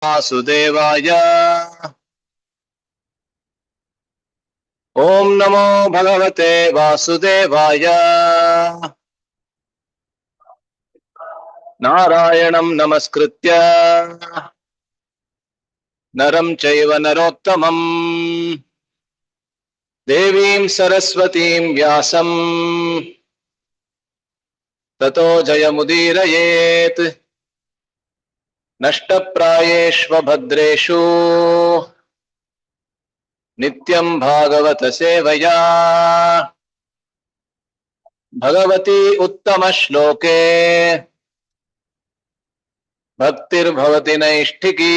वासुदेवाय। ओम नमो भगवते वासुदेवाय। नारायणं नमस्कृत्य नरं चैव नरोत्तमं देवीं सरस्वतीं व्यासं ततो जयमुदीरयेत्। नष्टप्रायेष्वभद्रेषु नित्यं भागवत सेवया भगवती उत्तमश्लोके भक्तिर्भवति नैष्ठिकी।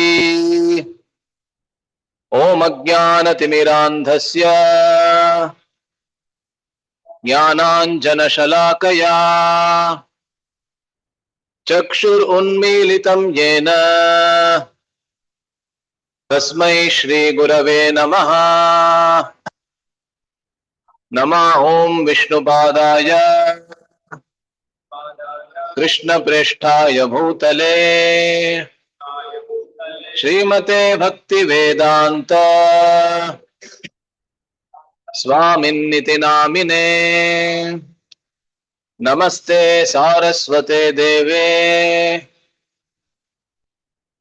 ओम अज्ञानतिमिरान्धस्य ज्ञानाञ्जनशलाकया चक्षुरुन्मीलितं येन तस्मै श्रीगुरवे नमः। नमः ओं विष्णुपादाय कृष्णप्रेष्ठाय भूतले श्रीमते भक्तिवेदान्त स्वामिन्निति नामिने। नमस्ते सारस्वते देवे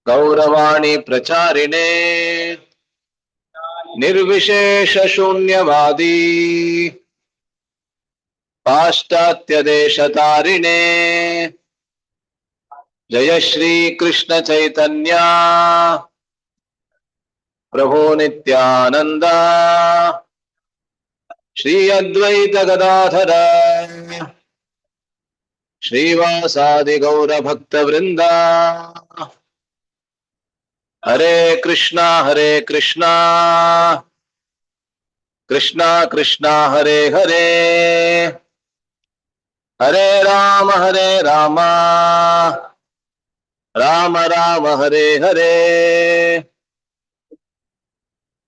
गौरवाणी प्रचारिणे निर्विशेष शून्यवादी पाश्चात्य देशतारिणे। जय श्री कृष्ण चैतन्य प्रभु नित्यानंद श्री अद्वैत गदाधर श्रीवासादि गौर भक्त वृंदा। हरे कृष्णा कृष्णा कृष्णा हरे हरे हरे राम राम राम हरे हरे।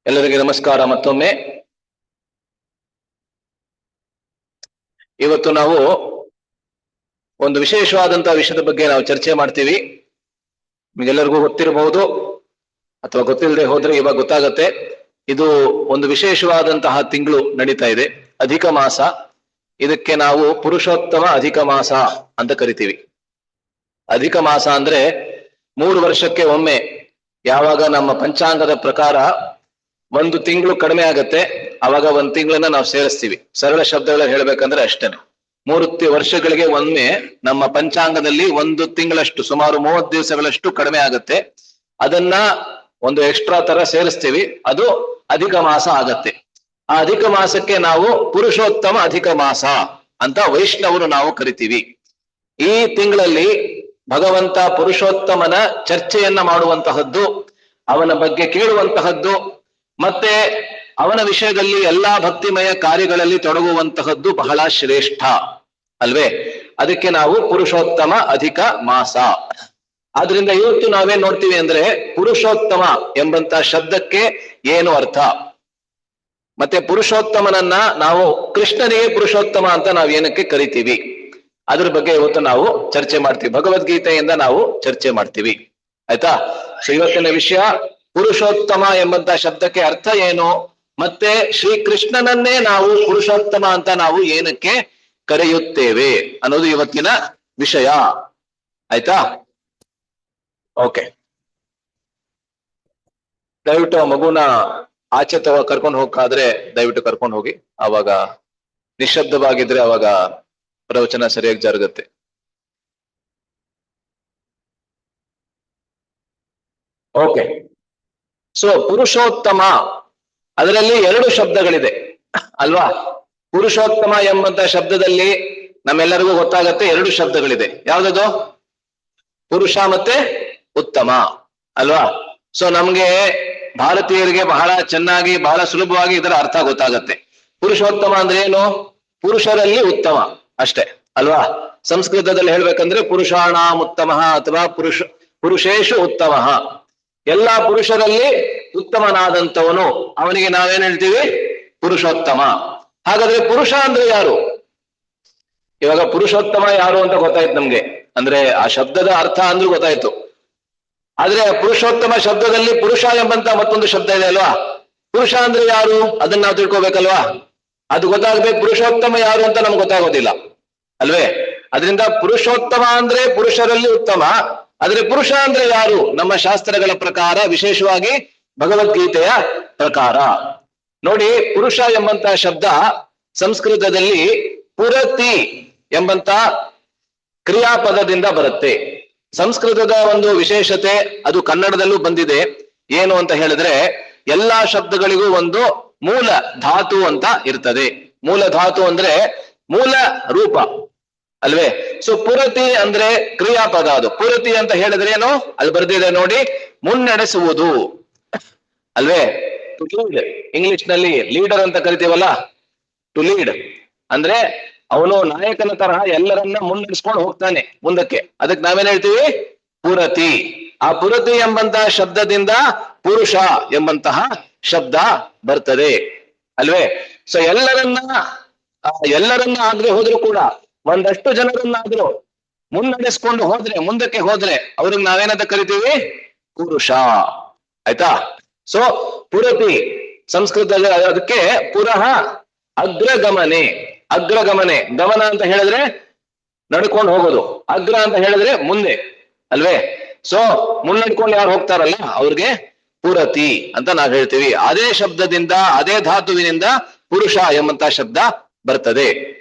ಎಲ್ಲರಿಗೆ ನಮಸ್ಕಾರ ಮತ್ತೊಮ್ಮೆ. ಇವತ್ತು ನಾವು ಒಂದು ವಿಶೇಷವಾದಂತಹ ವಿಷಯದ ಬಗ್ಗೆ ನಾವು ಚರ್ಚೆ ಮಾಡ್ತೀವಿ. ನಿಮಗೆಲ್ಲರಿಗೂ ಗೊತ್ತಿರಬಹುದು ಅಥವಾ ಗೊತ್ತಿಲ್ಲದೆ ಹೋದ್ರೆ ಇವಾಗ ಗೊತ್ತಾಗತ್ತೆ. ಇದು ಒಂದು ವಿಶೇಷವಾದಂತಹ ತಿಂಗಳು ನಡೀತಾ ಇದೆ, ಅಧಿಕ ಮಾಸ. ಇದಕ್ಕೆ ನಾವು ಪುರುಷೋತ್ತಮ ಅಧಿಕ ಮಾಸ ಅಂತ ಕರಿತೀವಿ. ಅಧಿಕ ಮಾಸ ಅಂದ್ರೆ 3 ವರ್ಷಕ್ಕೆ ಒಮ್ಮೆ, ಯಾವಾಗ ನಮ್ಮ ಪಂಚಾಂಗದ ಪ್ರಕಾರ ಒಂದು ತಿಂಗಳು ಕಡಿಮೆ ಆಗತ್ತೆ ಅವಾಗ ಒಂದು ತಿಂಗಳನ್ನ ನಾವು ಸೇರಿಸ್ತೀವಿ. ಸರಳ ಶಬ್ದಗಳಲ್ಲಿ ಹೇಳ್ಬೇಕಂದ್ರೆ ಅಷ್ಟೇನೆ. 3 ವರ್ಷಗಳಿಗೆ ಒಮ್ಮೆ ನಮ್ಮ ಪಂಚಾಂಗದಲ್ಲಿ ಒಂದು ತಿಂಗಳಷ್ಟು, ಸುಮಾರು 30 ದಿವಸಗಳಷ್ಟು ಕಡಿಮೆ ಆಗತ್ತೆ. ಅದನ್ನ ಒಂದು ಎಕ್ಸ್ಟ್ರಾ ತರ ಸೇರಿಸ್ತೀವಿ, ಅದು ಅಧಿಕ ಮಾಸ ಆಗತ್ತೆ. ಆ ಅಧಿಕ ಮಾಸಕ್ಕೆ ನಾವು ಪುರುಷೋತ್ತಮ ಅಧಿಕ ಮಾಸ ಅಂತ ವೈಷ್ಣವರು ನಾವು ಕರಿತೀವಿ. ಈ ತಿಂಗಳಲ್ಲಿ ಭಗವಂತ ಪುರುಷೋತ್ತಮನ ಚರ್ಚೆಯನ್ನ ಮಾಡುವಂತಹದ್ದು, ಅವನ ಬಗ್ಗೆ ಕೇಳುವಂತಹದ್ದು, ಮತ್ತೆ ಅವನ ವಿಷಯದಲ್ಲಿ ಎಲ್ಲಾ ಭಕ್ತಿಮಯ ಕಾರ್ಯಗಳಲ್ಲಿ ತೊಡಗುವಂತಹದ್ದು ಬಹಳ ಶ್ರೇಷ್ಠ ಅಲ್ವೇ? ಅದಕ್ಕೆ ನಾವು ಪುರುಷೋತ್ತಮ ಅಧಿಕ ಮಾಸ. ಆದ್ರಿಂದ ಇವತ್ತು ನಾವೇನ್ ನೋಡ್ತೀವಿ ಅಂದ್ರೆ, ಪುರುಷೋತ್ತಮ ಎಂಬಂತ ಶಬ್ದಕ್ಕೆ ಏನು ಅರ್ಥ, ಮತ್ತೆ ಪುರುಷೋತ್ತಮನನ್ನ ನಾವು ಕೃಷ್ಣನಿಗೆ ಪುರುಷೋತ್ತಮ ಅಂತ ನಾವು ಏನಕ್ಕೆ ಕರಿತೀವಿ, ಅದ್ರ ಬಗ್ಗೆ ಇವತ್ತು ನಾವು ಚರ್ಚೆ ಮಾಡ್ತೀವಿ. ಭಗವದ್ಗೀತೆಯಿಂದ ನಾವು ಚರ್ಚೆ ಮಾಡ್ತೀವಿ, ಆಯ್ತಾ? ಸೊ ಇವತ್ತಿನ ವಿಷಯ ಪುರುಷೋತ್ತಮ ಎಂಬಂತ ಶಬ್ದಕ್ಕೆ ಅರ್ಥ ಏನು, ಮತ್ತೆ ಶ್ರೀಕೃಷ್ಣನನ್ನೇ ನಾವು ಪುರುಷೋತ್ತಮ ಅಂತ ನಾವು ಏನಕ್ಕೆ ಕರೆಯುತ್ತೇವೆ ಅನ್ನೋದು ಇವತ್ತಿನ ವಿಷಯ, ಆಯ್ತಾ? ಓಕೆ, ದಯವಿಟ್ಟು ಆ ಮಗುನ ಆಚೆ ಕರ್ಕೊಂಡು ಹೋಗಾದ್ರೆ ದಯವಿಟ್ಟು ಕರ್ಕೊಂಡು ಹೋಗಿ. ಆವಾಗ ನಿಶಬ್ದವಾಗಿದ್ರೆ ಅವಾಗ ಪ್ರವಚನ ಸರಿಯಾಗಿ ಜರುಗತ್ತೆ. ಓಕೆ, ಸೊ ಪುರುಷೋತ್ತಮ, ಅದರಲ್ಲಿ 2 ಶಬ್ದಗಳಿದೆ ಅಲ್ವಾ? ಪುರುಷೋತ್ತಮ ಎಂಬಂತ ಶಬ್ದದಲ್ಲಿ ನಮ್ಮೆಲ್ಲರಿಗೂ ಗೊತ್ತಾಗತ್ತೆ 2 ಶಬ್ದಗಳಿದೆ. ಯಾವ್ದದು? ಪುರುಷ ಮತ್ತೆ ಉತ್ತಮ ಅಲ್ವಾ? ಸೊ ನಮ್ಗೆ ಭಾರತೀಯರಿಗೆ ಬಹಳ ಚೆನ್ನಾಗಿ, ಬಹಳ ಸುಲಭವಾಗಿ ಇದರ ಅರ್ಥ ಗೊತ್ತಾಗತ್ತೆ. ಪುರುಷೋತ್ತಮ ಅಂದ್ರೆ ಏನು? ಪುರುಷರಲ್ಲಿ ಉತ್ತಮ ಅಷ್ಟೇ ಅಲ್ವಾ? ಸಂಸ್ಕೃತದಲ್ಲಿ ಹೇಳ್ಬೇಕಂದ್ರೆ ಪುರುಷಾಣಾಂ ಉತ್ತಮ ಅಥವಾ ಪುರುಷೇಶು ಉತ್ತಮ, ಎಲ್ಲಾ ಪುರುಷರಲ್ಲಿ ಉತ್ತಮನಾದಂಥವನು, ಅವನಿಗೆ ನಾವೇನ್ ಹೇಳ್ತೀವಿ? ಪುರುಷೋತ್ತಮ. ಹಾಗಾದ್ರೆ ಪುರುಷ ಅಂದ್ರೆ ಯಾರು? ಇವಾಗ ಪುರುಷೋತ್ತಮ ಯಾರು ಅಂತ ಗೊತ್ತಾಯ್ತು ನಮ್ಗೆ, ಅಂದ್ರೆ ಆ ಶಬ್ದದ ಅರ್ಥ ಅಂದ್ರೂ ಗೊತ್ತಾಯ್ತು. ಆದ್ರೆ ಪುರುಷೋತ್ತಮ ಶಬ್ದದಲ್ಲಿ ಪುರುಷ ಎಂಬಂತ ಮತ್ತೊಂದು ಶಬ್ದ ಇದೆ ಅಲ್ವಾ? ಪುರುಷ ಅಂದ್ರೆ ಯಾರು ಅದನ್ನ ನಾವು ತಿಳ್ಕೊಬೇಕಲ್ವಾ? ಅದು ಗೊತ್ತಾಗಬೇಕು. ಪುರುಷೋತ್ತಮ ಯಾರು ಅಂತ ನಮ್ಗೆ ಗೊತ್ತಾಗೋದಿಲ್ಲ ಅಲ್ವೇ? ಅದರಿಂದ ಪುರುಷೋತ್ತಮ ಅಂದ್ರೆ ಪುರುಷರಲ್ಲಿ ಉತ್ತಮ. ಆದ್ರೆ ಪುರುಷ ಅಂದ್ರೆ ಯಾರು? ನಮ್ಮ ಶಾಸ್ತ್ರಗಳ ಪ್ರಕಾರ, ವಿಶೇಷವಾಗಿ ಭಗವದ್ಗೀತೆಯ ಪ್ರಕಾರ ನೋಡಿ, ಪುರುಷ ಎಂಬಂತ ಶಬ್ದ ಸಂಸ್ಕೃತದಲ್ಲಿ ಪುರತಿ ಎಂಬಂತ ಕ್ರಿಯಾಪದದಿಂದ ಬರುತ್ತೆ. ಸಂಸ್ಕೃತದ ಒಂದು ವಿಶೇಷತೆ, ಅದು ಕನ್ನಡದಲ್ಲೂ ಬಂದಿದೆ. ಏನು ಅಂತ ಹೇಳಿದ್ರೆ, ಎಲ್ಲಾ ಶಬ್ದಗಳಿಗೂ ಒಂದು ಮೂಲ ಧಾತು ಅಂತ ಇರ್ತದೆ. ಮೂಲ ಧಾತು ಅಂದ್ರೆ ಮೂಲ ರೂಪ ಅಲ್ವೇ? ಸೊ ಪುರತಿ ಅಂದ್ರೆ ಕ್ರಿಯಾಪದ. ಅದು ಪುರತಿ ಅಂತ ಹೇಳಿದ್ರೆ ಏನು? ಅಲ್ಲಿ ಬರ್ದಿದೆ ನೋಡಿ, ಮುನ್ನಡೆಸುವುದು ಅಲ್ವೇ? ಟು ಲೀಡ್, ಇಂಗ್ಲಿಷ್ ನಲ್ಲಿ ಲೀಡರ್ ಅಂತ ಕರಿತೀವಲ್ಲ, ಟು ಲೀಡ್ ಅಂದ್ರೆ ಅವನು ನಾಯಕನ ತರಹ ಎಲ್ಲರನ್ನ ಮುನ್ನಡೆಸ್ಕೊಂಡು ಹೋಗ್ತಾನೆ ಮುಂದಕ್ಕೆ. ಅದಕ್ಕೆ ನಾವೇನ್ ಹೇಳ್ತೀವಿ? ಪುರತಿ. ಆ ಪುರತಿ ಎಂಬಂತಹ ಶಬ್ದದಿಂದ ಪುರುಷ ಎಂಬಂತಹ ಶಬ್ದ ಬರ್ತದೆ ಅಲ್ವೇ? ಸೊ ಎಲ್ಲರನ್ನ ಆಗ್ರೆ ಹೋದ್ರು ಕೂಡ, ಒಂದಷ್ಟು ಜನರನ್ನಾದ್ರೂ ಮುನ್ನಡೆಸ್ಕೊಂಡು ಹೋದ್ರೆ, ಮುಂದಕ್ಕೆ ಹೋದ್ರೆ, ಅವ್ರಿಗೆ ನಾವೇನಂತ ಕರಿತೀವಿ? ಪುರುಷ. ಆಯ್ತಾ? ಸೊ ಪುರತಿ ಸಂಸ್ಕೃತದಲ್ಲಿ ಅದಕ್ಕೆ ಪುರಃ ಅಗ್ರಗಮನೆ. ಅಗ್ರಗಮನೆ, ಗಮನ ಅಂತ ಹೇಳಿದ್ರೆ ನಡ್ಕೊಂಡು ಹೋಗೋದು, ಅಗ್ರ ಅಂತ ಹೇಳಿದ್ರೆ ಮುಂದೆ ಅಲ್ವೇ? ಸೊ ಮುನ್ನಡ್ಕೊಂಡು ಯಾರು ಹೋಗ್ತಾರಲ್ಲ ಅವ್ರಿಗೆ ಪುರತಿ ಅಂತ ನಾವ್ ಹೇಳ್ತೀವಿ. ಅದೇ ಶಬ್ದದಿಂದ, ಅದೇ ಧಾತುವಿನಿಂದ ಪುರುಷ ಎಂಬಂತ ಶಬ್ದ ಬರ್ತದೆ.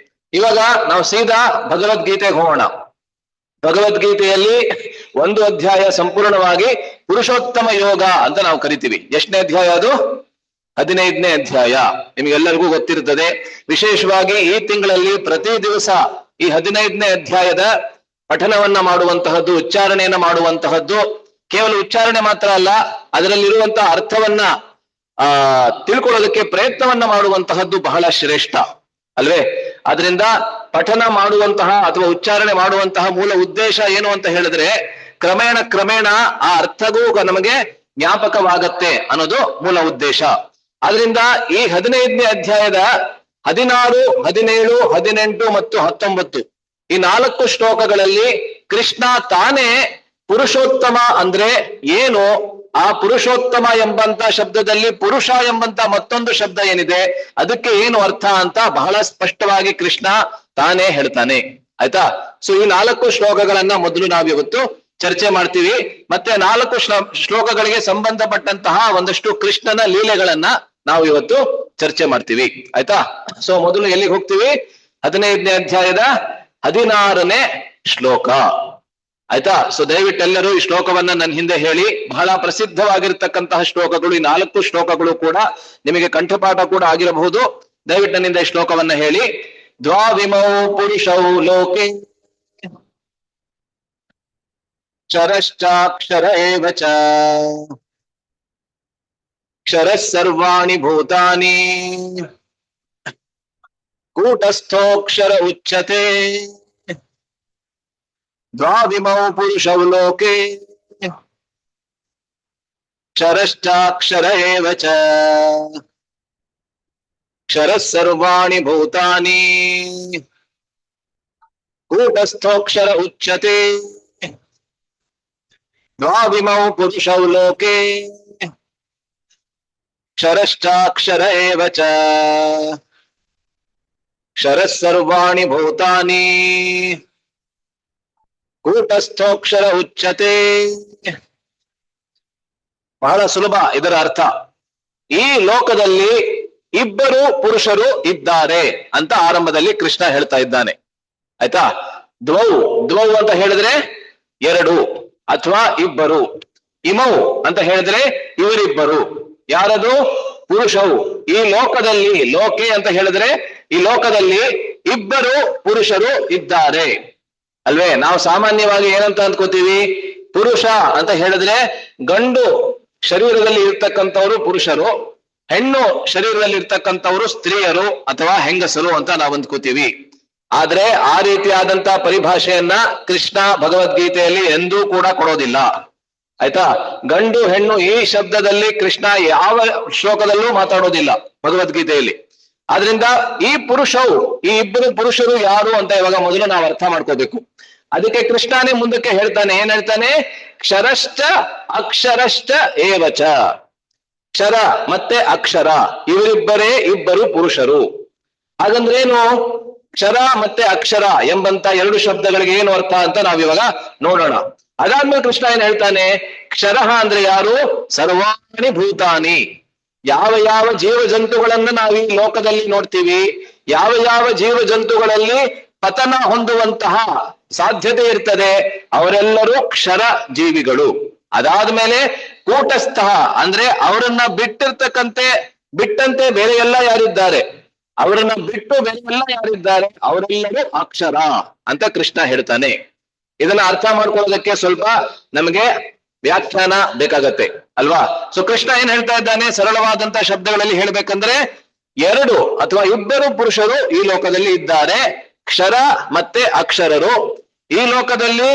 ಇವಾಗ ನಾವು ಸೀದಾ ಭಗವದ್ಗೀತೆಗೆ ಹೋಗೋಣ. ಭಗವದ್ಗೀತೆಯಲ್ಲಿ ಒಂದು ಅಧ್ಯಾಯ ಸಂಪೂರ್ಣವಾಗಿ ಪುರುಷೋತ್ತಮ ಯೋಗ ಅಂತ ನಾವು ಕರಿತೀವಿ. ಎಷ್ಟನೇ ಅಧ್ಯಾಯ ಅದು? 15ನೇ ಅಧ್ಯಾಯ. ನಿಮಗೆಲ್ಲರಿಗೂ ಗೊತ್ತಿರುತ್ತದೆ. ವಿಶೇಷವಾಗಿ ಈ ತಿಂಗಳಲ್ಲಿ ಪ್ರತಿ ದಿವಸ ಈ 15ನೇ ಅಧ್ಯಾಯದ ಪಠನವನ್ನ ಮಾಡುವಂತಹದ್ದು, ಉಚ್ಚಾರಣೆಯನ್ನ ಮಾಡುವಂತಹದ್ದು. ಕೇವಲ ಉಚ್ಚಾರಣೆ ಮಾತ್ರ ಅಲ್ಲ, ಅದರಲ್ಲಿರುವಂತಹ ಅರ್ಥವನ್ನ ತಿಳ್ಕೊಳ್ಳೋದಕ್ಕೆ ಪ್ರಯತ್ನವನ್ನ ಮಾಡುವಂತಹದ್ದು ಬಹಳ ಶ್ರೇಷ್ಠ ಅಲ್ವೇ? ಅದರಿಂದ ಪಠನ ಮಾಡುವಂತಹ ಅಥವಾ ಉಚ್ಚಾರಣೆ ಮಾಡುವಂತಹ ಮೂಲ ಉದ್ದೇಶ ಏನು ಅಂತ ಹೇಳಿದ್ರೆ, ಕ್ರಮೇಣ ಆ ಅರ್ಥಗೂ ನಮಗೆ ಜ್ಞಾಪಕವಾಗತ್ತೆ ಅನ್ನೋದು ಮೂಲ ಉದ್ದೇಶ. ಆದ್ರಿಂದ ಈ 15ನೇ ಅಧ್ಯಾಯದ 16, 17, 18 ಮತ್ತು 19 ಈ 4 ಶ್ಲೋಕಗಳಲ್ಲಿ ಕೃಷ್ಣ ತಾನೇ ಪುರುಷೋತ್ತಮ ಅಂದ್ರೆ ಏನು, ಆ ಪುರುಷೋತ್ತಮ ಎಂಬಂತ ಶಬ್ದದಲ್ಲಿ ಪುರುಷ ಎಂಬಂತ ಮತ್ತೊಂದು ಶಬ್ದ ಏನಿದೆ, ಅದಕ್ಕೆ ಏನು ಅರ್ಥ ಅಂತ ಬಹಳ ಸ್ಪಷ್ಟವಾಗಿ ಕೃಷ್ಣ ತಾನೇ ಹೇಳ್ತಾನೆ. ಆಯ್ತಾ? ಸೊ ಈ 4 ಶ್ಲೋಕಗಳನ್ನ ಮೊದಲು ನಾವಿವತ್ತು ಚರ್ಚೆ ಮಾಡ್ತೀವಿ. ಮತ್ತೆ 4 ಶ್ಲೋಕಗಳಿಗೆ ಸಂಬಂಧಪಟ್ಟಂತಹ ಒಂದಷ್ಟು ಕೃಷ್ಣನ ಲೀಲೆಗಳನ್ನ ನಾವು ಇವತ್ತು ಚರ್ಚೆ ಮಾಡ್ತೀವಿ. ಆಯ್ತಾ? ಸೊ ಮೊದಲು ಎಲ್ಲಿಗೆ ಹೋಗ್ತೀವಿ? 15ನೇ ಅಧ್ಯಾಯದ 16ನೇ ಶ್ಲೋಕ. ಆಯ್ತಾ? ಸೊ ದಯವಿಟ್ಟು ಎಲ್ಲರೂ ಈ ಶ್ಲೋಕವನ್ನ ನನ್ನ ಹಿಂದೆ ಹೇಳಿ. ಬಹಳ ಪ್ರಸಿದ್ಧವಾಗಿರ್ತಕ್ಕಂತಹ ಶ್ಲೋಕಗಳು ಈ 4 ಶ್ಲೋಕಗಳು ಕೂಡ. ನಿಮಗೆ ಕಂಠಪಾಠ ಕೂಡ ಆಗಿರಬಹುದು. ದಯವಿಟ್ಟು ನನ್ನಿಂದ ಈ ಶ್ಲೋಕವನ್ನ ಹೇಳಿ. ದ್ವಾವಿಮೌ ಪುರುಷೌ ಲೋಕೆ ಕ್ಷರಶ್ಚಾಕ್ಷರ ಏವ ಚ ಕ್ಷರಃ ಸರ್ವಾಣಿ ಭೂತಾನಿ ಕೂಟಸ್ಥೋಕ್ಷರ ಉಚ್ಯತೆ. ದ್ವಾವಿಮೌ ಪುರುಷೌ ಲೋಕೆ ಕ್ಷರಶ್ಚಾಕ್ಷರ ಏವ ಚ ಕ್ಷರಃ ಸರ್ವಾಣಿ ಭೂತಾನಿ ಕೂಟಸ್ಥೋಕ್ಷರ ಉಚ್ಯತೆ. ದ್ವಾವಿಮೌ ಪುರುಷೌ ಲೋಕೆ ಕ್ಷರಶ್ಚಾಕ್ಷರ ಏವ ಚ ಕ್ಷರಃ ಸರ್ವಾಣಿ ಭೂತಾನಿ ಕೂಟಸ್ಥೋಕ್ಷರ ಉಚ್ಯತೆ. ಬಹಳ ಸುಲಭ ಇದರ ಅರ್ಥ. ಈ ಲೋಕದಲ್ಲಿ ಇಬ್ಬರು ಪುರುಷರು ಇದ್ದಾರೆ ಅಂತ ಆರಂಭದಲ್ಲಿ ಕೃಷ್ಣ ಹೇಳ್ತಾ ಇದ್ದಾನೆ. ಆಯ್ತಾ? ದ್ವೌ ಅಂತ ಹೇಳಿದ್ರೆ ಎರಡು ಅಥವಾ ಇಬ್ಬರು. ಇಮೌ ಅಂತ ಹೇಳಿದ್ರೆ ಇವರಿಬ್ಬರು. ಯಾರದು? ಪುರುಷವು. ಈ ಲೋಕದಲ್ಲಿ, ಲೋಕೆ ಅಂತ ಹೇಳಿದ್ರೆ ಈ ಲೋಕದಲ್ಲಿ ಇಬ್ಬರು ಪುರುಷರು ಇದ್ದಾರೆ ಅಲ್ವೇ? ನಾವು ಸಾಮಾನ್ಯವಾಗಿ ಏನಂತ ಅಂದ್ಕೋತೀವಿ? ಪುರುಷ ಅಂತ ಹೇಳಿದ್ರೆ ಗಂಡು ಶರೀರದಲ್ಲಿ ಇರ್ತಕ್ಕಂಥವ್ರು ಪುರುಷರು, ಹೆಣ್ಣು ಶರೀರದಲ್ಲಿ ಇರ್ತಕ್ಕಂಥವ್ರು ಸ್ತ್ರೀಯರು ಅಥವಾ ಹೆಂಗಸರು ಅಂತ ನಾವು ಅಂದ್ಕೋತೀವಿ. ಆದ್ರೆ ಆ ರೀತಿಯಾದಂತ ಪರಿಭಾಷೆಯನ್ನ ಕೃಷ್ಣ ಭಗವದ್ಗೀತೆಯಲ್ಲಿ ಎಂದೂ ಕೂಡ ಕೊಡೋದಿಲ್ಲ. ಆಯ್ತಾ? ಗಂಡು ಹೆಣ್ಣು ಈ ಶಬ್ದದಲ್ಲಿ ಕೃಷ್ಣ ಯಾವ ಶ್ಲೋಕದಲ್ಲೂ ಮಾತಾಡೋದಿಲ್ಲ ಭಗವದ್ಗೀತೆಯಲ್ಲಿ. ಆದ್ರಿಂದ ಈ ಪುರುಷವು, ಈ ಇಬ್ಬರು ಪುರುಷರು ಯಾರು ಅಂತ ಇವಾಗ ಮೊದಲು ನಾವು ಅರ್ಥ ಮಾಡ್ಕೋಬೇಕು. ಅದಕ್ಕೆ ಕೃಷ್ಣನೇ ಮುಂದಕ್ಕೆ ಹೇಳ್ತಾನೆ, ಏನ್ ಹೇಳ್ತಾನೆ? ಕ್ಷರಶ್ಚ ಅಕ್ಷರಶ್ಚ ಏವಚ. ಕ್ಷರ ಮತ್ತೆ ಅಕ್ಷರ ಇವರಿಬ್ಬರೇ ಇಬ್ಬರು ಪುರುಷರು. ಹಾಗಂದ್ರೇನು? ಕ್ಷರ ಮತ್ತೆ ಅಕ್ಷರ ಎಂಬಂತ ಎರಡು ಶಬ್ದಗಳಿಗೆ ಏನು ಅರ್ಥ ಅಂತ ನಾವಿವಾಗ ನೋಡೋಣ. ಅದಾದ್ಮೇಲೆ ಕೃಷ್ಣ ಏನ್ ಹೇಳ್ತಾನೆ? ಕ್ಷರ ಅಂದ್ರೆ ಯಾರು? ಸರ್ವಾಣಿ ಭೂತಾನಿ. ಯಾವ ಯಾವ ಜೀವ ಜಂತುಗಳನ್ನ ನಾವು ಈ ಲೋಕದಲ್ಲಿ ನೋಡ್ತೀವಿ, ಯಾವ ಯಾವ ಜೀವ ಜಂತುಗಳಲ್ಲಿ ಪತನ ಹೊಂದುವಂತಹ ಸಾಧ್ಯತೆ ಇರ್ತದೆ, ಅವರೆಲ್ಲರೂ ಕ್ಷರ ಜೀವಿಗಳು. ಅದಾದ್ಮೇಲೆ ಕೂಟಸ್ಥ ಅಂದ್ರೆ ಅವರನ್ನ ಬಿಟ್ಟಂತೆ ಬೇರೆ ಎಲ್ಲ ಯಾರಿದ್ದಾರೆ, ಅವರನ್ನ ಬಿಟ್ಟು ಬೇರೆ ಎಲ್ಲ ಯಾರಿದ್ದಾರೆ, ಅವರೆಲ್ಲರೂ ಅಕ್ಷರ ಅಂತ ಕೃಷ್ಣ ಹೇಳ್ತಾನೆ. ಇದನ್ನ ಅರ್ಥ ಮಾಡ್ಕೊಳ್ಳೋದಕ್ಕೆ ಸ್ವಲ್ಪ ನಮಗೆ ವ್ಯಾಖ್ಯಾನ ಬೇಕಾಗತ್ತೆ ಅಲ್ವಾ? ಸೊ ಕೃಷ್ಣ ಏನ್ ಹೇಳ್ತಾ ಇದ್ದಾನೆ? ಸರಳವಾದಂತ ಶಬ್ದಗಳಲ್ಲಿ ಹೇಳ್ಬೇಕಂದ್ರೆ ಎರಡು ಅಥವಾ ಇಬ್ಬರು ಪುರುಷರು ಈ ಲೋಕದಲ್ಲಿ ಇದ್ದಾರೆ, ಕ್ಷರ ಮತ್ತೆ ಅಕ್ಷರರು. ಈ ಲೋಕದಲ್ಲಿ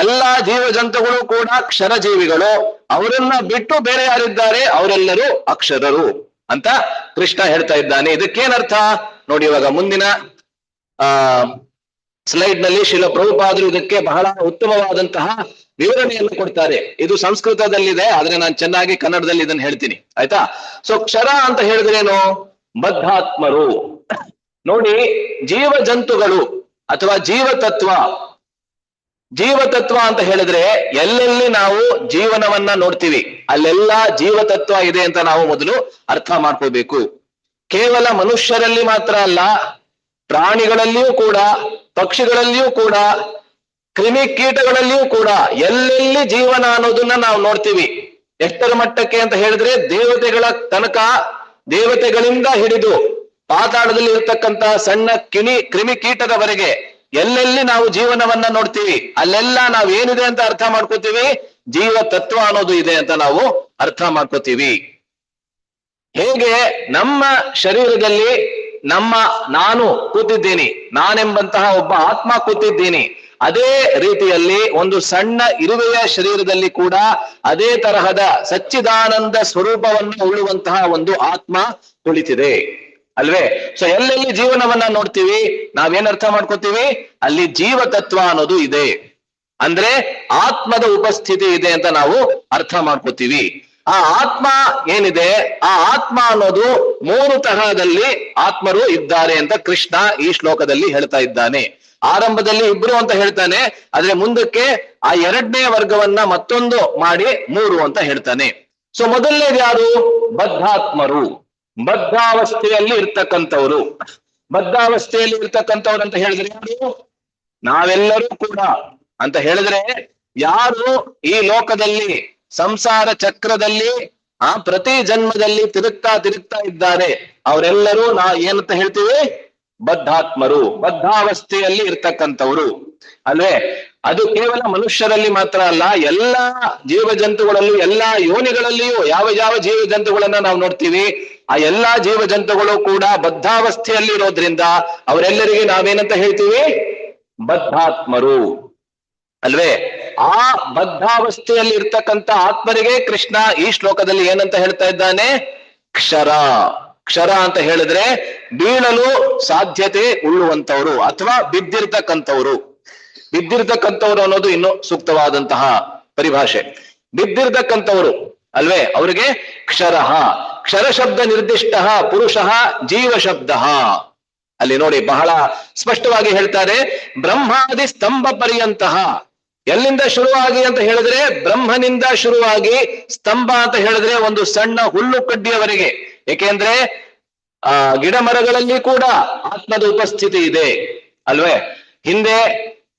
ಎಲ್ಲಾ ಜೀವ ಜಂತುಗಳು ಕೂಡ ಕ್ಷರ ಜೀವಿಗಳು, ಅವರನ್ನ ಬಿಟ್ಟು ಬೇರೆ ಯಾರಿದ್ದಾರೆ, ಅವರೆಲ್ಲರೂ ಅಕ್ಷರರು ಅಂತ ಕೃಷ್ಣ ಹೇಳ್ತಾ ಇದ್ದಾನೆ. ಇದಕ್ಕೇನರ್ಥ ನೋಡಿ, ಇವಾಗ ಮುಂದಿನ ಸ್ಲೈಡ್ ನಲ್ಲಿ ಶಿಲ ಪ್ರಭುಪಾದರು ಇದಕ್ಕೆ ಬಹಳ ಉತ್ತಮವಾದಂತಹ ವಿವರಣೆಯನ್ನು ಕೊಡ್ತಾರೆ. ಇದು ಸಂಸ್ಕೃತದಲ್ಲಿದೆ, ಆದ್ರೆ ನಾನು ಚೆನ್ನಾಗಿ ಕನ್ನಡದಲ್ಲಿ ಇದನ್ನ ಹೇಳ್ತೀನಿ, ಆಯ್ತಾ? ಸೊ ಕ್ಷರ ಅಂತ ಹೇಳಿದ್ರೇನು? ಬದ್ಧಾತ್ಮರು. ನೋಡಿ, ಜೀವ ಜಂತುಗಳು ಅಥವಾ ಜೀವತತ್ವ ಅಂತ ಹೇಳಿದ್ರೆ ಎಲ್ಲೆಲ್ಲಿ ನಾವು ಜೀವನವನ್ನ ನೋಡ್ತೀವಿ ಅಲ್ಲೆಲ್ಲ ಜೀವತತ್ವ ಇದೆ ಅಂತ ನಾವು ಮೊದಲು ಅರ್ಥ ಮಾಡ್ಕೋಬೇಕು. ಕೇವಲ ಮನುಷ್ಯರಲ್ಲಿ ಮಾತ್ರ ಅಲ್ಲ, ಪ್ರಾಣಿಗಳಲ್ಲಿಯೂ ಕೂಡ, ಪಕ್ಷಿಗಳಲ್ಲಿಯೂ ಕೂಡ, ಕ್ರಿಮಿ ಕೀಟಗಳಲ್ಲಿಯೂ ಕೂಡ ಎಲ್ಲೆಲ್ಲಿ ಜೀವನ ಅನ್ನೋದನ್ನ ನಾವು ನೋಡ್ತೀವಿ. ಎಷ್ಟರ ಮಟ್ಟಕ್ಕೆ ಅಂತ ಹೇಳಿದ್ರೆ ದೇವತೆಗಳ ತನಕ, ದೇವತೆಗಳಿಂದ ಹಿಡಿದು ಪಾತಾಳದಲ್ಲಿ ಇರ್ತಕ್ಕಂತ ಸಣ್ಣ ಕ್ರಿಮಿ ಕೀಟದವರೆಗೆ ಎಲ್ಲೆಲ್ಲಿ ನಾವು ಜೀವನವನ್ನ ನೋಡ್ತೀವಿ ಅಲ್ಲೆಲ್ಲ ನಾವು ಏನಿದೆ ಅಂತ ಅರ್ಥ ಮಾಡ್ಕೋತೀವಿ, ಜೀವ ತತ್ವ ಅನ್ನೋದು ಇದೆ ಅಂತ ನಾವು ಅರ್ಥ ಮಾಡ್ಕೋತೀವಿ. ಹೇಗೆ ನಮ್ಮ ಶರೀರದಲ್ಲಿ ನಾನು ಕೂತಿದ್ದೀನಿ, ನಾನೆಂಬಂತಹ ಒಬ್ಬ ಆತ್ಮ ಕೂತಿದ್ದೀನಿ, ಅದೇ ರೀತಿಯಲ್ಲಿ ಒಂದು ಸಣ್ಣ ಇರುವೆಯ ಶರೀರದಲ್ಲಿ ಕೂಡ ಅದೇ ತರಹದ ಸಚ್ಚಿದಾನಂದ ಸ್ವರೂಪವನ್ನು ಉಳ್ಳುವಂತಹ ಒಂದು ಆತ್ಮ ಕುಳಿತಿದೆ ಅಲ್ವೇ? ಸೊ ಎಲ್ಲೆಲ್ಲಿ ಜೀವನವನ್ನ ನೋಡ್ತೀವಿ ನಾವೇನ್ ಅರ್ಥ ಮಾಡ್ಕೋತೀವಿ? ಅಲ್ಲಿ ಜೀವ ತತ್ವ ಅನ್ನೋದು ಇದೆ, ಅಂದ್ರೆ ಆತ್ಮದ ಉಪಸ್ಥಿತಿ ಇದೆ ಅಂತ ನಾವು ಅರ್ಥ ಮಾಡ್ಕೋತೀವಿ. ಆ ಆತ್ಮ ಏನಿದೆ, ಆ ಆತ್ಮ ಅನ್ನೋದು ಮೂರು ತರಹದಲ್ಲಿ ಆತ್ಮರು ಇದ್ದಾರೆ ಅಂತ ಕೃಷ್ಣ ಈ ಶ್ಲೋಕದಲ್ಲಿ ಹೇಳ್ತಾ ಇದ್ದಾನೆ. ಆರಂಭದಲ್ಲಿ ಇಬ್ರು ಅಂತ ಹೇಳ್ತಾನೆ, ಆದ್ರೆ ಮುಂದಕ್ಕೆ ಆ ಎರಡನೇ ವರ್ಗವನ್ನ ಮತ್ತೊಂದು ಮಾಡಿ ಮೂರು ಅಂತ ಹೇಳ್ತಾನೆ. ಸೊ ಮೊದಲನೇದು ಯಾರು? ಬದ್ಧಾತ್ಮರು, ಬದ್ಧಾವಸ್ಥೆಯಲ್ಲಿ ಇರ್ತಕ್ಕಂಥವ್ರು. ಬದ್ಧಾವಸ್ಥೆಯಲ್ಲಿ ಇರ್ತಕ್ಕಂಥವ್ರು ಅಂತ ಹೇಳಿದ್ರೆ ಯಾರು? ನಾವೆಲ್ಲರೂ ಕೂಡ ಅಂತ ಹೇಳಿದ್ರೆ ಯಾರು ಈ ಲೋಕದಲ್ಲಿ ಸಂಸಾರ ಚಕ್ರದಲ್ಲಿ ಪ್ರತಿ ಜನ್ಮದಲ್ಲಿ ತಿರುಗ್ತಾ ಇದ್ದಾರೆ ಅವರೆಲ್ಲರೂ ಏನಂತ ಹೇಳ್ತೀವಿ? ಬದ್ಧಾತ್ಮರು, ಬದ್ಧಾವಸ್ಥೆಯಲ್ಲಿ ಇರ್ತಕ್ಕಂಥವ್ರು ಅಲ್ವೇ? ಅದು ಕೇವಲ ಮನುಷ್ಯರಲ್ಲಿ ಮಾತ್ರ ಅಲ್ಲ, ಎಲ್ಲಾ ಜೀವ ಜಂತುಗಳಲ್ಲೂ, ಎಲ್ಲಾ ಯೋನಿಗಳಲ್ಲಿಯೂ ಯಾವ ಯಾವ ಜೀವ ಜಂತುಗಳನ್ನ ನಾವು ನೋಡ್ತೀವಿ ಆ ಎಲ್ಲಾ ಜೀವ ಜಂತುಗಳು ಕೂಡ ಬದ್ಧಾವಸ್ಥೆಯಲ್ಲಿ ಇರೋದ್ರಿಂದ ಅವರೆಲ್ಲರಿಗೆ ನಾವೇನಂತ ಹೇಳ್ತೀವಿ? ಬದ್ಧಾತ್ಮರು ಅಲ್ವೇ? ಆ ಬದ್ಧಾವಸ್ಥೆಯಲ್ಲಿ ಇರ್ತಕ್ಕಂಥ ಆತ್ಮರಿಗೆ ಕೃಷ್ಣ ಈ ಶ್ಲೋಕದಲ್ಲಿ ಏನಂತ ಹೇಳ್ತಾ ಇದ್ದಾನೆ? ಕ್ಷರ. ಕ್ಷರ ಅಂತ ಹೇಳಿದ್ರೆ ಬೀಳಲು ಸಾಧ್ಯತೆ ಉಳ್ಳುವಂತವ್ರು ಅಥವಾ ಬಿದ್ದಿರ್ತಕ್ಕಂಥವ್ರು ಅನ್ನೋದು ಇನ್ನು ಸೂಕ್ತವಾದಂತಹ ಪರಿಭಾಷೆ. ಬಿದ್ದಿರ್ತಕ್ಕಂಥವ್ರು ಅಲ್ವೇ? ಅವರಿಗೆ ಕ್ಷರ. ಕ್ಷರ ಶಬ್ದ ನಿರ್ದಿಷ್ಟ ಪುರುಷ ಜೀವ ಶಬ್ದ. ಅಲ್ಲಿ ನೋಡಿ ಬಹಳ ಸ್ಪಷ್ಟವಾಗಿ ಹೇಳ್ತಾರೆ, ಬ್ರಹ್ಮಾದಿ ಸ್ತಂಭ ಪರ್ಯಂತಹ. ಎಲ್ಲಿಂದ ಶುರುವಾಗಿ ಅಂತ ಹೇಳಿದ್ರೆ ಬ್ರಹ್ಮನಿಂದ ಶುರುವಾಗಿ ಸ್ತಂಭ ಅಂತ ಹೇಳಿದ್ರೆ ಒಂದು ಸಣ್ಣ ಹುಲ್ಲು ಕಡ್ಡಿಯವರೆಗೆ. ಏಕೆಂದ್ರೆ ಗಿಡ ಮರಗಳಲ್ಲಿ ಕೂಡ ಆತ್ಮದ ಉಪಸ್ಥಿತಿ ಇದೆ ಅಲ್ವೇ? ಹಿಂದೆ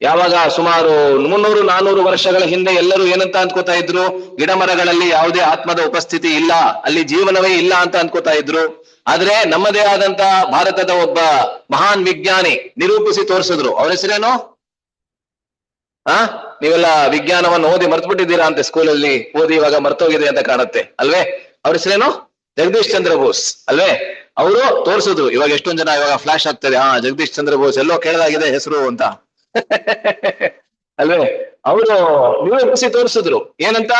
ಯಾವಾಗ ಸುಮಾರು 300-400 ವರ್ಷಗಳ ಹಿಂದೆ ಎಲ್ಲರೂ ಏನಂತ ಅನ್ಕೋತಾ ಇದ್ರು? ಗಿಡ ಮರಗಳಲ್ಲಿ ಯಾವುದೇ ಆತ್ಮದ ಉಪಸ್ಥಿತಿ ಇಲ್ಲ, ಅಲ್ಲಿ ಜೀವನವೇ ಇಲ್ಲ ಅಂತ ಅನ್ಕೋತಾ ಇದ್ರು. ಆದ್ರೆ ನಮ್ಮದೇ ಆದಂತ ಭಾರತದ ಒಬ್ಬ ಮಹಾನ್ ವಿಜ್ಞಾನಿ ನಿರೂಪಿಸಿ ತೋರಿಸಿದ್ರು. ಅವ್ರ ಹೆಸರೇನು? ನೀವೆಲ್ಲ ವಿಜ್ಞಾನವನ್ನು ಓದಿ ಮರ್ತ್ಬಿಟ್ಟಿದ್ದೀರಾ ಅಂತ, ಸ್ಕೂಲಲ್ಲಿ ಓದಿ ಇವಾಗ ಮರ್ತೋಗಿದೆ ಅಂತ ಕಾಣುತ್ತೆ ಅಲ್ವೇ? ಅವ್ರ ಹೆಸರೇನು? ಜಗದೀಶ್ ಚಂದ್ರ ಬೋಸ್ ಅಲ್ವೇ? ಅವರು ತೋರಿಸಿದ್ರು. ಇವಾಗ ಎಷ್ಟೊಂದ್ ಜನ ಇವಾಗ ಫ್ಲಾಶ್ ಆಗ್ತದೆ, ಜಗದೀಶ್ ಚಂದ್ರ ಬೋಸ್ ಎಲ್ಲೋ ಕೇಳದಾಗಿದೆ ಹೆಸರು ಅಂತ ಅಲ್ವೇ? ಅವರು ನಿರೂಪಿಸಿ ತೋರಿಸಿದ್ರು. ಏನಂತ?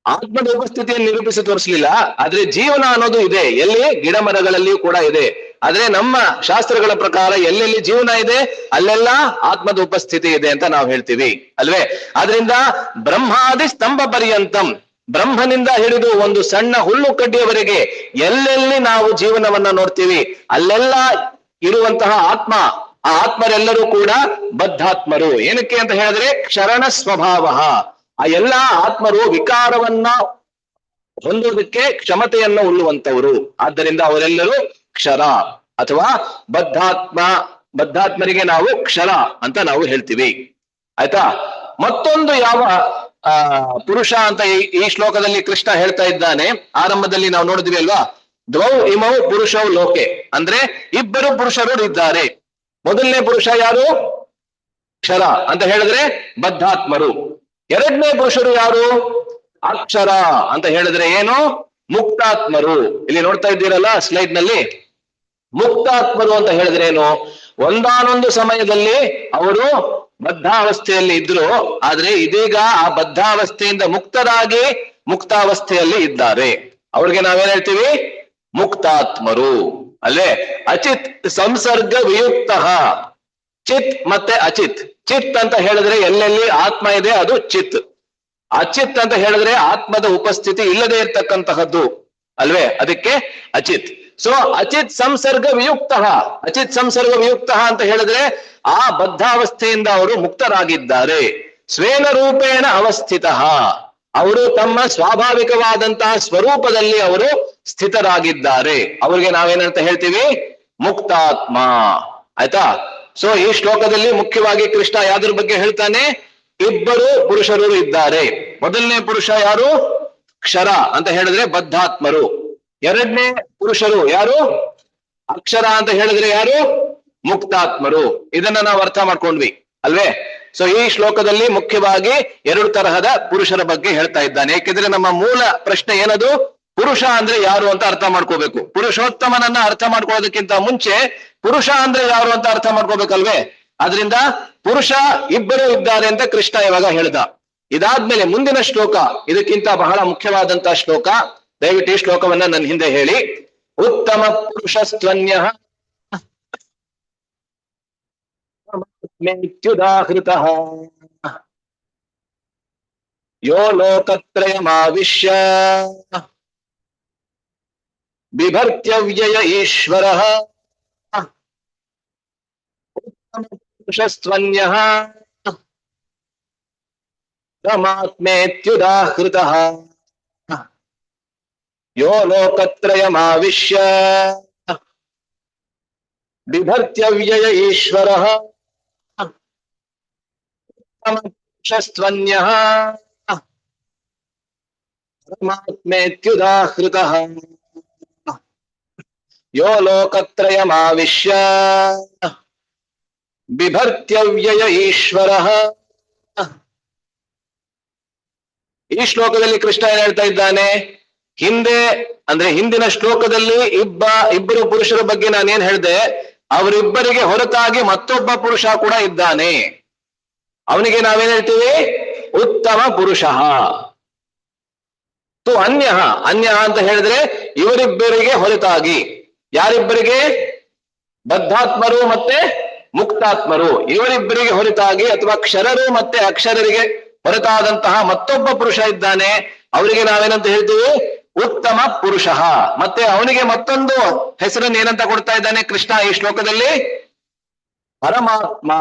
ಆತ್ಮದ ಉಪಸ್ಥಿತಿಯನ್ನು ನಿರೂಪಿಸಿ ತೋರಿಸಲಿಲ್ಲ, ಆದ್ರೆ ಜೀವನ ಅನ್ನೋದು ಇದೆ. ಎಲ್ಲಿ? ಗಿಡ ಮರಗಳಲ್ಲಿಯೂ ಕೂಡ ಇದೆ. ಆದ್ರೆ ನಮ್ಮ ಶಾಸ್ತ್ರಗಳ ಪ್ರಕಾರ ಎಲ್ಲೆಲ್ಲಿ ಜೀವನ ಇದೆ ಅಲ್ಲೆಲ್ಲ ಆತ್ಮದ ಉಪಸ್ಥಿತಿ ಇದೆ ಅಂತ ನಾವು ಹೇಳ್ತೀವಿ ಅಲ್ವೇ. ಆದ್ರಿಂದ ಬ್ರಹ್ಮಾದಿ ಸ್ತಂಭ ಪರ್ಯಂತಂ, ಬ್ರಹ್ಮನಿಂದ ಹಿಡಿದು ಒಂದು ಸಣ್ಣ ಹುಲ್ಲು ಕಡ್ಡಿಯವರೆಗೆ ಎಲ್ಲೆಲ್ಲಿ ನಾವು ಜೀವನವನ್ನ ನೋಡ್ತೀವಿ ಅಲ್ಲೆಲ್ಲ ಇರುವಂತಹ ಆತ್ಮ, ಆ ಆತ್ಮರೆಲ್ಲರೂ ಕೂಡ ಬದ್ಧಾತ್ಮರು. ಏನಕ್ಕೆ ಅಂತ ಹೇಳಿದ್ರೆ ಕ್ಷರಣ ಸ್ವಭಾವ, ಆ ಎಲ್ಲಾ ಆತ್ಮರು ವಿಕಾರವನ್ನ ಹೊಂದೋದಕ್ಕೆ ಕ್ಷಮತೆಯನ್ನು ಉಳ್ಳುವಂತವರು. ಆದ್ದರಿಂದ ಅವರೆಲ್ಲರೂ ಕ್ಷರ ಅಥವಾ ಬದ್ಧಾತ್ಮರಿಗೆ ನಾವು ಕ್ಷರ ಅಂತ ನಾವು ಹೇಳ್ತೀವಿ. ಆಯ್ತಾ. ಮತ್ತೊಂದು ಯಾವ ಪುರುಷ ಅಂತ ಈ ಶ್ಲೋಕದಲ್ಲಿ ಕೃಷ್ಣ ಹೇಳ್ತಾ ಇದ್ದಾನೆ. ಆರಂಭದಲ್ಲಿ ನಾವು ನೋಡಿದ್ವಿ ಅಲ್ವಾ, ದ್ವೌ ಇಮೌ ಪುರುಷೌ ಲೋಕೆ, ಅಂದ್ರೆ ಇಬ್ಬರು ಪುರುಷರು ಇದ್ದಾರೆ. ಮೊದಲನೇ ಪುರುಷ ಯಾರು? ಕ್ಷರ ಅಂತ ಹೇಳಿದ್ರೆ ಬದ್ಧಾತ್ಮರು. ಎರಡನೇ ಪುರುಷರು ಯಾರು? ಅಕ್ಷರ ಅಂತ ಹೇಳಿದ್ರೆ ಏನು? ಮುಕ್ತಾತ್ಮರು. ಇಲ್ಲಿ ನೋಡ್ತಾ ಇದ್ದೀರಲ್ಲ ಸ್ಲೈಡ್ ನಲ್ಲಿ, ಮುಕ್ತಾತ್ಮರು ಅಂತ ಹೇಳಿದ್ರೆ ಏನು? ಒಂದಾನೊಂದು ಸಮಯದಲ್ಲಿ ಅವರು ಬದ್ಧಾವಸ್ಥೆಯಲ್ಲಿ ಇದ್ರು, ಆದ್ರೆ ಇದೀಗ ಆ ಬದ್ಧಾವಸ್ಥೆಯಿಂದ ಮುಕ್ತರಾಗಿ ಮುಕ್ತಾವಸ್ಥೆಯಲ್ಲಿ ಇದ್ದಾರೆ. ಅವ್ರಿಗೆ ನಾವೇನ್ ಹೇಳ್ತೀವಿ? ಮುಕ್ತಾತ್ಮರು ಅಲ್ಲೇ. ಅಚಿತ್ ಸಂಸರ್ಗ ವಿಯುಕ್ತ, ಚಿತ್ ಮತ್ತೆ ಅಚಿತ್. ಚಿತ್ ಅಂತ ಹೇಳಿದ್ರೆ ಎಲ್ಲೆಲ್ಲಿ ಆತ್ಮ ಇದೆ ಅದು ಚಿತ್. ಅಚಿತ್ ಅಂತ ಹೇಳಿದ್ರೆ ಆತ್ಮದ ಉಪಸ್ಥಿತಿ ಇಲ್ಲದೆ ಇರ್ತಕ್ಕಂತಹದ್ದು ಅಲ್ವೇ, ಅದಕ್ಕೆ ಅಚಿತ್. ಸೊ ಅಚಿತ್ ಸಂಸರ್ಗ ವಿಯುಕ್ತ, ಅಚಿತ್ ಸಂಸರ್ಗ ವಿಯುಕ್ತ ಅಂತ ಹೇಳಿದ್ರೆ ಆ ಬದ್ಧಾವಸ್ಥೆಯಿಂದ ಅವರು ಮುಕ್ತರಾಗಿದ್ದಾರೆ. ಸ್ವೇನ ರೂಪೇಣ ಅವಸ್ಥಿತ, ಅವರು ತಮ್ಮ ಸ್ವಾಭಾವಿಕವಾದಂತಹ ಸ್ವರೂಪದಲ್ಲಿ ಅವರು ಸ್ಥಿತರಾಗಿದ್ದಾರೆ. ಅವ್ರಿಗೆ ನಾವೇನಂತ ಹೇಳ್ತೀವಿ? ಮುಕ್ತಾತ್ಮ. ಆಯ್ತಾ. ಸೊ ಈ ಶ್ಲೋಕದಲ್ಲಿ ಮುಖ್ಯವಾಗಿ ಕೃಷ್ಣ ಯಾವ್ದ್ರ ಬಗ್ಗೆ ಹೇಳ್ತಾನೆ? ಇಬ್ಬರು ಪುರುಷರು ಇದ್ದಾರೆ. ಮೊದಲನೇ ಪುರುಷ ಯಾರು? ಕ್ಷರ ಅಂತ ಹೇಳಿದ್ರೆ ಬದ್ಧಾತ್ಮರು. ಎರಡನೇ ಪುರುಷರು ಯಾರು? ಅಕ್ಷರ ಅಂತ ಹೇಳಿದ್ರೆ ಯಾರು? ಮುಕ್ತಾತ್ಮರು. ಇದನ್ನ ನಾವು ಅರ್ಥ ಮಾಡ್ಕೊಂಡ್ವಿ ಅಲ್ವೇ. ಸೊ ಈ ಶ್ಲೋಕದಲ್ಲಿ ಮುಖ್ಯವಾಗಿ ಎರಡು ತರಹದ ಪುರುಷರ ಬಗ್ಗೆ ಹೇಳ್ತಾ ಇದ್ದಾನೆ. ಏಕೆಂದ್ರೆ ನಮ್ಮ ಮೂಲ ಪ್ರಶ್ನೆ ಏನದು? ಪುರುಷ ಅಂದ್ರೆ ಯಾರು ಅಂತ ಅರ್ಥ ಮಾಡ್ಕೋಬೇಕು. ಪುರುಷೋತ್ತಮನನ್ನ ಅರ್ಥ ಮಾಡ್ಕೊಳ್ಳೋದಕ್ಕಿಂತ ಮುಂಚೆ ಪುರುಷ ಅಂದ್ರೆ ಯಾರು ಅಂತ ಅರ್ಥ ಮಾಡ್ಕೋಬೇಕಲ್ವೇ. ಆದ್ರಿಂದ ಪುರುಷ ಇಬ್ಬರು ಇದ್ದಾರೆ ಅಂತ ಕೃಷ್ಣ ಇವಾಗ ಹೇಳ್ದ. ಇದಾದ್ಮೇಲೆ ಮುಂದಿನ ಶ್ಲೋಕ ಇದಕ್ಕಿಂತ ಬಹಳ ಮುಖ್ಯವಾದಂತಹ ಶ್ಲೋಕ. ದಯವಿಟ್ಟು ಈ ಶ್ಲೋಕವನ್ನ ನನ್ನ ಹಿಂದೆ ಹೇಳಿ. ಉತ್ತಮ ಪುರುಷಸ್ತ್ವನ್ಯ ಮೇತ್ಯುದಾಹೃತ ಯೋ ಲೋಕತ್ರಯಮಾವಿಶ್ಯ ಬಿಭರ್ತ್ಯವ್ಯಯ ಈಶ್ವರಃ ಉತ್ತಮ ಪುರುಷಸ್ತ್ವನ್ಯಃ ಪರಮಾತ್ಮೇತ್ಯುದಾಹೃತಃ ಯೋ ಲೋಕತ್ರಯಮಾವಿಶ್ಯ ಬಿಭರ್ತ್ಯವ್ಯಯ ಈಶ್ವರಃ ಪುರುಷಸ್ತ್ವನ್ಯಃ ಪರಮಾತ್ಮೇತ್ಯುದಾಹೃತಃ ಯೋ ಲೋಕತ್ರಯಮಾವಿಶ್ಯ ಬಿಭರ್ತ್ಯವ್ಯಯ ಈಶ್ವರಃ. ಈ ಶ್ಲೋಕದಲ್ಲಿ ಕೃಷ್ಣ ಏನ್ ಹೇಳ್ತಾ ಇದ್ದಾನೆ? ಹಿಂದೆ ಅಂದ್ರೆ ಹಿಂದಿನ ಶ್ಲೋಕದಲ್ಲಿ ಇಬ್ಬರು ಪುರುಷರ ಬಗ್ಗೆ ನಾನೇನ್ ಹೇಳಿದೆ, ಅವರಿಬ್ಬರಿಗೆ ಹೊರತಾಗಿ ಮತ್ತೊಬ್ಬ ಪುರುಷ ಕೂಡ ಇದ್ದಾನೆ. ಅವನಿಗೆ ನಾವೇನ್ ಹೇಳ್ತೀವಿ? ಉತ್ತಮ ಪುರುಷ. ತು ಅನ್ಯ, ಅನ್ಯ ಅಂತ ಹೇಳಿದ್ರೆ ಇವರಿಬ್ಬರಿಗೆ ಹೊರತಾಗಿ. ಯಾರಿಬ್ಬರಿಗೆ? ಬದ್ಧಾತ್ಮರು ಮತ್ತೆ ಮುಕ್ತಾತ್ಮರು. ಇವರಿಬ್ಬರಿಗೆ ಹೊರತಾಗಿ ಅಥವಾ ಕ್ಷರರು ಮತ್ತೆ ಅಕ್ಷರರಿಗೆ ಹೊರತಾದಂತಹ ಮತ್ತೊಬ್ಬ ಪುರುಷ ಇದ್ದಾನೆ. ಅವರಿಗೆ ನಾವೇನಂತ ಹೇಳ್ತೀವಿ? ಉತ್ತಮ ಪುರುಷ. ಮತ್ತೆ ಅವನಿಗೆ ಮತ್ತೊಂದು ಹೆಸರನ್ನು ಏನಂತ ಕೊಡ್ತಾ ಇದ್ದಾನೆ ಕೃಷ್ಣ ಈ ಶ್ಲೋಕದಲ್ಲಿ? ಪರಮಾತ್ಮ.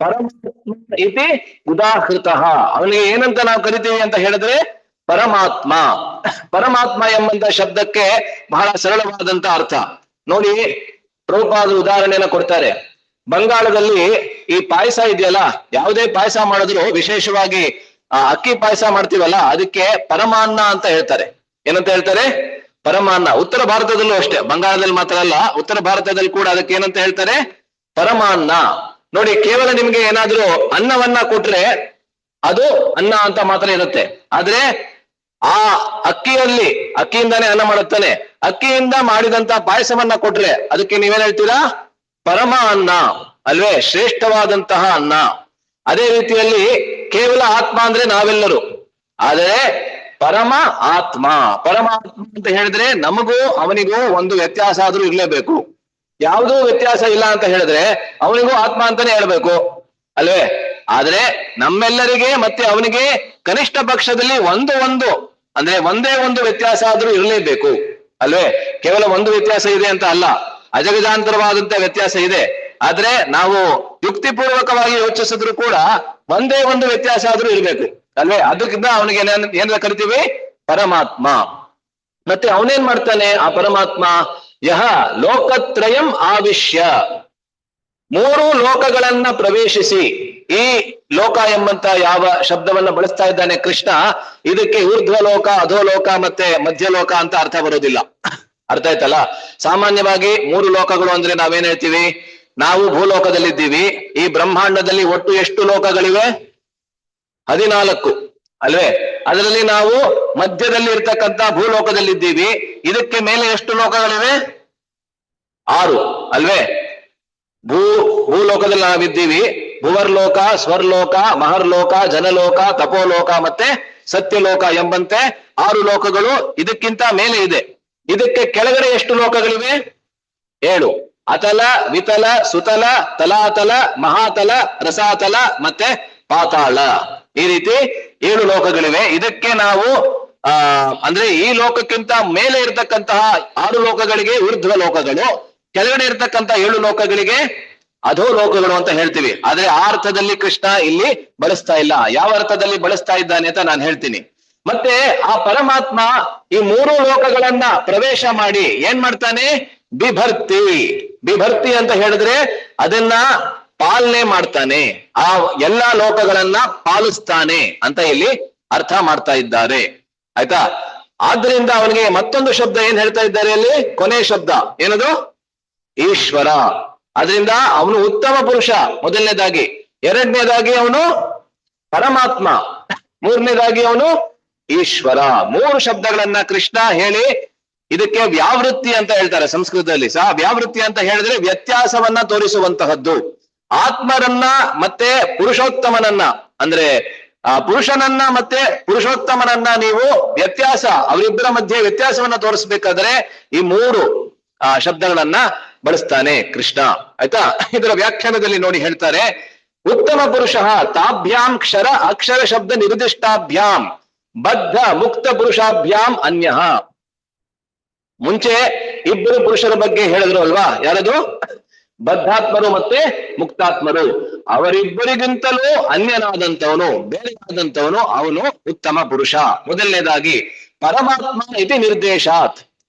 ಪರಮಾತ್ಮ ಇತಿ ಉದಾಹೃತ. ಅವನಿಗೆ ಏನಂತ ನಾವು ಕರಿತೀವಿ ಅಂತ ಹೇಳಿದ್ರೆ ಪರಮಾತ್ಮ. ಪರಮಾತ್ಮ ಎಂಬಂತ ಶಬ್ದಕ್ಕೆ ಬಹಳ ಸರಳವಾದಂತ ಅರ್ಥ ನೋಡಿ. ಪ್ರಭುಪಾದರು ಉದಾಹರಣೆಯನ್ನ ಕೊಡ್ತಾರೆ. ಬಂಗಾಳದಲ್ಲಿ ಈ ಪಾಯಸ ಇದೆಯಲ್ಲ, ಯಾವುದೇ ಪಾಯಸ ಮಾಡಿದ್ರು ವಿಶೇಷವಾಗಿ ಅಕ್ಕಿ ಪಾಯಸ ಮಾಡ್ತೀವಲ್ಲ, ಅದಕ್ಕೆ ಪರಮಾನ್ನ ಅಂತ ಹೇಳ್ತಾರೆ. ಏನಂತ ಹೇಳ್ತಾರೆ? ಪರಮಾನ್ನ. ಉತ್ತರ ಭಾರತದಲ್ಲೂ ಅಷ್ಟೇ, ಬಂಗಾಳದಲ್ಲಿ ಮಾತ್ರ ಅಲ್ಲ, ಉತ್ತರ ಭಾರತದಲ್ಲಿ ಕೂಡ ಅದಕ್ಕೆ ಏನಂತ ಹೇಳ್ತಾರೆ? ಪರಮಾನ್ನ. ನೋಡಿ, ಕೇವಲ ನಿಮ್ಗೆ ಏನಾದ್ರೂ ಅನ್ನವನ್ನ ಕೊಟ್ರೆ ಅದು ಅನ್ನ ಅಂತ ಮಾತ್ರ ಇರುತ್ತೆ. ಆದ್ರೆ ಆ ಅಕ್ಕಿಯಿಂದಾನೇ ಅನ್ನ ಮಾಡುತ್ತಾನೆ. ಅಕ್ಕಿಯಿಂದ ಮಾಡಿದಂತ ಪಾಯಸವನ್ನ ಕೊಟ್ರೆ ಅದಕ್ಕೆ ನೀವೇನ್ ಹೇಳ್ತೀರಾ? ಪರಮ ಅನ್ನ ಅಲ್ವೇ, ಶ್ರೇಷ್ಠವಾದಂತಹ ಅನ್ನ. ಅದೇ ರೀತಿಯಲ್ಲಿ ಕೇವಲ ಆತ್ಮ ಅಂದ್ರೆ ನಾವೆಲ್ಲರೂ, ಆದರೆ ಪರಮ ಆತ್ಮ, ಪರಮಾತ್ಮ ಅಂತ ಹೇಳಿದ್ರೆ ನಮಗೂ ಅವನಿಗೂ ಒಂದು ವ್ಯತ್ಯಾಸ ಆದ್ರೂ ಇರ್ಲೇಬೇಕು. ಯಾವುದೂ ವ್ಯತ್ಯಾಸ ಇಲ್ಲ ಅಂತ ಹೇಳಿದ್ರೆ ಅವನಿಗೂ ಆತ್ಮ ಅಂತಾನೆ ಹೇಳ್ಬೇಕು ಅಲ್ವೇ? ಆದ್ರೆ ನಮ್ಮೆಲ್ಲರಿಗೆ ಮತ್ತೆ ಅವನಿಗೆ ಕನಿಷ್ಠ ಪಕ್ಷದಲ್ಲಿ ಒಂದು ಅಂದ್ರೆ ಒಂದೇ ಒಂದು ವ್ಯತ್ಯಾಸ ಆದ್ರೂ ಇರಲೇಬೇಕು ಅಲ್ವೇ? ಕೇವಲ ಒಂದು ವ್ಯತ್ಯಾಸ ಇದೆ ಅಂತ ಅಲ್ಲ, ಅಜಗಜಾಂತರವಾದಂತ ವ್ಯತ್ಯಾಸ ಇದೆ. ಆದ್ರೆ ನಾವು ಯುಕ್ತಿಪೂರ್ವಕವಾಗಿ ಯೋಚಿಸಿದ್ರು ಕೂಡ ಒಂದೇ ಒಂದು ವ್ಯತ್ಯಾಸ ಆದ್ರೂ ಇರ್ಬೇಕು ಅಲ್ವೇ? ಅದಕ್ಕಿಂತ ಅವನಿಗೆ ಏನಾರ ಕರಿತೀವಿ ಪರಮಾತ್ಮ. ಮತ್ತೆ ಅವನೇನ್ ಮಾಡ್ತಾನೆ ಆ ಪರಮಾತ್ಮ? ಯಹ ಲೋಕತ್ರಯಂ ಆವಿಶ್ಯ, ಮೂರು ಲೋಕಗಳನ್ನ ಪ್ರವೇಶಿಸಿ. ಈ ಲೋಕ ಎಂಬಂತ ಯಾವ ಶಬ್ದವನ್ನ ಬಳಸ್ತಾ ಇದ್ದಾನೆ ಕೃಷ್ಣ, ಇದಕ್ಕೆ ಊರ್ಧ್ವ ಲೋಕ, ಅಧೋಲೋಕ ಮತ್ತೆ ಮಧ್ಯಲೋಕ ಅಂತ ಅರ್ಥ ಬರೋದಿಲ್ಲ. ಅರ್ಥ ಆಯ್ತಲ್ಲ? ಸಾಮಾನ್ಯವಾಗಿ ಮೂರು ಲೋಕಗಳು ಅಂದ್ರೆ ನಾವೇನ್ ಹೇಳ್ತೀವಿ? ನಾವು ಭೂಲೋಕದಲ್ಲಿದ್ದೀವಿ. ಈ ಬ್ರಹ್ಮಾಂಡದಲ್ಲಿ ಒಟ್ಟು ಎಷ್ಟು ಲೋಕಗಳಿವೆ? 14 ಅಲ್ವೇ? ಅದರಲ್ಲಿ ನಾವು ಮಧ್ಯದಲ್ಲಿ ಇರ್ತಕ್ಕಂಥ ಭೂಲೋಕದಲ್ಲಿದ್ದೀವಿ. ಇದಕ್ಕೆ ಮೇಲೆ ಎಷ್ಟು ಲೋಕಗಳಿವೆ? 6 ಅಲ್ವೇ? ಭೂಲೋಕದಲ್ಲಿ ನಾವಿದ್ದೀವಿ. ಭುವರ್ಲೋಕ, ಸ್ವರ್ಲೋಕ, ಮಹರ್ಲೋಕ, ಜನಲೋಕ, ತಪೋಲೋಕ ಮತ್ತೆ ಸತ್ಯಲೋಕ ಎಂಬಂತೆ 6 ಲೋಕಗಳು ಇದಕ್ಕಿಂತ ಮೇಲೆ ಇದೆ. ಇದಕ್ಕೆ ಕೆಳಗಡೆ ಎಷ್ಟು ಲೋಕಗಳಿವೆ? 7. ಅತಲ, ವಿತಲ, ಸುತಲ, ತಲಾತಲ, ಮಹಾತಲ, ರಸಾತಲ ಮತ್ತೆ ಪಾತಾಳ. ಈ ರೀತಿ 7 ಲೋಕಗಳಿವೆ. ಇದಕ್ಕೆ ನಾವು ಅಂದ್ರೆ ಈ ಲೋಕಕ್ಕಿಂತ ಮೇಲೆ ಇರತಕ್ಕಂತಹ 6 ಲೋಕಗಳಿಗೆ ಊರ್ಧ್ವ ಲೋಕಗಳು, ಕೆಳಗಡೆ ಇರತಕ್ಕಂತ 7 ಲೋಕಗಳಿಗೆ ಅಧೋ ಲೋಕಗಳು ಅಂತ ಹೇಳ್ತೀವಿ. ಆದ್ರೆ ಆ ಅರ್ಥದಲ್ಲಿ ಕೃಷ್ಣ ಇಲ್ಲಿ ಬಳಸ್ತಾ ಇಲ್ಲ. ಯಾವ ಅರ್ಥದಲ್ಲಿ ಬಳಸ್ತಾ ಇದ್ದಾನೆ ಅಂತ ನಾನು ಹೇಳ್ತೀನಿ. ಮತ್ತೆ ಆ ಪರಮಾತ್ಮ ಈ 3 ಲೋಕಗಳನ್ನ ಪ್ರವೇಶ ಮಾಡಿ ಏನ್ ಮಾಡ್ತಾನೆ? ಬಿಭರ್ತಿ ಅಂತ ಹೇಳಿದ್ರೆ ಅದನ್ನ ಪಾಲನೆ ಮಾಡ್ತಾನೆ, ಆ ಎಲ್ಲಾ ಲೋಕಗಳನ್ನ ಪಾಲಿಸ್ತಾನೆ ಅಂತ ಇಲ್ಲಿ ಅರ್ಥ ಮಾಡ್ತಾ ಇದ್ದಾರೆ. ಆಯ್ತಾ? ಆದ್ರಿಂದ ಅವನಿಗೆ ಮತ್ತೊಂದು ಶಬ್ದ ಏನ್ ಹೇಳ್ತಾ ಇದ್ದಾರೆ ಅಲ್ಲಿ? ಕೊನೆ ಶಬ್ದ ಏನದು? ಈಶ್ವರ. ಅದರಿಂದ ಅವನು ಉತ್ತಮ ಪುರುಷ ಮೊದಲನೇದಾಗಿ, ಎರಡನೇದಾಗಿ ಅವನು ಪರಮಾತ್ಮ, ಮೂರನೇದಾಗಿ ಅವನು ಈಶ್ವರ. 3 ಶಬ್ದಗಳನ್ನ ಕೃಷ್ಣ ಹೇಳಿ ಇದಕ್ಕೆ ವ್ಯಾವೃತ್ತಿ ಅಂತ ಹೇಳ್ತಾರೆ ಸಂಸ್ಕೃತದಲ್ಲಿ ಸಹ. ವ್ಯಾವೃತ್ತಿ ಅಂತ ಹೇಳಿದ್ರೆ ವ್ಯತ್ಯಾಸವನ್ನ ತೋರಿಸುವಂತಹದ್ದು. ಆತ್ಮರನ್ನ ಮತ್ತೆ ಪುರುಷೋತ್ತಮನನ್ನ, ಅಂದ್ರೆ ಪುರುಷನನ್ನ ಮತ್ತೆ ಪುರುಷೋತ್ತಮನನ್ನ ನೀವು ವ್ಯತ್ಯಾಸ, ಅವರಿಬ್ಬರ ಮಧ್ಯೆ ವ್ಯತ್ಯಾಸವನ್ನ ತೋರಿಸ್ಬೇಕಾದ್ರೆ ಈ 3 ಶಬ್ದಗಳನ್ನ ಬಳಸ್ತಾನೆ ಕೃಷ್ಣ. ಆಯ್ತಾ? ಇದರ ವ್ಯಾಖ್ಯಾನದಲ್ಲಿ ನೋಡಿ ಹೇಳ್ತಾರೆ, ಉತ್ತಮ ಪುರುಷ ತಾಭ್ಯಾಂ ಕ್ಷರ ಅಕ್ಷರ ಶಬ್ದ ನಿರ್ದಿಷ್ಟಾಭ್ಯಾಂ ಬದ್ಧ ಮುಕ್ತ ಪುರುಷಾಭ್ಯಾಂ ಅನ್ಯ. ಮುಂಚೆ ಇಬ್ಬರು ಪುರುಷರ ಬಗ್ಗೆ ಹೇಳಿದ್ರು ಅಲ್ವಾ? ಯಾರದು? ಬದ್ಧಾತ್ಮರು ಮತ್ತೆ ಮುಕ್ತಾತ್ಮರು. ಅವರಿಬ್ಬರಿಗಿಂತಲೂ ಅನ್ಯನಾದಂತವನು, ಬೇರೆಯಾದಂತವನು ಅವನು ಉತ್ತಮ ಪುರುಷ. ಮೊದಲನೇದಾಗಿ ಪರಮಾತ್ಮ ಇತಿ ನಿರ್ದೇಶಾತ್.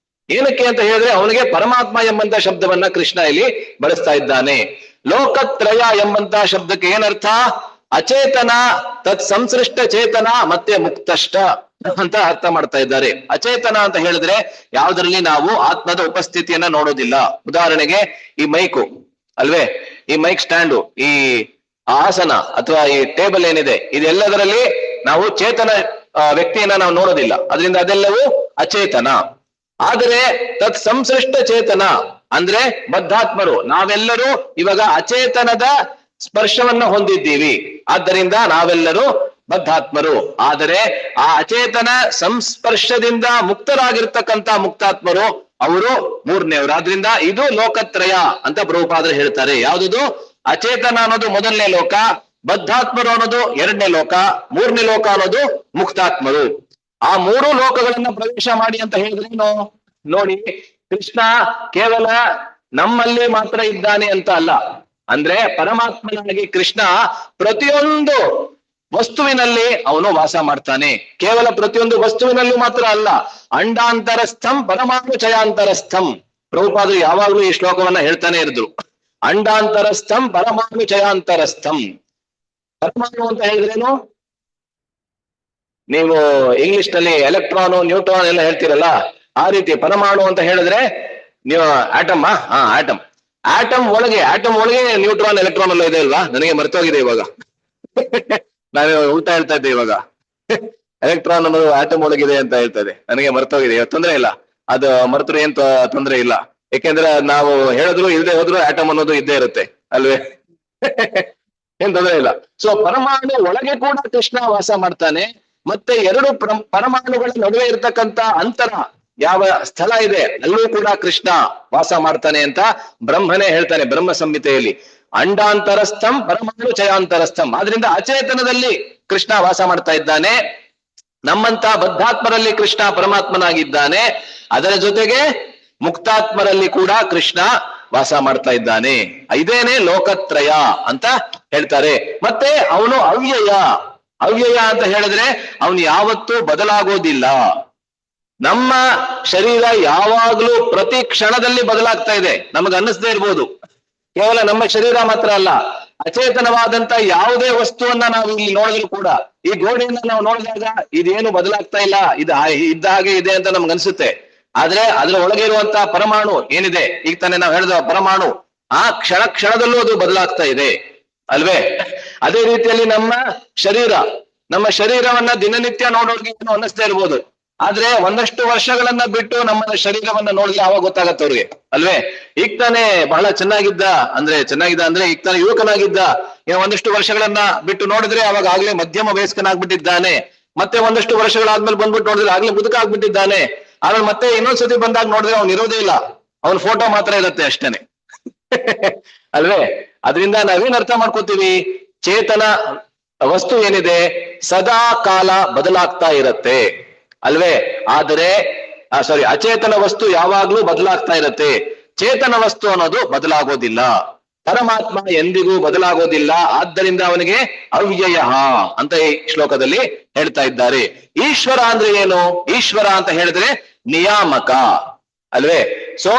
ಏನಕ್ಕೆ ಅಂತ ಹೇಳಿದ್ರೆ ಅವನಿಗೆ ಪರಮಾತ್ಮ ಎಂಬಂತ ಶಬ್ದವನ್ನ ಕೃಷ್ಣ ಇಲ್ಲಿ ಬಳಸ್ತಾ ಇದ್ದಾನೆ. ಲೋಕತ್ರಯ ಎಂಬಂತ ಶಬ್ದಕ್ಕೆ ಏನರ್ಥ? ಅಚೇತನ, ತತ್ ಸಂಸೃಷ್ಟ ಚೇತನ ಮತ್ತೆ ಮುಕ್ತಷ್ಟ ಅಂತ ಅರ್ಥ ಮಾಡ್ತಾ ಇದ್ದಾರೆ. ಅಚೇತನ ಅಂತ ಹೇಳಿದ್ರೆ ಯಾವುದರಲ್ಲಿ ನಾವು ಆತ್ಮದ ಉಪಸ್ಥಿತಿಯನ್ನ ನೋಡೋದಿಲ್ಲ. ಉದಾಹರಣೆಗೆ ಈ ಮೈಕು ಅಲ್ವೇ, ಈ ಮೈಕ್ ಸ್ಟ್ಯಾಂಡು, ಈ ಆಸನ ಅಥವಾ ಈ ಟೇಬಲ್ ಏನಿದೆ, ಇದೆಲ್ಲದರಲ್ಲಿ ನಾವು ಚೇತನ ವ್ಯಕ್ತಿಯನ್ನ ನಾವು ನೋಡೋದಿಲ್ಲ. ಅದರಿಂದ ಅದೆಲ್ಲವೂ ಅಚೇತನ. ಆದರೆ ತತ್ ಸಂಸೃಷ್ಟ ಚೇತನ ಅಂದ್ರೆ ಬದ್ಧಾತ್ಮರು, ನಾವೆಲ್ಲರೂ ಇವಾಗ ಅಚೇತನದ ಸ್ಪರ್ಶವನ್ನ ಹೊಂದಿದ್ದೀವಿ. ಆದ್ದರಿಂದ ನಾವೆಲ್ಲರೂ ಬದ್ಧಾತ್ಮರು. ಆದರೆ ಆ ಅಚೇತನ ಸಂಸ್ಪರ್ಶದಿಂದ ಮುಕ್ತರಾಗಿರ್ತಕ್ಕಂಥ ಮುಕ್ತಾತ್ಮರು ಅವರು ಮೂರನೇವರು. ಆದ್ರಿಂದ ಇದು ಲೋಕತ್ರಯ ಅಂತ ಪ್ರಭುಪಾದರು ಹೇಳ್ತಾರೆ. ಯಾವುದದು? ಅಚೇತನ ಅನ್ನೋದು ಮೊದಲನೇ ಲೋಕ, ಬದ್ಧಾತ್ಮರು ಅನ್ನೋದು ಎರಡನೇ ಲೋಕ, ಮೂರನೇ ಲೋಕ ಅನ್ನೋದು ಮುಕ್ತಾತ್ಮರು. ಆ 3 ಲೋಕಗಳನ್ನ ಪ್ರವೇಶ ಮಾಡಿ ಅಂತ ಹೇಳಿದ್ರೇನು ನೋಡಿ. ಕೃಷ್ಣ ಕೇವಲ ನಮ್ಮಲ್ಲಿ ಮಾತ್ರ ಇದ್ದಾನೆ ಅಂತ ಅಲ್ಲ, ಅಂದ್ರೆ ಪರಮಾತ್ಮನಾಗಿ ಕೃಷ್ಣ ಪ್ರತಿಯೊಂದು ವಸ್ತುವಿನಲ್ಲಿ ಅವನು ವಾಸ ಮಾಡ್ತಾನೆ. ಕೇವಲ ಪ್ರತಿಯೊಂದು ವಸ್ತುವಿನಲ್ಲೂ ಮಾತ್ರ ಅಲ್ಲ, ಅಂಡಾಂತರಸ್ಥಂ ಪರಮಾಣು ಚಯಾಂತರಸ್ಥಂ. ಪ್ರಭುಪಾದರು ಯಾವಾಗ್ಲೂ ಈ ಶ್ಲೋಕವನ್ನ ಹೇಳ್ತಾನೆ ಇದ್ರು. ಅಂಡಾಂತರಸ್ಥಂ ಪರಮಾಣು ಚಯಾಂತರಸ್ಥಂ. ಪರಮಾಣು ಅಂತ ಹೇಳಿದ್ರೇನು? ನೀವು ಇಂಗ್ಲಿಷ್ ನಲ್ಲಿ ಎಲೆಕ್ಟ್ರಾನು ನ್ಯೂಟ್ರಾನ್ ಎಲ್ಲ ಹೇಳ್ತೀರಲ್ಲ, ಆ ರೀತಿ ಪರಮಾಣು ಅಂತ ಹೇಳಿದ್ರೆ ನೀವು ಆಟಮ್. ಆಟಮ್. ಆಟಮ್ ಒಳಗೆ ನ್ಯೂಟ್ರಾನ್ ಎಲೆಕ್ಟ್ರಾನ್ ಎಲ್ಲ ಇದೆ ಅಲ್ವಾ? ನನಗೆ ಮರ್ತೋಗಿದೆ ಇವಾಗ. ನಾವೇ ಉಲ್ಟಾ ಹೇಳ್ತಾ ಇದ್ದೆ ಇವಾಗ. ಎಲೆಕ್ಟ್ರಾನ್ ಅನ್ನೋದು ಆಟಮ್ ಒಳಗಿದೆ ಅಂತ ಹೇಳ್ತಾ ಇದೆ, ನನಗೆ ಮರ್ತೋಗಿದೆ. ತೊಂದ್ರೆ ಇಲ್ಲ, ಅದು ಮರ್ತರು ಏನ್ ತೊಂದ್ರೆ ಇಲ್ಲ. ಯಾಕೆಂದ್ರೆ ನಾವು ಹೇಳಿದ್ರು ಇಲ್ಲದೆ ಹೋದ್ರು ಆಟಮ್ ಅನ್ನೋದು ಇದ್ದೇ ಇರುತ್ತೆ ಅಲ್ವೇ? ಏನ್ ತೊಂದ್ರೆ ಇಲ್ಲ. ಸೊ ಪರಮಾಣು ಒಳಗೆ ಕೂಡ ಕೃಷ್ಣ ವಾಸ ಮಾಡ್ತಾನೆ. ಮತ್ತೆ 2 ಪರಮಾಣುಗಳ ನಡುವೆ ಇರ್ತಕ್ಕಂಥ ಅಂತರ, ಯಾವ ಸ್ಥಳ ಇದೆ ಅಲ್ಲೂ ಕೂಡ ಕೃಷ್ಣ ವಾಸ ಮಾಡ್ತಾನೆ ಅಂತ ಬ್ರಹ್ಮನೇ ಹೇಳ್ತಾನೆ ಬ್ರಹ್ಮ ಸಂಹಿತೆಯಲ್ಲಿ. ಅಂಡಾಂತರಸ್ಥಂ ಪರಮಾಣು ಚಯಾಂತರಸ್ಥಂ. ಆದ್ರಿಂದ ಅಚೇತನದಲ್ಲಿ ಕೃಷ್ಣ ವಾಸ ಮಾಡ್ತಾ ಇದ್ದಾನೆ, ನಮ್ಮಂತ ಬದ್ಧಾತ್ಮರಲ್ಲಿ ಕೃಷ್ಣ ಪರಮಾತ್ಮನಾಗಿದ್ದಾನೆ, ಅದರ ಜೊತೆಗೆ ಮುಕ್ತಾತ್ಮರಲ್ಲಿ ಕೂಡ ಕೃಷ್ಣ ವಾಸ ಮಾಡ್ತಾ ಇದ್ದಾನೆ. ಇದೇನೆ ಲೋಕತ್ರಯ ಅಂತ ಹೇಳ್ತಾರೆ. ಮತ್ತೆ ಅವನು ಅವ್ಯಯ. ಅವ್ಯಯ ಅಂತ ಹೇಳಿದ್ರೆ ಅವನು ಯಾವತ್ತೂ ಬದಲಾಗೋದಿಲ್ಲ. ನಮ್ಮ ಶರೀರ ಯಾವಾಗ್ಲೂ ಪ್ರತಿ ಕ್ಷಣದಲ್ಲಿ ಬದಲಾಗ್ತಾ ಇದೆ, ನಮಗೆ ಅನ್ನಿಸದೇ ಇರ್ಬೋದು. ಕೇವಲ ನಮ್ಮ ಶರೀರ ಮಾತ್ರ ಅಲ್ಲ, ಅಚೇತನವಾದಂತ ಯಾವುದೇ ವಸ್ತುವನ್ನ ನಾವು ಇಲ್ಲಿ ನೋಡಿದ್ರು ಕೂಡ, ಈ ಗೋಡೆಯನ್ನ ನಾವು ನೋಡಿದಾಗ ಇದೇನು ಬದಲಾಗ್ತಾ ಇಲ್ಲ, ಇದು ಇದ್ದ ಹಾಗೆ ಇದೆ ಅಂತ ನಮ್ಗೆ ಅನ್ಸುತ್ತೆ. ಆದ್ರೆ ಅದರ ಒಳಗೆ ಇರುವಂತಹ ಪರಮಾಣು ಏನಿದೆ, ಈಗ ತಾನೇ ನಾವು ಹೇಳಿದ ಪರಮಾಣು, ಆ ಕ್ಷಣ ಕ್ಷಣದಲ್ಲೂ ಅದು ಬದಲಾಗ್ತಾ ಇದೆ ಅಲ್ವೇ? ಅದೇ ರೀತಿಯಲ್ಲಿ ನಮ್ಮ ಶರೀರವನ್ನ ದಿನನಿತ್ಯ ನೋಡೋರ್ಗೆ ಏನು ಅನ್ನಿಸ್ತಾ ಇರ್ಬೋದು, ಆದ್ರೆ ಒಂದಷ್ಟು ವರ್ಷಗಳನ್ನ ಬಿಟ್ಟು ನಮ್ಮ ಶರೀರವನ್ನ ನೋಡಿದ್ರೆ ಅವಾಗ ಗೊತ್ತಾಗತ್ತೆ ಅವ್ರಿಗೆ ಅಲ್ವೇ? ಈಗ ತಾನೇ ಬಹಳ ಚೆನ್ನಾಗಿದ್ದ ಅಂದ್ರೆ ಈಗ ತಾನೇ ಯುವಕನಾಗಿದ್ದ, ಒಂದಷ್ಟು ವರ್ಷಗಳನ್ನ ಬಿಟ್ಟು ನೋಡಿದ್ರೆ ಅವಾಗ ಆಗ್ಲೇ ಮಧ್ಯಮ ವಯಸ್ಕನಾಗ್ಬಿಟ್ಟಿದ್ದಾನೆ. ಮತ್ತೆ ಒಂದಷ್ಟು ವರ್ಷಗಳಾದ್ಮೇಲೆ ಬಂದ್ಬಿಟ್ಟು ನೋಡಿದ್ರೆ ಆಗ್ಲೇ ಮುದುಕ ಆಗ್ಬಿಟ್ಟಿದ್ದಾನೆ. ಆಮೇಲೆ ಮತ್ತೆ ಇನ್ನೊಂದ್ಸತಿ ಬಂದಾಗ ನೋಡಿದ್ರೆ ಅವ್ನು ಇರೋದೇ ಇಲ್ಲ, ಅವನ್ ಫೋಟೋ ಮಾತ್ರ ಇರತ್ತೆ ಅಷ್ಟೇನೆ. ಅಲ್ವೇ? ಅದರಿಂದ ನಾವೇನ್ ಅರ್ಥ ಮಾಡ್ಕೋತೀವಿ, ಚೇತನ ವಸ್ತು ಏನಿದೆ ಸದಾ ಕಾಲ ಬದಲಾಗ್ತಾ ಇರತ್ತೆ ಅಲ್ವೇ? ಆದರೆ ಅಚೇತನ ವಸ್ತು ಯಾವಾಗ್ಲೂ ಬದಲಾಗ್ತಾ ಇರತ್ತೆ, ಚೇತನ ವಸ್ತು ಅನ್ನೋದು ಬದಲಾಗೋದಿಲ್ಲ. ಪರಮಾತ್ಮ ಎಂದಿಗೂ ಬದಲಾಗೋದಿಲ್ಲ, ಆದ್ದರಿಂದ ಅವನಿಗೆ ಅವ್ಯಯ ಅಂತ ಈ ಶ್ಲೋಕದಲ್ಲಿ ಹೇಳ್ತಾ ಇದ್ದಾರೆ. ಈಶ್ವರ ಅಂದ್ರೆ ಏನು? ಈಶ್ವರ ಅಂತ ಹೇಳಿದ್ರೆ ನಿಯಾಮಕ ಅಲ್ವೇ? ಸೊ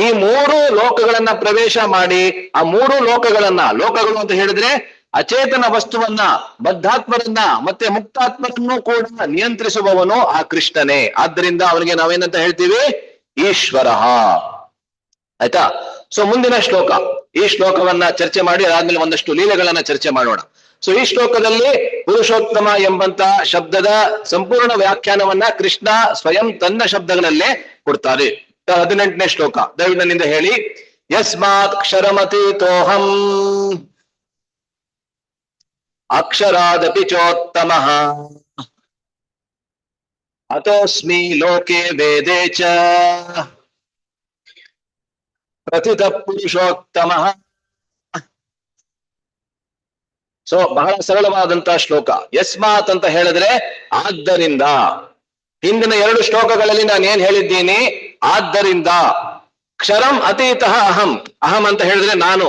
ಈ ಮೂರು ಲೋಕಗಳನ್ನ ಪ್ರವೇಶ ಮಾಡಿ, ಆ ಮೂರು ಲೋಕಗಳು ಅಂತ ಹೇಳಿದ್ರೆ ಅಚೇತನ ವಸ್ತುವನ್ನ, ಬದ್ಧಾತ್ಮರನ್ನ ಮತ್ತೆ ಮುಕ್ತಾತ್ಮರನ್ನು ಕೂಡ ನಿಯಂತ್ರಿಸುವವನು ಆ ಕೃಷ್ಣನೇ. ಆದ್ದರಿಂದ ಅವನಿಗೆ ನಾವೇನಂತ ಹೇಳ್ತೀವಿ? ಈಶ್ವರ. ಆಯ್ತಾ? ಸೊ ಮುಂದಿನ ಶ್ಲೋಕ, ಈ ಶ್ಲೋಕವನ್ನ ಚರ್ಚೆ ಮಾಡಿ ಅದಾದ್ಮೇಲೆ ಒಂದಷ್ಟು ಲೀಲೆಗಳನ್ನ ಚರ್ಚೆ ಮಾಡೋಣ. ಸೊ ಈ ಶ್ಲೋಕದಲ್ಲಿ ಪುರುಷೋತ್ತಮ ಎಂಬಂತ ಶಬ್ದದ ಸಂಪೂರ್ಣ ವ್ಯಾಖ್ಯಾನವನ್ನ ಕೃಷ್ಣ ಸ್ವಯಂ ತನ್ನ ಶಬ್ದಗಳಲ್ಲೇ ಕೊಡ್ತಾರೆ. 18ನೇ ಶ್ಲೋಕ ದಯವಿಟ್ಟು ನನ್ನಿಂದ ಹೇಳಿ. ಯಸ್ಮಾತ್ ಕ್ಷರಮತೀತೋಹಂ ಅಕ್ಷರಾದಪಿ ಚೋತ್ತಮಃ ಅತೋಸ್ಮಿ ಲೋಕೆ ವೇದೇ ಚ ಪ್ರಥಿತ ಪುರುಷೋತ್ತಮಃ. ಸೊ ಬಹಳ ಸರಳವಾದಂತಹ ಶ್ಲೋಕ. ಯಸ್ಮಾತ್ ಅಂತ ಹೇಳಿದ್ರೆ ಆದ್ದರಿಂದ. ಹಿಂದಿನ 2 ಶ್ಲೋಕಗಳಲ್ಲಿ ನಾನು ಏನ್ ಹೇಳಿದ್ದೀನಿ? ಆದ್ದರಿಂದ. ಕ್ಷರಂ ಅತೀತಃ ಅಹಂ. ಅಹಂ ಅಂತ ಹೇಳಿದ್ರೆ ನಾನು.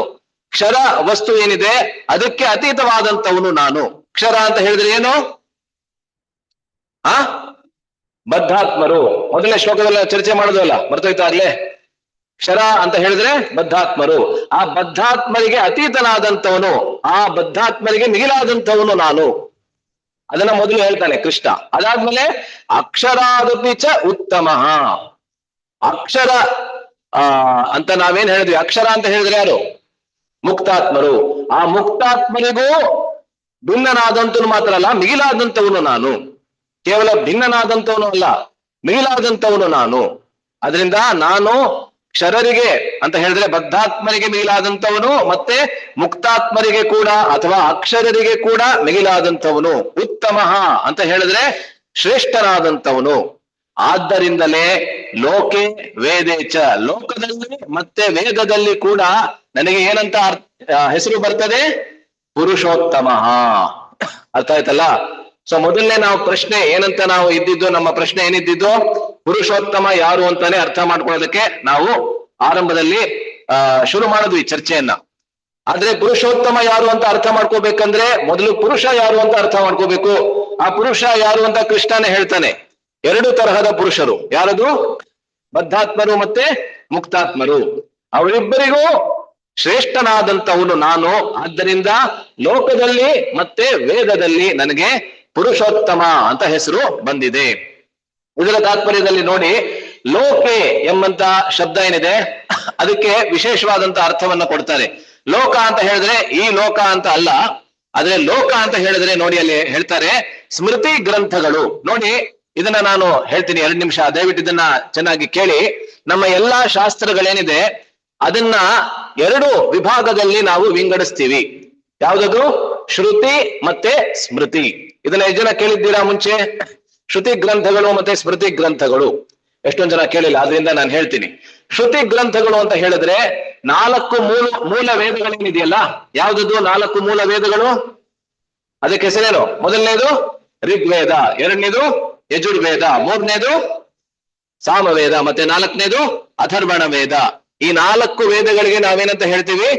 ಕ್ಷರ ವಸ್ತು ಏನಿದೆ ಅದಕ್ಕೆ ಅತೀತವಾದಂತವನು ನಾನು. ಕ್ಷರ ಅಂತ ಹೇಳಿದ್ರೆ ಏನು? ಬದ್ಧಾತ್ಮರು. ಮೊದಲನೇ ಶ್ಲೋಕದಲ್ಲಿ ಚರ್ಚೆ ಮಾಡೋದಲ್ಲ, ಮರ್ತೋಯ್ತಾ ಆಗ್ಲೇ? ಕ್ಷರ ಅಂತ ಹೇಳಿದ್ರೆ ಬದ್ಧಾತ್ಮರು. ಆ ಬದ್ಧಾತ್ಮರಿಗೆ ಅತೀತನಾದಂಥವನು, ಆ ಬದ್ಧಾತ್ಮರಿಗೆ ಮಿಗಿಲಾದಂಥವನು ನಾನು. ಅದನ್ನ ಮೊದಲು ಹೇಳ್ತಾನೆ ಕೃಷ್ಣ. ಅದಾದ್ಮೇಲೆ ಅಕ್ಷರಾದಪಿ ಚ ಉತ್ತಮ. ಅಕ್ಷರ ಅಂತ ನಾವೇನ್ ಹೇಳಿದ್ವಿ? ಅಕ್ಷರ ಅಂತ ಹೇಳಿದ್ರೆ ಯಾರು? ಮುಕ್ತಾತ್ಮರು. ಆ ಮುಕ್ತಾತ್ಮರಿಗೂ ಭಿನ್ನನಾದಂತವನು ಮಾತ್ರ ಅಲ್ಲ, ಮಿಗಿಲಾದಂಥವನು ನಾನು. ಕೇವಲ ಭಿನ್ನನಾದಂಥವನು ಅಲ್ಲ, ಮಿಗಿಲಾದಂಥವನು ನಾನು. ಅದರಿಂದ ನಾನು ಕ್ಷರರಿಗೆ ಅಂತ ಹೇಳಿದ್ರೆ ಬದ್ಧಾತ್ಮರಿಗೆ ಮಿಗಿಲಾದಂಥವನು, ಮತ್ತೆ ಮುಕ್ತಾತ್ಮರಿಗೆ ಕೂಡ ಅಥವಾ ಅಕ್ಷರರಿಗೆ ಕೂಡ ಮಿಗಿಲಾದಂಥವನು. ಉತ್ತಮ ಅಂತ ಹೇಳಿದ್ರೆ ಶ್ರೇಷ್ಠನಾದಂಥವನು. ಆದ್ದರಿಂದಲೇ ಲೋಕೆ ವೇದೇಚ, ಲೋಕದಲ್ಲಿ ಮತ್ತೆ ವೇದದಲ್ಲಿ ಕೂಡ ನನಗೆ ಏನಂತ ಹೆಸರು ಬರ್ತದೆ? ಪುರುಷೋತ್ತಮ. ಅರ್ಥ ಆಯ್ತಲ್ಲ? ಸೊ ಮೊದಲನೇ ನಾವು ಪ್ರಶ್ನೆ ಏನಂತ ನಾವು ಇದ್ದಿದ್ದು, ನಮ್ಮ ಪ್ರಶ್ನೆ ಏನಿದ್ದಿದ್ದು? ಪುರುಷೋತ್ತಮ ಯಾರು ಅಂತಾನೆ ಅರ್ಥ ಮಾಡ್ಕೊಳ್ಳೋದಕ್ಕೆ ನಾವು ಆರಂಭದಲ್ಲಿ ಶುರು ಮಾಡಿದ್ವಿ ಚರ್ಚೆಯನ್ನ. ಆದ್ರೆ ಪುರುಷೋತ್ತಮ ಯಾರು ಅಂತ ಅರ್ಥ ಮಾಡ್ಕೋಬೇಕಂದ್ರೆ ಮೊದಲು ಪುರುಷ ಯಾರು ಅಂತ ಅರ್ಥ ಮಾಡ್ಕೋಬೇಕು. ಆ ಪುರುಷ ಯಾರು ಅಂತ ಕೃಷ್ಣನೇ ಹೇಳ್ತಾನೆ. 2 ತರಹದ ಪುರುಷರು. ಯಾರದು? ಬದ್ಧಾತ್ಮರು ಮತ್ತೆ ಮುಕ್ತಾತ್ಮರು. ಅವರಿಬ್ಬರಿಗೂ ಶ್ರೇಷ್ಠನಾದಂತವನು ನಾನು. ಆದ್ದರಿಂದ ಲೋಕದಲ್ಲಿ ಮತ್ತೆ ವೇದದಲ್ಲಿ ನನಗೆ ಪುರುಷೋತ್ತಮ ಅಂತ ಹೆಸರು ಬಂದಿದೆ. ಇದರ ತಾತ್ಪರ್ಯದಲ್ಲಿ ನೋಡಿ, ಲೋಕೆ ಎಂಬಂತ ಶಬ್ದ ಏನಿದೆ ಅದಕ್ಕೆ ವಿಶೇಷವಾದಂತ ಅರ್ಥವನ್ನ ಕೊಡ್ತಾರೆ. ಲೋಕ ಅಂತ ಹೇಳಿದ್ರೆ ಈ ಲೋಕ ಅಂತ ಅಲ್ಲ, ಆದ್ರೆ ಲೋಕ ಅಂತ ಹೇಳಿದ್ರೆ ನೋಡಿ ಅಲ್ಲಿ ಹೇಳ್ತಾರೆ ಸ್ಮೃತಿ ಗ್ರಂಥಗಳು. ನೋಡಿ ಇದನ್ನ ನಾನು ಹೇಳ್ತೀನಿ 2 ನಿಮಿಷ, ದಯವಿಟ್ಟು ಇದನ್ನ ಚೆನ್ನಾಗಿ ಕೇಳಿ. ನಮ್ಮ ಎಲ್ಲಾ ಶಾಸ್ತ್ರಗಳೇನಿದೆ ಅದನ್ನ 2 ವಿಭಾಗದಲ್ಲಿ ನಾವು ವಿಂಗಡಿಸ್ತೀವಿ. ಯಾವ್ದದು? ಶ್ರುತಿ ಮತ್ತೆ ಸ್ಮೃತಿ. ಇದನ್ನ ಎಷ್ಟು ಜನ ಕೇಳಿದ್ದೀರಾ ಮುಂಚೆ? ಶ್ರುತಿ ಗ್ರಂಥಗಳು ಮತ್ತೆ ಸ್ಮೃತಿ ಗ್ರಂಥಗಳು ಎಷ್ಟೊಂದು ಜನ ಕೇಳಿಲ್ಲ, ಆದ್ರಿಂದ ನಾನು ಹೇಳ್ತೀನಿ. ಶ್ರುತಿ ಗ್ರಂಥಗಳು ಅಂತ ಹೇಳಿದ್ರೆ 4 ಮೂಲ ವೇದಗಳೇನಿದೆಯಲ್ಲ, ಯಾವ್ದದ್ದು 4 ಮೂಲ ವೇದಗಳು? ಅದಕ್ಕೆ ಹೆಸರೇನು? ಮೊದಲನೇದು ಋಗ್ವೇದ, ಎರಡನೇದು ಯಜುರ್ವೇದ, ಮೂರನೇದು ಸಾಮವೇದ, ಮತ್ತೆ 4ನೇದು ಅಥರ್ವಣ ವೇದ. ಈ 4 ವೇದಗಳಿಗೆ ನಾವೇನಂತ ಹೇಳ್ತೀವಿ?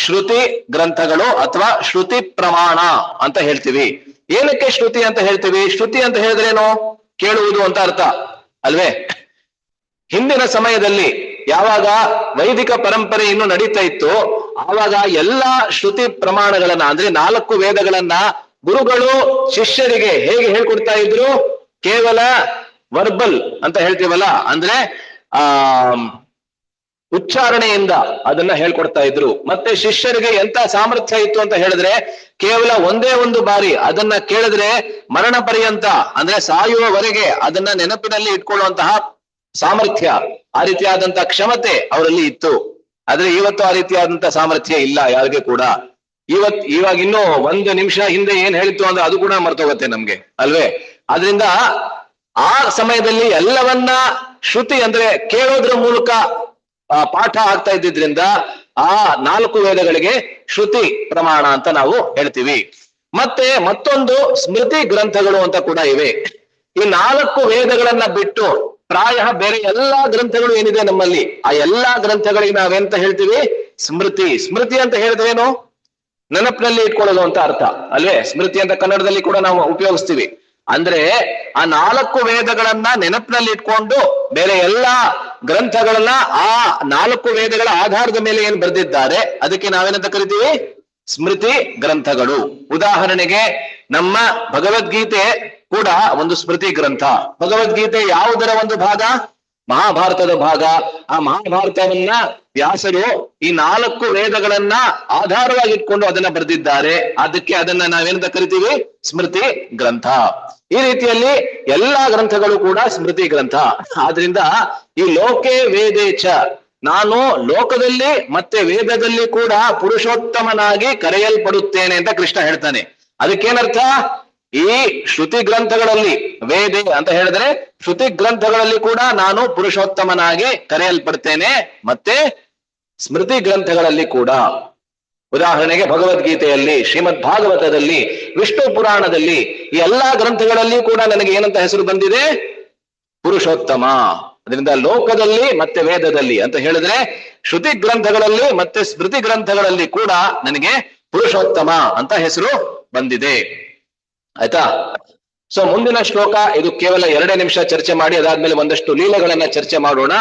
ಶ್ರುತಿ ಗ್ರಂಥಗಳು ಅಥವಾ ಶ್ರುತಿ ಪ್ರಮಾಣ ಅಂತ ಹೇಳ್ತೀವಿ. ಏನಕ್ಕೆ ಶ್ರುತಿ ಅಂತ ಹೇಳ್ತೀವಿ? ಶ್ರುತಿ ಅಂತ ಹೇಳಿದ್ರೇನು? ಕೇಳುವುದು ಅಂತ ಅರ್ಥ ಅಲ್ವೇ? ಹಿಂದಿನ ಸಮಯದಲ್ಲಿ ಯಾವಾಗ ವೈದಿಕ ಪರಂಪರೆ ಇನ್ನು ನಡೀತಾ ಇತ್ತು, ಆವಾಗ ಎಲ್ಲಾ ಶ್ರುತಿ ಪ್ರಮಾಣಗಳನ್ನ ಅಂದ್ರೆ 4 ವೇದಗಳನ್ನ ಗುರುಗಳು ಶಿಷ್ಯರಿಗೆ ಹೇಗೆ ಹೇಳ್ಕೊಡ್ತಾ ಇದ್ರು? ಕೇವಲ ವರ್ಬಲ್ ಅಂತ ಹೇಳ್ತೀವಲ್ಲ, ಅಂದ್ರೆ ಉಚ್ಚಾರಣೆಯಿಂದ ಅದನ್ನ ಹೇಳ್ಕೊಡ್ತಾ ಇದ್ರು. ಮತ್ತೆ ಶಿಷ್ಯರಿಗೆ ಎಂತ ಸಾಮರ್ಥ್ಯ ಇತ್ತು ಅಂತ ಹೇಳಿದ್ರೆ, ಕೇವಲ ಒಂದೇ ಒಂದು ಬಾರಿ ಅದನ್ನ ಕೇಳಿದ್ರೆ ಮರಣ ಪರ್ಯಂತ ಅಂದ್ರೆ ಸಾಯುವವರೆಗೆ ಅದನ್ನ ನೆನಪಿನಲ್ಲಿ ಇಟ್ಕೊಳ್ಳುವಂತಹ ಸಾಮರ್ಥ್ಯ, ಆ ರೀತಿಯಾದಂತಹ ಕ್ಷಮತೆ ಅವರಲ್ಲಿ ಇತ್ತು. ಆದ್ರೆ ಇವತ್ತು ಆ ರೀತಿಯಾದಂತಹ ಸಾಮರ್ಥ್ಯ ಇಲ್ಲ ಯಾರಿಗೆ ಕೂಡ. ಇವಾಗ ಇನ್ನೂ 1 ನಿಮಿಷ ಹಿಂದೆ ಏನ್ ಹೇಳಿತ್ತು ಅಂದ್ರೆ ಅದು ಕೂಡ ಮರ್ತೋಗುತ್ತೆ ನಮ್ಗೆ ಅಲ್ವೇ? ಆದ್ರಿಂದ ಆ ಸಮಯದಲ್ಲಿ ಎಲ್ಲವನ್ನ ಶ್ರುತಿ ಅಂದ್ರೆ ಕೇಳೋದ್ರ ಮೂಲಕ ಪಾಠ ಆಗ್ತಾ ಇದ್ದಿದ್ರಿಂದ ಆ 4 ವೇದಗಳಿಗೆ ಶ್ರುತಿ ಪ್ರಮಾಣ ಅಂತ ನಾವು ಹೇಳ್ತೀವಿ. ಮತ್ತೆ ಮತ್ತೊಂದು ಸ್ಮೃತಿ ಗ್ರಂಥಗಳು ಅಂತ ಕೂಡ ಇವೆ. ಈ 4 ವೇದಗಳನ್ನ ಬಿಟ್ಟು ಪ್ರಾಯ ಬೇರೆ ಎಲ್ಲಾ ಗ್ರಂಥಗಳು ಏನಿದೆ ನಮ್ಮಲ್ಲಿ, ಆ ಎಲ್ಲಾ ಗ್ರಂಥಗಳಿಗೆ ನಾವೆಂತ ಹೇಳ್ತೀವಿ? ಸ್ಮೃತಿ. ಸ್ಮೃತಿ ಅಂತ ಹೇಳಿದ್ರೇನು? ನೆನಪಿನಲ್ಲಿ ಇಟ್ಕೊಳ್ಳೋದು ಅಂತ ಅರ್ಥ ಅಲ್ವೇ? ಸ್ಮೃತಿ ಅಂತ ಕನ್ನಡದಲ್ಲಿ ಕೂಡ ನಾವು ಉಪಯೋಗಿಸ್ತೀವಿ. ಅಂದ್ರೆ ಆ 4 ವೇದಗಳನ್ನ ನೆನಪಿನಲ್ಲಿ ಇಟ್ಕೊಂಡು ಬೇರೆ ಎಲ್ಲಾ ಗ್ರಂಥಗಳನ್ನ ಆ 4 ವೇದಗಳ ಆಧಾರದ ಮೇಲೆ ಏನ್ ಬರೆದಿದ್ದಾರೆ ಅದಕ್ಕೆ ನಾವೇನಂತ ಕರಿತೀವಿ? ಸ್ಮೃತಿ ಗ್ರಂಥಗಳು. ಉದಾಹರಣೆಗೆ ನಮ್ಮ ಭಗವದ್ಗೀತೆ ಕೂಡ ಒಂದು ಸ್ಮೃತಿ ಗ್ರಂಥ. ಭಗವದ್ಗೀತೆ ಯಾವುದರ ಒಂದು ಭಾಗ? ಮಹಾಭಾರತದ ಭಾಗ. ಆ ಮಹಾಭಾರತವನ್ನ ವ್ಯಾಸರು ಈ 4 ವೇದಗಳನ್ನ ಆಧಾರವಾಗಿ ಇಟ್ಕೊಂಡು ಅದನ್ನ ಬರೆದಿದ್ದಾರೆ. ಅದಕ್ಕೆ ಅದನ್ನ ನಾವೇನಂತ ಕರಿತೀವಿ? ಸ್ಮೃತಿ ಗ್ರಂಥ. ಈ ರೀತಿಯಲ್ಲಿ ಎಲ್ಲಾ ಗ್ರಂಥಗಳು ಕೂಡ ಸ್ಮೃತಿ ಗ್ರಂಥ. ಆದ್ರಿಂದ ಈ ಲೋಕೆ ವೇದೇಚ, ನಾನು ಲೋಕದಲ್ಲಿ ಮತ್ತೆ ವೇದದಲ್ಲಿ ಕೂಡ ಪುರುಷೋತ್ತಮನಾಗಿ ಕರೆಯಲ್ಪಡುತ್ತೇನೆ ಅಂತ ಕೃಷ್ಣ ಹೇಳ್ತಾನೆ. ಅದಕ್ಕೇನರ್ಥ? ಈ ಶ್ರುತಿ ಗ್ರಂಥಗಳಲ್ಲಿ, ವೇದೆ ಅಂತ ಹೇಳಿದ್ರೆ ಶ್ರುತಿ ಗ್ರಂಥಗಳಲ್ಲಿ ಕೂಡ ನಾನು ಪುರುಷೋತ್ತಮನಾಗಿ ಕರೆಯಲ್ಪಡ್ತೇನೆ, ಮತ್ತೆ ಸ್ಮೃತಿ ಗ್ರಂಥಗಳಲ್ಲಿ ಕೂಡ. ಉದಾಹರಣೆಗೆ ಭಗವದ್ಗೀತೆಯಲ್ಲಿ, ಶ್ರೀಮದ್ ಭಾಗವತದಲ್ಲಿ, ವಿಷ್ಣು ಪುರಾಣದಲ್ಲಿ, ಈ ಎಲ್ಲಾ ಗ್ರಂಥಗಳಲ್ಲಿ ಕೂಡ ನನಗೆ ಏನಂತ ಹೆಸರು ಬಂದಿದೆ? ಪುರುಷೋತ್ತಮ. ಅದರಿಂದ ಲೋಕದಲ್ಲಿ ಮತ್ತೆ ವೇದದಲ್ಲಿ ಅಂತ ಹೇಳಿದ್ರೆ ಶ್ರುತಿ ಗ್ರಂಥಗಳಲ್ಲಿ ಮತ್ತೆ ಸ್ಮೃತಿ ಗ್ರಂಥಗಳಲ್ಲಿ ಕೂಡ ನನಗೆ ಪುರುಷೋತ್ತಮ ಅಂತ ಹೆಸರು ಬಂದಿದೆ. ಆಯ್ತಾ? ಸೊ ಮುಂದಿನ ಶ್ಲೋಕ ಇದು ಕೇವಲ 2 ನಿಮಿಷ ಚರ್ಚೆ ಮಾಡಿ ಅದಾದ್ಮೇಲೆ ಒಂದಷ್ಟು ಲೀಲೆಗಳನ್ನ ಚರ್ಚೆ ಮಾಡೋಣ.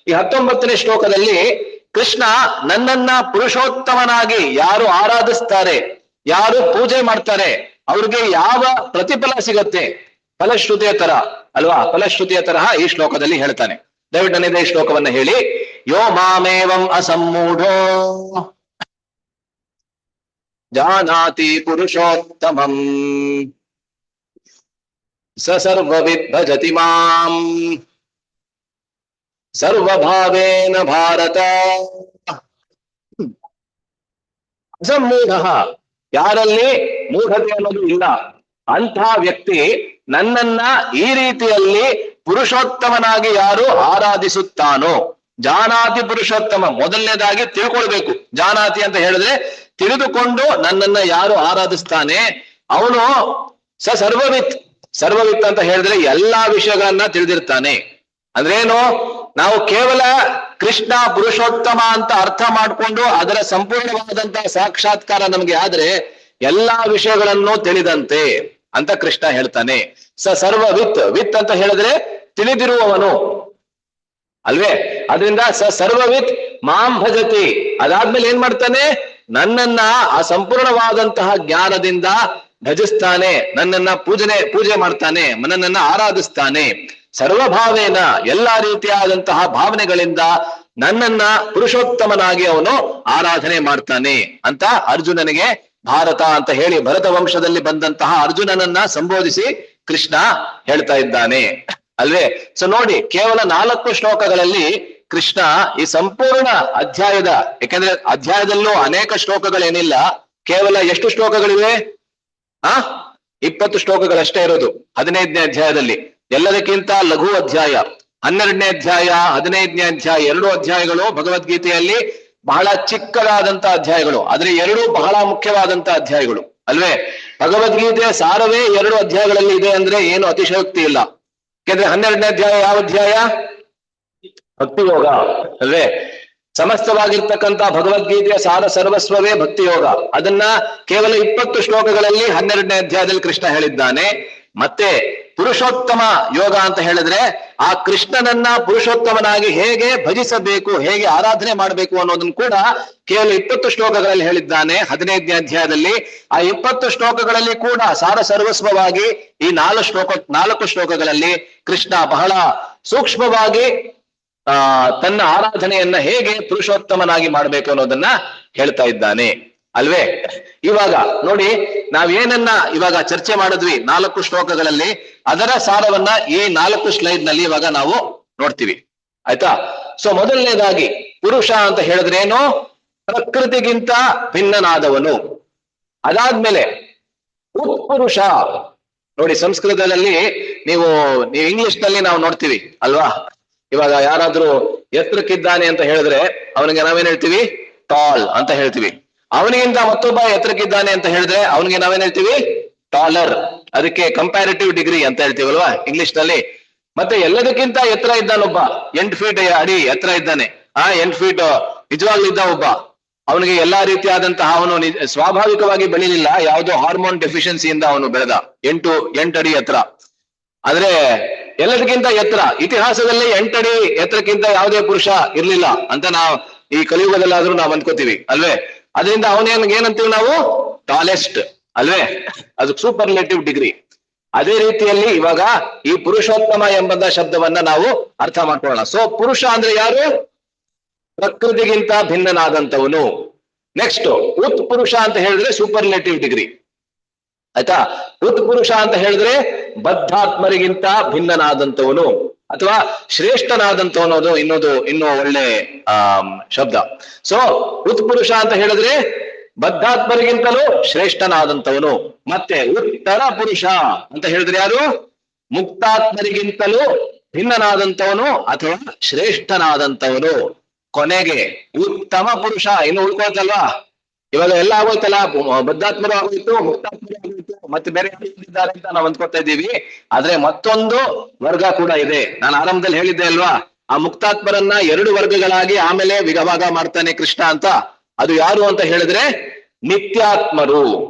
ಈ 19ನೇ ಶ್ಲೋಕದಲ್ಲಿ ಕೃಷ್ಣ ನನ್ನನ್ನ ಪುರುಷೋತ್ತಮನಾಗಿ ಯಾರು ಆರಾಧಿಸ್ತಾರೆ, ಯಾರು ಪೂಜೆ ಮಾಡ್ತಾರೆ, ಅವ್ರಿಗೆ ಯಾವ ಪ್ರತಿಫಲ ಸಿಗತ್ತೆ? ಫಲಶ್ರುತಿಯ ತರ ಅಲ್ವಾ? ಫಲಶ್ರುತಿಯ ತರಹ ಈ ಶ್ಲೋಕದಲ್ಲಿ ಹೇಳ್ತಾನೆ. ದಯವಿಟ್ಟು ನನಗೆ ಈ ಶ್ಲೋಕವನ್ನ ಹೇಳಿ. ಯೋ ಮಾಮೇವಂ ಅಸಮ್ಮೂಢೋ ಜಾನಾತಿ ಪುರುಷೋತ್ತಮಂ ಸ ಸರ್ವವಿದ್ ಭಜತಿ ಮಾಂ ಸರ್ವಭಾವೇನ ಭಾರತ. ಅಸಮ್ಮೂಢ, ಯಾರಲ್ಲಿ ಮೂಢತೆ ಅನ್ನೋದು ಇಲ್ಲ, ಅಂಥ ವ್ಯಕ್ತಿ ನನ್ನನ್ನ ಈ ರೀತಿಯಲ್ಲಿ ಪುರುಷೋತ್ತಮನಾಗಿ ಯಾರು ಆರಾಧಿಸುತ್ತಾನೋ. ಜಾನಾತಿ ಪುರುಷೋತ್ತಮ, ಮೊದಲನೇದಾಗಿ ತಿಳ್ಕೊಳ್ಬೇಕು. ಜಾನಾತಿ ಅಂತ ಹೇಳಿದ್ರೆ ತಿಳಿದುಕೊಂಡು ನನ್ನನ್ನ ಯಾರು ಆರಾಧಿಸ್ತಾನೆ ಅವನು ಸರ್ವವಿತ್. ಸರ್ವವಿತ್ ಅಂತ ಹೇಳಿದ್ರೆ ಎಲ್ಲಾ ವಿಷಯಗಳನ್ನ ತಿಳಿದಿರ್ತಾನೆ. ಅಂದ್ರೇನು? ನಾವು ಕೇವಲ ಕೃಷ್ಣ ಪುರುಷೋತ್ತಮ ಅಂತ ಅರ್ಥ ಮಾಡ್ಕೊಂಡು ಅದರ ಸಂಪೂರ್ಣವಾದಂತಹ ಸಾಕ್ಷಾತ್ಕಾರ ನಮ್ಗೆ ಆದ್ರೆ ಎಲ್ಲಾ ವಿಷಯಗಳನ್ನು ತಿಳಿದಂತೆ ಅಂತ ಕೃಷ್ಣ ಹೇಳ್ತಾನೆ. ಸರ್ವವಿತ್, ವಿತ್ ಅಂತ ಹೇಳಿದ್ರೆ ತಿಳಿದಿರುವವನು ಅಲ್ವೇ? ಅದರಿಂದ ಸರ್ವವಿತ್ ಮಾಂ ಭಜತಿ, ಅದಾದ್ಮೇಲೆ ಏನ್ ಮಾಡ್ತಾನೆ? ನನ್ನನ್ನ ಆ ಸಂಪೂರ್ಣವಾದಂತಹ ಜ್ಞಾನದಿಂದ ಭಜಿಸ್ತಾನೆ, ನನ್ನನ್ನ ಪೂಜೆ ಮಾಡ್ತಾನೆ, ನನ್ನನ್ನ ಆರಾಧಿಸ್ತಾನೆ. ಸರ್ವಭಾವೇನ, ಎಲ್ಲಾ ರೀತಿಯಾದಂತಹ ಭಾವನೆಗಳಿಂದ ನನ್ನನ್ನ ಪುರುಷೋತ್ತಮನಾಗಿ ಅವನು ಆರಾಧನೆ ಮಾಡ್ತಾನೆ ಅಂತ ಅರ್ಜುನನಿಗೆ ಭಾರತ ಅಂತ ಹೇಳಿ ಭರತ ವಂಶದಲ್ಲಿ ಬಂದಂತಹ ಅರ್ಜುನನನ್ನ ಸಂಬೋಧಿಸಿ ಕೃಷ್ಣ ಹೇಳ್ತಾ ಇದ್ದಾನೆ ಅಲ್ವೇ? ಸೊ ನೋಡಿ, ಕೇವಲ 4 ಶ್ಲೋಕಗಳಲ್ಲಿ ಕೃಷ್ಣ ಈ ಸಂಪೂರ್ಣ ಅಧ್ಯಾಯದ, ಯಾಕೆಂದ್ರೆ ಅಧ್ಯಾಯದಲ್ಲೂ ಅನೇಕ ಶ್ಲೋಕಗಳೇನಿಲ್ಲ, ಕೇವಲ ಎಷ್ಟು ಶ್ಲೋಕಗಳಿವೆ? 20 ಶ್ಲೋಕಗಳಷ್ಟೇ ಇರೋದು 15ನೇ ಅಧ್ಯಾಯದಲ್ಲಿ. ಎಲ್ಲದಕ್ಕಿಂತ ಲಘು ಅಧ್ಯಾಯ. 12ನೇ ಅಧ್ಯಾಯ 15ನೇ ಅಧ್ಯಾಯ 2 ಅಧ್ಯಾಯಗಳು ಭಗವದ್ಗೀತೆಯಲ್ಲಿ ಬಹಳ ಚಿಕ್ಕದಾದಂತ ಅಧ್ಯಾಯಗಳು, ಆದ್ರೆ 2 ಬಹಳ ಮುಖ್ಯವಾದಂತ ಅಧ್ಯಾಯಗಳು ಅಲ್ವೇ. ಭಗವದ್ಗೀತೆಯ ಸಾರವೇ 2 ಅಧ್ಯಾಯಗಳಲ್ಲಿ ಇದೆ ಅಂದ್ರೆ ಏನು ಅತಿಶಯೋಕ್ತಿ ಇಲ್ಲ. ಯಾಕೆಂದ್ರೆ 12ನೇ ಅಧ್ಯಾಯ ಯಾವ ಅಧ್ಯಾಯ? ಭಕ್ತಿ ಯೋಗ ಅಲ್ವೇ. ಸಮಸ್ತವಾಗಿರ್ತಕ್ಕಂಥ ಭಗವದ್ಗೀತೆಯ ಸಾರ ಸರ್ವಸ್ವವೇ ಭಕ್ತಿ ಯೋಗ. ಅದನ್ನ ಕೇವಲ 20 ಶ್ಲೋಕಗಳಲ್ಲಿ 12ನೇ ಅಧ್ಯಾಯದಲ್ಲಿ ಕೃಷ್ಣ ಹೇಳಿದ್ದಾನೆ. ಮತ್ತೆ ಪುರುಷೋತ್ತಮ ಯೋಗ ಅಂತ ಹೇಳಿದ್ರೆ ಆ ಕೃಷ್ಣನನ್ನ ಪುರುಷೋತ್ತಮನಾಗಿ ಹೇಗೆ ಭಜಿಸಬೇಕು, ಹೇಗೆ ಆರಾಧನೆ ಮಾಡಬೇಕು ಅನ್ನೋದನ್ನು ಕೂಡ ಕೇವಲ 20 ಶ್ಲೋಕಗಳಲ್ಲಿ ಹೇಳಿದ್ದಾನೆ 15ನೇ ಅಧ್ಯಾಯದಲ್ಲಿ. ಆ 20 ಶ್ಲೋಕಗಳಲ್ಲಿ ಕೂಡ ಸಾರ ಸರ್ವಸ್ವವಾಗಿ ಈ 4 ಶ್ಲೋಕಗಳಲ್ಲಿ ಕೃಷ್ಣ ಬಹಳ ಸೂಕ್ಷ್ಮವಾಗಿ ತನ್ನ ಆರಾಧನೆಯನ್ನ ಹೇಗೆ ಪುರುಷೋತ್ತಮನಾಗಿ ಮಾಡಬೇಕು ಅನ್ನೋದನ್ನ ಹೇಳ್ತಾ ಇದ್ದಾನೆ ಅಲ್ವೇ. ಇವಾಗ ನೋಡಿ, ನಾವೇನನ್ನ ಇವಾಗ ಚರ್ಚೆ ಮಾಡಿದ್ವಿ 4 ಶ್ಲೋಕಗಳಲ್ಲಿ, ಅದರ ಸಾರವನ್ನ ಈ 4 ಸ್ಲೈಡ್ ನಲ್ಲಿ ಇವಾಗ ನಾವು ನೋಡ್ತೀವಿ ಆಯ್ತಾ. ಸೊ ಮೊದಲನೇದಾಗಿ ಪುರುಷ ಅಂತ ಹೇಳಿದ್ರೇನು? ಪ್ರಕೃತಿಗಿಂತ ಭಿನ್ನನಾದವನು. ಅದಾದ್ಮೇಲೆ ಉತ್ಪುರುಷ. ನೋಡಿ ಸಂಸ್ಕೃತದಲ್ಲಿ ನೀವು ಇಂಗ್ಲಿಷ್ ನಲ್ಲಿ ನಾವು ನೋಡ್ತೀವಿ ಅಲ್ವಾ. ಇವಾಗ ಯಾರಾದ್ರೂ ಎತ್ತರಕ್ಕಿದ್ದಾನೆ ಅಂತ ಹೇಳಿದ್ರೆ ಅವನಿಗೆ ನಾವೇನ್ ಹೇಳ್ತೀವಿ? ಟಾಲ್ ಅಂತ ಹೇಳ್ತೀವಿ. ಅವನಿಗಿಂತ ಮತ್ತೊಬ್ಬ ಎತ್ತರಕ್ಕಿದ್ದಾನೆ ಅಂತ ಹೇಳಿದ್ರೆ ಅವನಿಗೆ ನಾವೇನ್ ಹೇಳ್ತೀವಿ? ಟಾಲರ್. ಅದಕ್ಕೆ ಕಂಪ್ಯಾರಿಟಿವ್ ಡಿಗ್ರಿ ಅಂತ ಹೇಳ್ತೀವಲ್ವಾ ಇಂಗ್ಲಿಷ್ ನಲ್ಲಿ. ಮತ್ತೆ ಎಲ್ಲದಕ್ಕಿಂತ ಎತ್ತರ ಇದ್ದಾನೊಬ್ಬ, 8 ಫೀಟ್ ಅಡಿ ಎತ್ತರ ಇದ್ದಾನೆ. 8 ಫೀಟ್ ನಿಜವಾಗ್ಲೂ ಇದ್ದ ಒಬ್ಬ. ಅವನಿಗೆ ಎಲ್ಲಾ ರೀತಿಯಾದಂತಹ ಅವನು ಸ್ವಾಭಾವಿಕವಾಗಿ ಬೆಳಿಲಿಲ್ಲ, ಯಾವುದೋ ಹಾರ್ಮೋನ್ ಡೆಫಿಷಿಯನ್ಸಿಯಿಂದ ಅವನು ಬೆಳೆದ 8 ಅಡಿ ಎತ್ತರ. ಆದ್ರೆ ಎಲ್ಲದಕ್ಕಿಂತ ಎತ್ತರ, ಇತಿಹಾಸದಲ್ಲಿ 8 ಅಡಿ ಎತ್ತರಕ್ಕಿಂತ ಯಾವುದೇ ಪುರುಷ ಇರ್ಲಿಲ್ಲ ಅಂತ ನಾವು ಈ ಕಲಿಯುಗದಲ್ಲಾದ್ರೂ ನಾವು ಅಂದ್ಕೋತೀವಿ ಅಲ್ವೇ. ಅದರಿಂದ ಏನಂತೀವಿ ನಾವು? ಟಾಲೆಸ್ಟ್ ಅಲ್ವೇ. ಅದು ಸೂಪರ್ಲೇಟಿವ್ ಡಿಗ್ರಿ. ಅದೇ ರೀತಿಯಲ್ಲಿ ಇವಾಗ ಈ ಪುರುಷೋತ್ತಮ ಎಂಬಂತ ಶಬ್ದವನ್ನ ನಾವು ಅರ್ಥ ಮಾಡ್ಕೊಳ್ಳೋಣ. ಸೊ ಪುರುಷ ಅಂದ್ರೆ ಯಾರು? ಪ್ರಕೃತಿಗಿಂತ ಭಿನ್ನನಾದಂತವನು. ನೆಕ್ಸ್ಟ್ ಉತ್ಪುರುಷ ಅಂತ ಹೇಳಿದ್ರೆ ಸೂಪರ್ಲೇಟಿವ್ ಡಿಗ್ರಿ ಆಯ್ತಾ. ಉತ್ಪುರುಷ ಅಂತ ಹೇಳಿದ್ರೆ ಬದ್ಧಾತ್ಮರಿಗಿಂತ ಭಿನ್ನನಾದಂತವನು ಅಥವಾ ಶ್ರೇಷ್ಠನಾದಂತವನು. ಇನ್ನೂ ಒಳ್ಳೆ ಶಬ್ದ. ಸೊ ಉತ್ಪುರುಷ ಅಂತ ಹೇಳಿದ್ರೆ ಬದ್ಧಾತ್ಮರಿಗಿಂತಲೂ ಶ್ರೇಷ್ಠನಾದಂತವನು. ಮತ್ತೆ ಉತ್ತರ ಪುರುಷ ಅಂತ ಹೇಳಿದ್ರೆ ಯಾರು? ಮುಕ್ತಾತ್ಮರಿಗಿಂತಲೂ ಭಿನ್ನನಾದಂತವನು ಅಥವಾ ಶ್ರೇಷ್ಠನಾದಂತವನು. ಕೊನೆಗೆ ಉತ್ತಮ ಪುರುಷ. ಇನ್ನು ಉಳ್ಕೊಳ್ತಲ್ವಾ, ಇವಾಗ ಎಲ್ಲ ಆಗೋಯ್ತಲ್ಲ, ಬದ್ಧಾತ್ಮರು ಆಗೋಯ್ತು, ಮುಕ್ತಾತ್ಮರು ಆಗೋಯ್ತು, ಮತ್ತೆ ಬೇರೆ ಇದ್ದಾರೆ ಅಂತ ನಾವು ಅಂದ್ಕೊತಾ ಇದ್ದೀವಿ. ಆದ್ರೆ ಮತ್ತೊಂದು ವರ್ಗ ಕೂಡ ಇದೆ. ನಾನು ಆರಂಭದಲ್ಲಿ ಹೇಳಿದ್ದೆ ಅಲ್ವಾ, ಆ ಮುಕ್ತಾತ್ಮರನ್ನ 2 ವರ್ಗಗಳಾಗಿ ಆಮೇಲೆ ವಿಭಾಗ ಮಾಡ್ತಾನೆ ಕೃಷ್ಣ ಅಂತ. ಅದು ಯಾರು ಅಂತ ಹೇಳಿದ್ರೆ ನಿತ್ಯಾತ್ಮರು.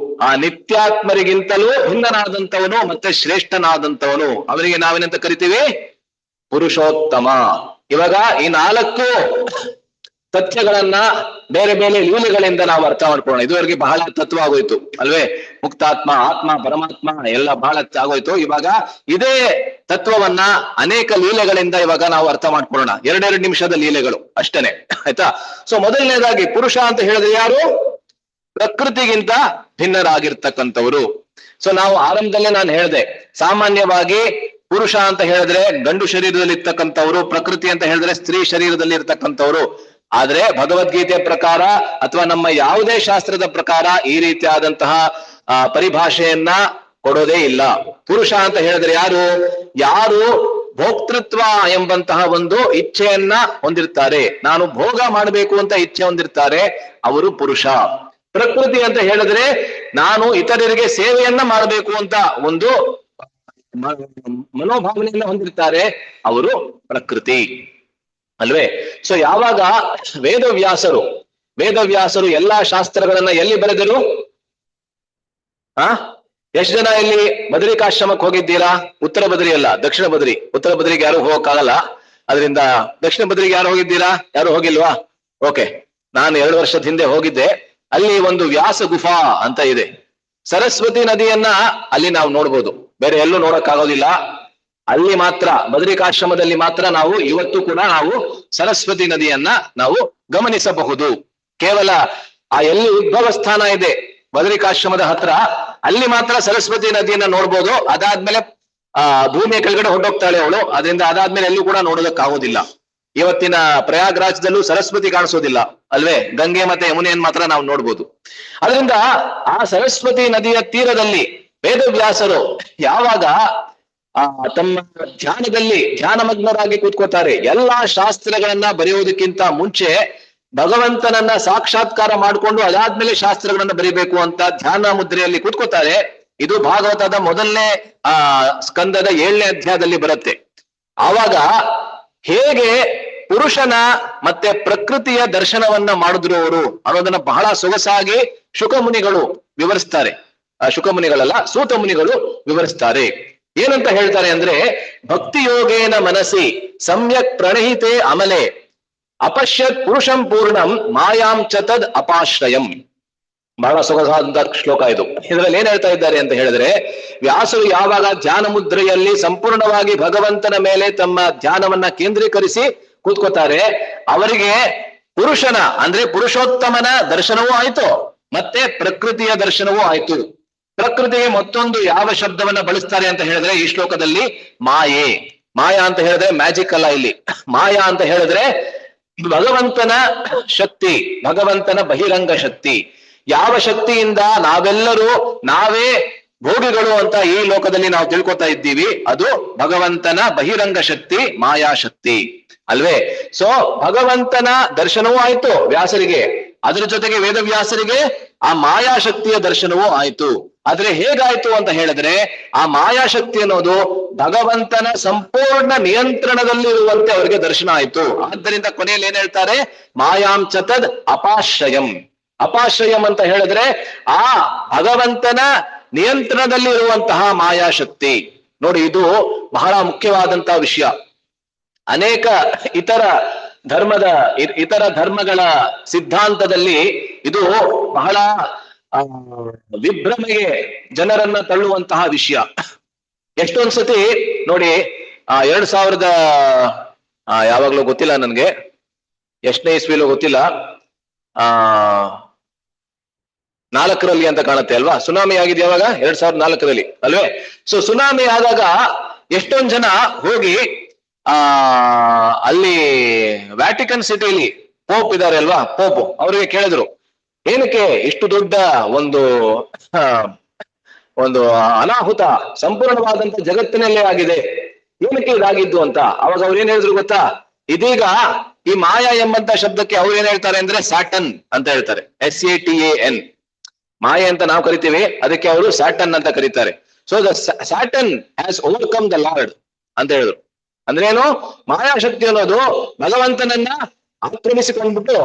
ಆ ನಿತ್ಯಾತ್ಮರಿಗಿಂತಲೂ ಭಿನ್ನನಾದಂತವನು ಮತ್ತೆ ಶ್ರೇಷ್ಠನಾದಂತವನು, ಅವನಿಗೆ ನಾವೇನಂತ ಕರಿತೀವಿ? ಪುರುಷೋತ್ತಮ. ಇವಾಗ ಈ 4 ತಥ್ಯಗಳನ್ನ ಬೇರೆ ಬೇರೆ ಲೀಲೆಗಳಿಂದ ನಾವು ಅರ್ಥ ಮಾಡ್ಕೊಳ್ಳೋಣ. ಇದುವರೆಗೆ ಬಹಳ ತತ್ವ ಆಗೋಯ್ತು ಅಲ್ವೇ. ಮುಕ್ತಾತ್ಮ, ಆತ್ಮ, ಪರಮಾತ್ಮ ಎಲ್ಲ ಬಹಳ ಆಗೋಯ್ತು. ಇವಾಗ ಇದೇ ತತ್ವವನ್ನ ಅನೇಕ ಲೀಲೆಗಳಿಂದ ಇವಾಗ ನಾವು ಅರ್ಥ ಮಾಡ್ಕೊಳ್ಳೋಣ. 2 ನಿಮಿಷದ ಲೀಲೆಗಳು ಅಷ್ಟೇನೆ ಆಯ್ತಾ. ಸೊ ಮೊದಲನೇದಾಗಿ ಪುರುಷ ಅಂತ ಹೇಳಿದ್ರೆ ಯಾರು? ಪ್ರಕೃತಿಗಿಂತ ಭಿನ್ನರಾಗಿರ್ತಕ್ಕಂಥವ್ರು. ಸೊ ನಾವು ಆರಂಭದಲ್ಲೇ ನಾನು ಹೇಳಿದೆ, ಸಾಮಾನ್ಯವಾಗಿ ಪುರುಷ ಅಂತ ಹೇಳಿದ್ರೆ ಗಂಡು ಶರೀರದಲ್ಲಿ ಇರ್ತಕ್ಕಂಥವ್ರು, ಪ್ರಕೃತಿ ಅಂತ ಹೇಳಿದ್ರೆ ಸ್ತ್ರೀ ಶರೀರದಲ್ಲಿ ಇರ್ತಕ್ಕಂಥವ್ರು. ಆದ್ರೆ ಭಗವದ್ಗೀತೆ ಪ್ರಕಾರ ಅಥವಾ ನಮ್ಮ ಯಾವುದೇ ಶಾಸ್ತ್ರದ ಪ್ರಕಾರ ಈ ರೀತಿಯಾದಂತಹ ಪರಿಭಾಷೆಯನ್ನ ಕೊಡೋದೇ ಇಲ್ಲ. ಪುರುಷ ಅಂತ ಹೇಳಿದ್ರೆ ಯಾರು ಭೋಕ್ತೃತ್ವ ಎಂಬಂತಹ ಒಂದು ಇಚ್ಛೆಯನ್ನ ಹೊಂದಿರ್ತಾರೆ, ನಾನು ಭೋಗ ಮಾಡಬೇಕು ಅಂತ ಇಚ್ಛೆ ಹೊಂದಿರ್ತಾರೆ, ಅವರು ಪುರುಷ. ಪ್ರಕೃತಿ ಅಂತ ಹೇಳಿದ್ರೆ ನಾನು ಇತರರಿಗೆ ಸೇವೆಯನ್ನ ಮಾಡಬೇಕು ಅಂತ ಒಂದು ಮನೋಭಾವನೆಯನ್ನ ಹೊಂದಿರ್ತಾರೆ, ಅವರು ಪ್ರಕೃತಿ ಅಲ್ವೇ. ಸೊ ಯಾವಾಗ ವೇದವ್ಯಾಸರು ಎಲ್ಲಾ ಶಾಸ್ತ್ರಗಳನ್ನ ಎಲ್ಲಿ ಬರೆದರು? ಎಷ್ಟು ಜನ ಇಲ್ಲಿ ಬದರಿಕಾಶ್ರಮಕ್ಕೆ ಹೋಗಿದ್ದೀರಾ? ಉತ್ತರ ಬದರಿ ಅಲ್ಲ, ದಕ್ಷಿಣ ಬದರಿ. ಉತ್ತರ ಬದರಿಗೆ ಯಾರು ಹೋಗಕ್ಕಾಗಲ್ಲ, ಅದರಿಂದ ದಕ್ಷಿಣ ಬದರಿಗೆ ಯಾರು ಹೋಗಿದ್ದೀರಾ? ಯಾರು ಹೋಗಿಲ್ವಾ? ಓಕೆ, ನಾನು 2 ವರ್ಷದ ಹಿಂದೆ ಹೋಗಿದ್ದೆ. ಅಲ್ಲಿ ಒಂದು ವ್ಯಾಸ ಗುಫಾ ಅಂತ ಇದೆ. ಸರಸ್ವತಿ ನದಿಯನ್ನ ಅಲ್ಲಿ ನಾವು ನೋಡ್ಬೋದು, ಬೇರೆ ಎಲ್ಲೂ ನೋಡಕ್ಕಾಗೋದಿಲ್ಲ. ಅಲ್ಲಿ ಮಾತ್ರ, ಬದರಿಕಾಶ್ರಮದಲ್ಲಿ ಮಾತ್ರ ನಾವು ಇವತ್ತು ಕೂಡ ನಾವು ಸರಸ್ವತಿ ನದಿಯನ್ನ ನಾವು ಗಮನಿಸಬಹುದು. ಕೇವಲ ಆ ಎಲ್ಲಿ ಉದ್ಭವ ಸ್ಥಾನ ಇದೆ ಬದರಿಕಾಶ್ರಮದ ಹತ್ರ, ಅಲ್ಲಿ ಮಾತ್ರ ಸರಸ್ವತಿ ನದಿಯನ್ನ ನೋಡ್ಬೋದು. ಅದಾದ್ಮೇಲೆ ಭೂಮಿಯ ಕೆಳಗಡೆ ಹೊರಟೋಗ್ತಾಳೆ ಅವಳು. ಅದರಿಂದ ಅದಾದ್ಮೇಲೆ ಎಲ್ಲೂ ಕೂಡ ನೋಡೋದಕ್ಕಾಗೋದಿಲ್ಲ. ಇವತ್ತಿನ ಪ್ರಯಾಗ್ರಾಜ್ದಲ್ಲೂ ಸರಸ್ವತಿ ಕಾಣಿಸೋದಿಲ್ಲ ಅಲ್ವೇ. ಗಂಗೆ ಮತ್ತೆ ಯಮುನೆಯನ್ನು ಮಾತ್ರ ನಾವು ನೋಡ್ಬೋದು. ಅದರಿಂದ ಆ ಸರಸ್ವತಿ ನದಿಯ ತೀರದಲ್ಲಿ ವೇದವ್ಯಾಸರು ಯಾವಾಗ ತಮ್ಮ ಧ್ಯಾನಮಗ್ನರಾಗಿ ಕೂತ್ಕೋತಾರೆ. ಎಲ್ಲಾ ಶಾಸ್ತ್ರಗಳನ್ನ ಬರೆಯುವುದಕ್ಕಿಂತ ಮುಂಚೆ ಭಗವಂತನನ್ನ ಸಾಕ್ಷಾತ್ಕಾರ ಮಾಡಿಕೊಂಡು ಅದಾದ್ಮೇಲೆ ಶಾಸ್ತ್ರಗಳನ್ನ ಬರೀಬೇಕು ಅಂತ ಧ್ಯಾನ ಮುದ್ರೆಯಲ್ಲಿ ಕೂತ್ಕೋತಾರೆ. ಇದು ಭಾಗವತದ ಮೊದಲನೇ ಸ್ಕಂದದ 7ನೇ ಅಧ್ಯಾಯದಲ್ಲಿ ಬರುತ್ತೆ. ಆವಾಗ ಹೇಗೆ ಪುರುಷನ ಮತ್ತೆ ಪ್ರಕೃತಿಯ ದರ್ಶನವನ್ನ ಮಾಡಿದ್ರು ಅವರು ಅನ್ನೋದನ್ನ ಬಹಳ ಸೊಗಸಾಗಿ ಶುಕಮುನಿಗಳು ವಿವರಿಸ್ತಾರೆ. ಶುಕಮುನಿಗಳಲ್ಲ, ಸೂತ ಮುನಿಗಳು ವಿವರಿಸ್ತಾರೆ. ಏನಂತ ಹೇಳ್ತಾರೆ ಅಂದ್ರೆ, ಭಕ್ತಿ ಯೋಗೇನ ಮನಸ್ಸಿ ಸಮ್ಯಕ್ ಪ್ರಣಹಿತೆ ಅಮಲೆ ಅಪಶ್ಯತ್ ಪುರುಷಂ ಪೂರ್ಣಂ ಮಾಯಾಂ ಚತದ್ ಅಪಾಶ್ರಯಂ. ಬಹಳ ಸೊಗಸಾದ ಶ್ಲೋಕ ಇದು. ಇದರಲ್ಲಿ ಏನ್ ಹೇಳ್ತಾ ಇದ್ದಾರೆ ಅಂತ ಹೇಳಿದ್ರೆ, ವ್ಯಾಸರು ಯಾವಾಗ ಧ್ಯಾನ ಮುದ್ರೆಯಲ್ಲಿ ಸಂಪೂರ್ಣವಾಗಿ ಭಗವಂತನ ಮೇಲೆ ತಮ್ಮ ಧ್ಯಾನವನ್ನ ಕೇಂದ್ರೀಕರಿಸಿ ಕೂತ್ಕೋತಾರೆ, ಅವರಿಗೆ ಪುರುಷನ ಅಂದ್ರೆ ಪುರುಷೋತ್ತಮನ ದರ್ಶನವೂ ಆಯ್ತು, ಮತ್ತೆ ಪ್ರಕೃತಿಯ ದರ್ಶನವೂ ಆಯ್ತು. ಪ್ರಕೃತಿಗೆ ಮತ್ತೊಂದು ಯಾವ ಶಬ್ದವನ್ನ ಬಳಸ್ತಾರೆ ಅಂತ ಹೇಳಿದ್ರೆ ಈ ಶ್ಲೋಕದಲ್ಲಿ ಮಾಯೆ. ಮಾಯಾ ಅಂತ ಹೇಳಿದ್ರೆ ಮ್ಯಾಜಿಕ್ ಅಲ್ಲ, ಇಲ್ಲಿ ಮಾಯಾ ಅಂತ ಹೇಳಿದ್ರೆ ಭಗವಂತನ ಶಕ್ತಿ, ಭಗವಂತನ ಬಹಿರಂಗ ಶಕ್ತಿ. ಯಾವ ಶಕ್ತಿಯಿಂದ ನಾವೆಲ್ಲರೂ ನಾವೇ ಭೋಗಿಗಳು ಅಂತ ಈ ಲೋಕದಲ್ಲಿ ನಾವು ತಿಳ್ಕೊತಾ ಇದ್ದೀವಿ, ಅದು ಭಗವಂತನ ಬಹಿರಂಗ ಶಕ್ತಿ, ಮಾಯಾಶಕ್ತಿ ಅಲ್ವೇ. ಸೊ ಭಗವಂತನ ದರ್ಶನವೂ ಆಯ್ತು ವ್ಯಾಸರಿಗೆ, ಅದರ ಜೊತೆಗೆ ವೇದವ್ಯಾಸರಿಗೆ ಆ ಮಾಯಾಶಕ್ತಿಯ ದರ್ಶನವೂ ಆಯ್ತು. ಆದ್ರೆ ಹೇಗಾಯ್ತು ಅಂತ ಹೇಳಿದ್ರೆ, ಆ ಮಾಯಾಶಕ್ತಿ ಅನ್ನೋದು ಭಗವಂತನ ಸಂಪೂರ್ಣ ನಿಯಂತ್ರಣದಲ್ಲಿರುವಂತೆ ಅವರಿಗೆ ದರ್ಶನ ಆಯ್ತು. ಆದ್ದರಿಂದ ಕೊನೆಯಲ್ಲಿ ಏನ್ ಹೇಳ್ತಾರೆ, ಮಾಯಾಂ ಚತದ್ ಅಪಾಶ್ರಯಂ. ಅಪಾಶ್ರಯಂ ಅಂತ ಹೇಳಿದ್ರೆ ಆ ಭಗವಂತನ ನಿಯಂತ್ರಣದಲ್ಲಿ ಇರುವಂತಹ ಮಾಯಾಶಕ್ತಿ. ನೋಡಿ, ಇದು ಬಹಳ ಮುಖ್ಯವಾದಂತಹ ವಿಷಯ. ಅನೇಕ ಇತರ ಧರ್ಮಗಳ ಸಿದ್ಧಾಂತದಲ್ಲಿ ಇದು ಬಹಳ ವಿಭ್ರಮೆಗೆ ಜನರನ್ನ ತಳ್ಳುವಂತಹ ವಿಷಯ. ಎಷ್ಟೊಂದ್ ಸತಿ ನೋಡಿ, 2000 ಯಾವಾಗ್ಲೂ ಗೊತ್ತಿಲ್ಲ ನನ್ಗೆ, ಎಷ್ಟನೇ ಇಸ್ವಿಲೂ ಗೊತ್ತಿಲ್ಲ, 4ರಲ್ಲಿ ಅಂತ ಕಾಣುತ್ತೆ ಅಲ್ವಾ. ಸುನಾಮಿ ಆಗಿದೆ ಯಾವಾಗ? 2004ರಲ್ಲಿ ಅಲ್ವೇ. ಸೊ ಸುನಾಮಿ ಆದಾಗ ಎಷ್ಟೊಂದ್ ಜನ ಹೋಗಿ ಅಲ್ಲಿ ವ್ಯಾಟಿಕನ್ ಸಿಟಿಲಿ ಪೋಪ್ ಇದ್ದಾರೆ ಅಲ್ವಾ, ಪೋಪ್ ಅವರಿಗೆ ಕೇಳಿದ್ರು, ಏನಕ್ಕೆ ಇಷ್ಟು ದೊಡ್ಡ ಒಂದು ಅನಾಹುತ ಸಂಪೂರ್ಣವಾದಂತ ಜಗತ್ತಿನಲ್ಲೇ ಆಗಿದೆ, ಏನಕ್ಕೆ ಇದಾಗಿದ್ದು ಅಂತ. ಅವಾಗ ಅವ್ರು ಏನ್ ಹೇಳಿದ್ರು ಗೊತ್ತಾ, ಇದೀಗ ಈ ಮಾಯಾ ಎಂಬಂತ ಶಬ್ದಕ್ಕೆ ಅವ್ರು ಏನ್ ಹೇಳ್ತಾರೆ ಅಂದ್ರೆ ಸ್ಯಾಟನ್ ಅಂತ ಹೇಳ್ತಾರೆ. SATAN, ಮಾಯೆ ಅಂತ ನಾವು ಕರಿತೀವಿ, ಅದಕ್ಕೆ ಅವರು ಸ್ಯಾಟನ್ ಅಂತ ಕರೀತಾರೆ. So the Satan has overcome the lord ಅಂತ ಹೇಳಿದ್ರು. ಅಂದ್ರೆ ಏನು, ಮಾಯಾಶಕ್ತಿ ಅನ್ನೋದು ಭಗವಂತನನ್ನ ಆಕ್ರಮಿಸಿಕೊಂಡ್ಬಿಟ್ಟು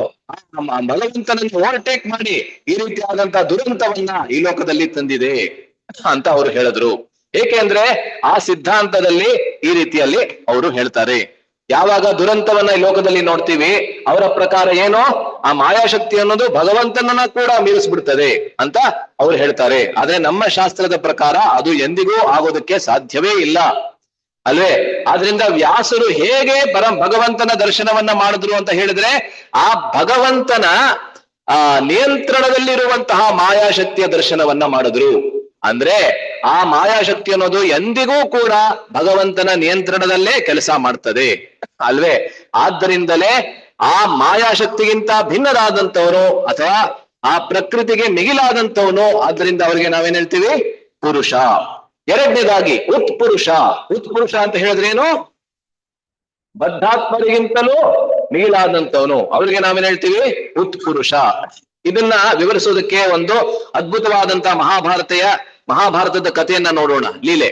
ಭಗವಂತನನ್ನು ಓವರ್ಟೇಕ್ ಮಾಡಿ ಈ ರೀತಿಯಾದಂತಹ ದುರಂತವನ್ನ ಈ ಲೋಕದಲ್ಲಿ ತಂದಿದೆ ಅಂತ ಅವರು ಹೇಳಿದ್ರು. ಏಕೆಂದ್ರೆ ಆ ಸಿದ್ಧಾಂತದಲ್ಲಿ ಈ ರೀತಿಯಲ್ಲಿ ಅವರು ಹೇಳ್ತಾರೆ. ಯಾವಾಗ ದುರಂತವನ್ನ ಈ ಲೋಕದಲ್ಲಿ ನೋಡ್ತೀವಿ, ಅವರ ಪ್ರಕಾರ ಏನೋ ಆ ಮಾಯಾಶಕ್ತಿ ಅನ್ನೋದು ಭಗವಂತನನ್ನ ಕೂಡ ಮೀರಿಸ್ಬಿಡ್ತದೆ ಅಂತ ಅವ್ರು ಹೇಳ್ತಾರೆ. ಆದ್ರೆ ನಮ್ಮ ಶಾಸ್ತ್ರದ ಪ್ರಕಾರ ಅದು ಎಂದಿಗೂ ಆಗೋದಕ್ಕೆ ಸಾಧ್ಯವೇ ಇಲ್ಲ ಅಲ್ವೇ. ಆದ್ರಿಂದ ವ್ಯಾಸರು ಹೇಗೆ ಭಗವಂತನ ದರ್ಶನವನ್ನ ಮಾಡಿದ್ರು ಅಂತ ಹೇಳಿದ್ರೆ, ಆ ಭಗವಂತನ ನಿಯಂತ್ರಣದಲ್ಲಿರುವಂತಹ ಮಾಯಾಶಕ್ತಿಯ ದರ್ಶನವನ್ನ ಮಾಡಿದ್ರು. ಅಂದ್ರೆ ಆ ಮಾಯಾಶಕ್ತಿ ಅನ್ನೋದು ಎಂದಿಗೂ ಕೂಡ ಭಗವಂತನ ನಿಯಂತ್ರಣದಲ್ಲೇ ಕೆಲಸ ಮಾಡ್ತದೆ ಅಲ್ವೇ. ಆದ್ದರಿಂದಲೇ ಆ ಮಾಯಾಶಕ್ತಿಗಿಂತ ಭಿನ್ನರಾದಂಥವನು ಅಥವಾ ಆ ಪ್ರಕೃತಿಗೆ ಮಿಗಿಲಾದಂಥವನು, ಆದ್ರಿಂದ ಅವರಿಗೆ ನಾವೇನ್ ಹೇಳ್ತೀವಿ, ಪುರುಷ. ಎರಡನೇದಾಗಿ ಉತ್ಪುರುಷ. ಉತ್ಪುರುಷ ಅಂತ ಹೇಳಿದ್ರೇನು, ಬದ್ಧಾತ್ಮರಿಗಿಂತಲೂ ಮಿಗಿಲಾದಂಥವನು, ಅವರಿಗೆ ನಾವೇನ್ ಹೇಳ್ತೀವಿ, ಉತ್ಪುರುಷ. ಇದನ್ನ ವಿವರಿಸೋದಕ್ಕೆ ಒಂದು ಅದ್ಭುತವಾದಂತಹ ಮಹಾಭಾರತದ ಕಥೆಯನ್ನ ನೋಡೋಣ, ಲೀಲೆ.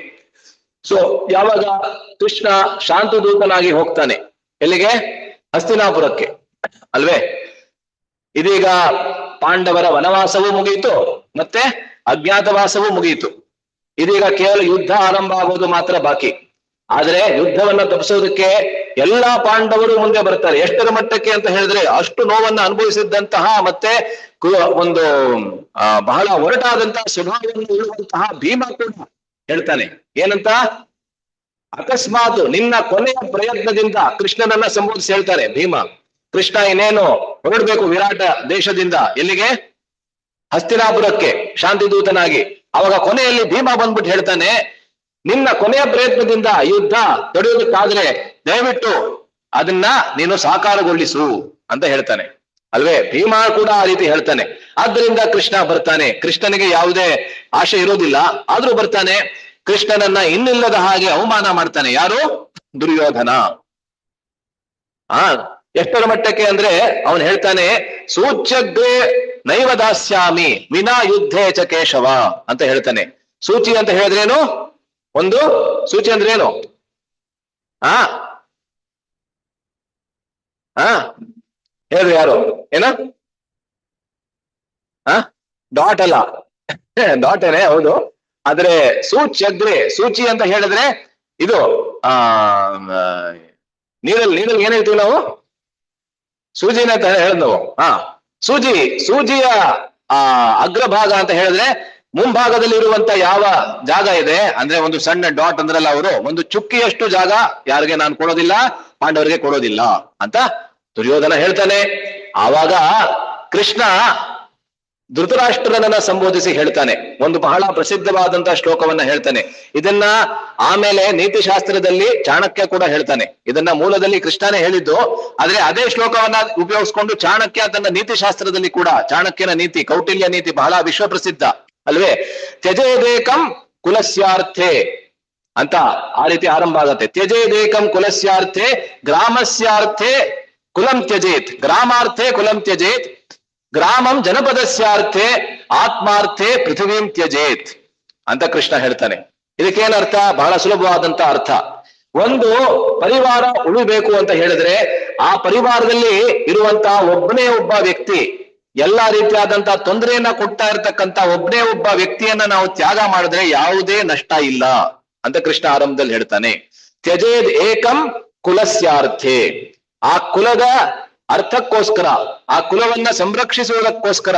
ಸೊ ಯಾವಾಗ ಕೃಷ್ಣ ಶಾಂತದೂತನಾಗಿ ಹೋಗ್ತಾನೆ ಎಲ್ಲಿಗೆ, ಹಸ್ತಿನಾಪುರಕ್ಕೆ ಅಲ್ವೇ. ಇದೀಗ ಪಾಂಡವರ ವನವಾಸವೂ ಮುಗಿಯಿತು, ಮತ್ತೆ ಅಜ್ಞಾತವಾಸವೂ ಮುಗಿಯಿತು. ಇದೀಗ ಕೇವಲ ಯುದ್ಧ ಆರಂಭ ಆಗೋದು ಮಾತ್ರ ಬಾಕಿ. ಆದ್ರೆ ಯುದ್ಧವನ್ನ ತಪ್ಪಿಸೋದಕ್ಕೆ ಎಲ್ಲಾ ಪಾಂಡವರು ಮುಂದೆ ಬರ್ತಾರೆ. ಎಷ್ಟರ ಮಟ್ಟಕ್ಕೆ ಅಂತ ಹೇಳಿದ್ರೆ, ಅಷ್ಟು ನೋವನ್ನ ಅನುಭವಿಸಿದ್ದಂತಹ ಮತ್ತೆ ಒಂದು ಬಹಳ ಒರಟಾದಂತಹ ಸ್ವಭಾವವನ್ನು ಇರುವಂತಹ ಭೀಮ ಕೂಡ ಹೇಳ್ತಾನೆ. ಏನಂತ, ಅಕಸ್ಮಾತ್ ನಿನ್ನ ಕೊನೆಯ ಪ್ರಯತ್ನದಿಂದ ಕೃಷ್ಣನನ್ನ ಸಂಬೋಧಿಸಿ ಹೇಳ್ತಾರೆ ಭೀಮ. ಕೃಷ್ಣ ಇನ್ನೇನು ಹೊರಡ್ಬೇಕು ವಿರಾಟ ದೇಶದಿಂದ, ಎಲ್ಲಿಗೆ, ಹಸ್ತಿನಾಪುರಕ್ಕೆ ಶಾಂತಿದೂತನಾಗಿ. ಅವಾಗ ಕೊನೆಯಲ್ಲಿ ಭೀಮ ಬಂದ್ಬಿಟ್ಟು ಹೇಳ್ತಾನೆ, ನಿನ್ನ ಕೊನೆಯ ಪ್ರಯತ್ನದಿಂದ ಯುದ್ಧ ತಡೆಯೋದಕ್ಕಾದ್ರೆ ದಯವಿಟ್ಟು ಅದನ್ನ ನೀನು ಸಾಕಾರಗೊಳಿಸು ಅಂತ ಹೇಳ್ತಾನೆ ಅಲ್ವೇ. ಭೀಮ ಕೂಡ ಆ ರೀತಿ ಹೇಳ್ತಾನೆ. ಆದ್ದರಿಂದ ಕೃಷ್ಣ ಬರ್ತಾನೆ. ಕೃಷ್ಣನಿಗೆ ಯಾವುದೇ ಆಶೆ ಇರೋದಿಲ್ಲ, ಆದ್ರೂ ಬರ್ತಾನೆ. ಕೃಷ್ಣನನ್ನ ಇನ್ನಿಲ್ಲದ ಹಾಗೆ ಅವಮಾನ ಮಾಡ್ತಾನೆ. ಯಾರು? ದುರ್ಯೋಧನ. ಆ ಎಷ್ಟರ ಮಟ್ಟಕ್ಕೆ ಅಂದ್ರೆ ಅವನು ಹೇಳ್ತಾನೆ, ಸೂಚ್ಯಗ್ರೇ ನೈವ ದಾಸ್ಯಾಮಿ ವಿನಾ ಯುದ್ಧೇ ಚ ಕೇಶವ ಅಂತ ಹೇಳ್ತಾನೆ. ಸೂಚಿ ಅಂತ ಹೇಳಿದ್ರೇನು? ಒಂದು ಸೂಚಿ ಅಂದ್ರೆ ಏನು? ಆ ಹೇಳ್ರಿ ಯಾರು? ಏನ? ಡಾಟ್ ಅಲ್ಲ, ಡಾಟ್ ಏನೇ ಹೌದು. ಆದ್ರೆ ಸೂಚ್ಯಗ್ರೆ, ಸೂಚಿ ಅಂತ ಹೇಳಿದ್ರೆ ಇದು ನೀರಲ್ಲಿ ಏನ್ ಹೇಳ್ತೀವಿ ನಾವು? ಸೂಜಿನ ಅಂತ ಹೇಳದ್ ನಾವು. ಸೂಜಿಯ ಅಗ್ರಭಾಗ ಅಂತ ಹೇಳಿದ್ರೆ ಮುಂಭಾಗದಲ್ಲಿ ಇರುವಂತ ಯಾವ ಜಾಗ ಇದೆ ಅಂದ್ರೆ ಒಂದು ಸಣ್ಣ ಡಾಟ್ ಅಂದ್ರಲ್ಲ ಅವರು, ಒಂದು ಚುಕ್ಕಿಯಷ್ಟು ಜಾಗ ಯಾರಿಗೆ ನಾನು ಕೊಡೋದಿಲ್ಲ, ಪಾಂಡವರಿಗೆ ಕೊಡೋದಿಲ್ಲ ಅಂತ ದುರ್ಯೋಧನ ಹೇಳ್ತಾನೆ. ಆವಾಗ ಕೃಷ್ಣ ಧೃತರಾಷ್ಟ್ರನನ್ನ ಸಂಬೋಧಿಸಿ ಹೇಳ್ತಾನೆ, ಒಂದು ಬಹಳ ಪ್ರಸಿದ್ಧವಾದಂತಹ ಶ್ಲೋಕವನ್ನ ಹೇಳ್ತಾನೆ. ಇದನ್ನ ಆಮೇಲೆ ನೀತಿಶಾಸ್ತ್ರದಲ್ಲಿ ಚಾಣಕ್ಯ ಕೂಡ ಹೇಳ್ತಾನೆ. ಇದನ್ನ ಮೂಲದಲ್ಲಿ ಕೃಷ್ಣನೇ ಹೇಳಿದ್ದು, ಆದ್ರೆ ಅದೇ ಶ್ಲೋಕವನ್ನ ಉಪಯೋಗಿಸ್ಕೊಂಡು ಚಾಣಕ್ಯ ತನ್ನ ನೀತಿಶಾಸ್ತ್ರದಲ್ಲಿ ಕೂಡ, ಚಾಣಕ್ಯನ ನೀತಿ, ಕೌಟಿಲ್ಯ ನೀತಿ ಬಹಳ ವಿಶ್ವಪ್ರಸಿದ್ಧ ಅಲ್ವೇ? ತ್ಯಜೇದೇಕಂ ಕುಲಸ್ಯಾರ್ಥೆ ಅಂತ ಆ ರೀತಿ ಆರಂಭ ಆಗತ್ತೆ. ತ್ಯಜೇದೇಕಂ ಕುಲಸ್ಯಾರ್ಥೆ ಗ್ರಾಮಸ್ಯಾರ್ಥೆ ಕುಲಂ ತ್ಯಜೇತ್, ಗ್ರಾಮಾರ್ಥೆ ಕುಲಂ ತ್ಯಜೇತ್, ಗ್ರಾಮಂ ಜನಪದಸ್ಯಾರ್ಥೆ ಆತ್ಮಾರ್ಥೆ ಪೃಥ್ವೀಂ ತ್ಯಜೇತ್ ಅಂತ ಕೃಷ್ಣ ಹೇಳ್ತಾನೆ. ಇದಕ್ಕೇನರ್ಥ? ಬಹಳ ಸುಲಭವಾದಂತ ಅರ್ಥ. ಒಂದು ಪರಿವಾರ ಉಳಿಬೇಕು ಅಂತ ಹೇಳಿದ್ರೆ ಆ ಪರಿವಾರದಲ್ಲಿ ಇರುವಂತಹ ಒಬ್ಬನೇ ಒಬ್ಬ ವ್ಯಕ್ತಿ, ಎಲ್ಲಾ ರೀತಿಯಾದಂತಹ ತೊಂದರೆಯನ್ನ ಕೊಡ್ತಾ ಇರತಕ್ಕಂತ ಒಬ್ಬನೇ ಒಬ್ಬ ವ್ಯಕ್ತಿಯನ್ನ ನಾವು ತ್ಯಾಗ ಮಾಡಿದ್ರೆ ಯಾವುದೇ ನಷ್ಟ ಇಲ್ಲ ಅಂತ ಕೃಷ್ಣ ಆರಂಭದಲ್ಲಿ ಹೇಳ್ತಾನೆ. ತ್ಯಜೇದ್ ಏಕಂ ಕುಲಸ್ಯಾರ್ಥೆ, ಆ ಕುಲದ ಅರ್ಥಕ್ಕೋಸ್ಕರ, ಆ ಕುಲವನ್ನ ಸಂರಕ್ಷಿಸುವುದಕ್ಕೋಸ್ಕರ,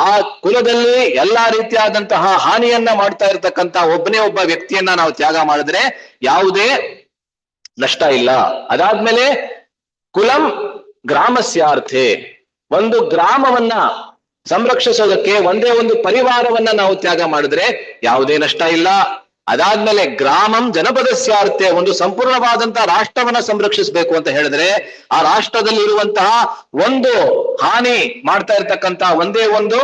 ಆ ಕುಲದಲ್ಲಿ ಎಲ್ಲಾ ರೀತಿಯಾದಂತಹ ಹಾನಿಯನ್ನ ಮಾಡ್ತಾ ಇರತಕ್ಕಂತ ಒಬ್ಬನೇ ಒಬ್ಬ ವ್ಯಕ್ತಿಯನ್ನ ನಾವು ತ್ಯಾಗ ಮಾಡಿದ್ರೆ ಯಾವುದೇ ನಷ್ಟ ಇಲ್ಲ. ಅದಾದ್ಮೇಲೆ ಕುಲಂ ಗ್ರಾಮಸ್ಯಾರ್ಥೆ, ಒಂದು ಗ್ರಾಮವನ್ನ ಸಂರಕ್ಷಿಸೋದಕ್ಕೆ ಒಂದೇ ಒಂದು ಪರಿವಾರವನ್ನ ನಾವು ತ್ಯಾಗ ಮಾಡಿದ್ರೆ ಯಾವುದೇ ನಷ್ಟ ಇಲ್ಲ. ಅದಾದ್ಮೇಲೆ ಗ್ರಾಮಂ ಜನಪದಸ್ಯಾರ್ಥೆ, ಒಂದು ಸಂಪೂರ್ಣವಾದಂತಹ ರಾಷ್ಟ್ರವನ್ನ ಸಂರಕ್ಷಿಸಬೇಕು ಅಂತ ಹೇಳಿದ್ರೆ ಆ ರಾಷ್ಟ್ರದಲ್ಲಿ ಇರುವಂತಹ ಒಂದು ಹಾನಿ ಮಾಡ್ತಾ ಇರ್ತಕ್ಕಂತ ಒಂದೇ ಒಂದು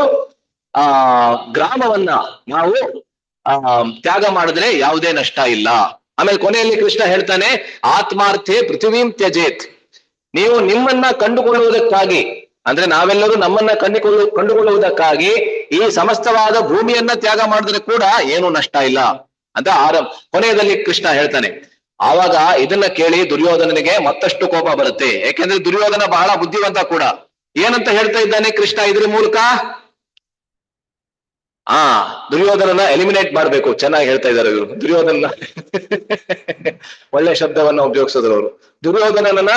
ಗ್ರಾಮವನ್ನ ನಾವು ತ್ಯಾಗ ಮಾಡಿದ್ರೆ ಯಾವುದೇ ನಷ್ಟ ಇಲ್ಲ. ಆಮೇಲೆ ಕೊನೆಯಲ್ಲಿ ಕೃಷ್ಣ ಹೇಳ್ತಾನೆ, ಆತ್ಮಾರ್ಥೆ ಪೃಥ್ವೀಂ ತ್ಯಜೇತ್, ನೀವು ನಿಮ್ಮನ್ನ ಕಂಡುಕೊಳ್ಳುವುದಕ್ಕಾಗಿ, ಅಂದ್ರೆ ನಾವೆಲ್ಲರೂ ನಮ್ಮನ್ನ ಕಂಡುಕೊಳ್ಳುವುದಕ್ಕಾಗಿ ಈ ಸಮಸ್ತವಾದ ಭೂಮಿಯನ್ನ ತ್ಯಾಗ ಮಾಡಿದ್ರೆ ಕೂಡ ಏನು ನಷ್ಟ ಇಲ್ಲ ಅಂತ ಕೊನೆಯದಲ್ಲಿ ಕೃಷ್ಣ ಹೇಳ್ತಾನೆ. ಆವಾಗ ಇದನ್ನ ಕೇಳಿ ದುರ್ಯೋಧನನಿಗೆ ಮತ್ತಷ್ಟು ಕೋಪ ಬರುತ್ತೆ. ಯಾಕೆಂದ್ರೆ ದುರ್ಯೋಧನ ಬಹಳ ಬುದ್ಧಿವಂತ ಕೂಡ. ಏನಂತ ಹೇಳ್ತಾ ಇದ್ದಾನೆ ಕೃಷ್ಣ ಇದ್ರ ಮೂಲಕ? ದುರ್ಯೋಧನನ ಎಲಿಮಿನೇಟ್ ಮಾಡ್ಬೇಕು. ಚೆನ್ನಾಗಿ ಹೇಳ್ತಾ ಇದ್ದಾರೆ ಇವರು. ದುರ್ಯೋಧನ ಒಳ್ಳೆ ಶಬ್ದವನ್ನ ಉಪಯೋಗಿಸಿದ್ರು ಅವರು. ದುರ್ಯೋಧನನ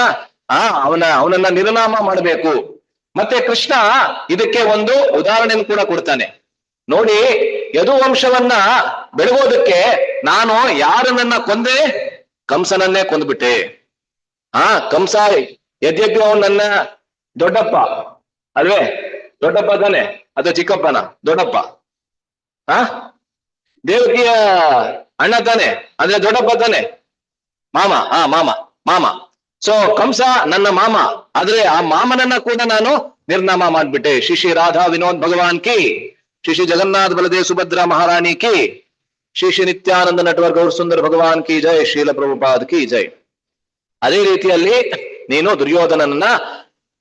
ಅವನನ್ನ ನಿರ್ನಾಮ ಮಾಡಬೇಕು. ಮತ್ತೆ ಕೃಷ್ಣ ಇದಕ್ಕೆ ಒಂದು ಉದಾಹರಣೆಯನ್ನು ಕೂಡ ಕೊಡ್ತಾನೆ. ನೋಡಿ, ಯದುವಂಶವನ್ನ ಬೆಳಗೋದಕ್ಕೆ ನಾನು ಯಾರನ್ನ ಕೊಂದೆ? ಕಂಸನನ್ನೇ ಕೊಂದ್ಬಿಟ್ಟೆ. ಕಂಸ ಯದ್ಯಪಿ ಅವನು ನನ್ನ ದೊಡ್ಡಪ್ಪ ಅಲ್ವೇ? ದೊಡ್ಡಪ್ಪ ತಾನೆ ಅಥವಾ ಚಿಕ್ಕಪ್ಪನ? ದೊಡ್ಡಪ್ಪ. ದೇವಕಿಯ ಅಣ್ಣ ತಾನೆ, ಅಂದ್ರೆ ದೊಡ್ಡಪ್ಪ ತಾನೆ, ಮಾಮ. ಮಾಮ. ಸೊ ಕಂಸ ನನ್ನ ಮಾಮ, ಆದ್ರೆ ಆ ಮಾಮನನ್ನ ಕೂಡ ನಾನು ನಿರ್ನಾಮ ಮಾಡ್ಬಿಟ್ಟೆ. ಶ್ರೀ ರಾಧಾ ವಿನೋದ್ ಭಗವಾನ್ ಕಿ, ಶ್ರೀ ಜಗನ್ನಾಥ ಬಲದೇವ್ ಸುಭದ್ರಾ ಮಹಾರಾಣಿ ಕಿ, ಶ್ರೀ ನಿತ್ಯಾನಂದ ನಟವರ್ ಗೌರ್ ಸುಂದರ್ ಭಗವಾನ್ ಕಿ ಜೈ, ಶ್ರೀಲ ಪ್ರಭುಪಾದ್ ಕಿ ಜೈ. ಅದೇ ರೀತಿಯಲ್ಲಿ ನೀನು ದುರ್ಯೋಧನನನ್ನ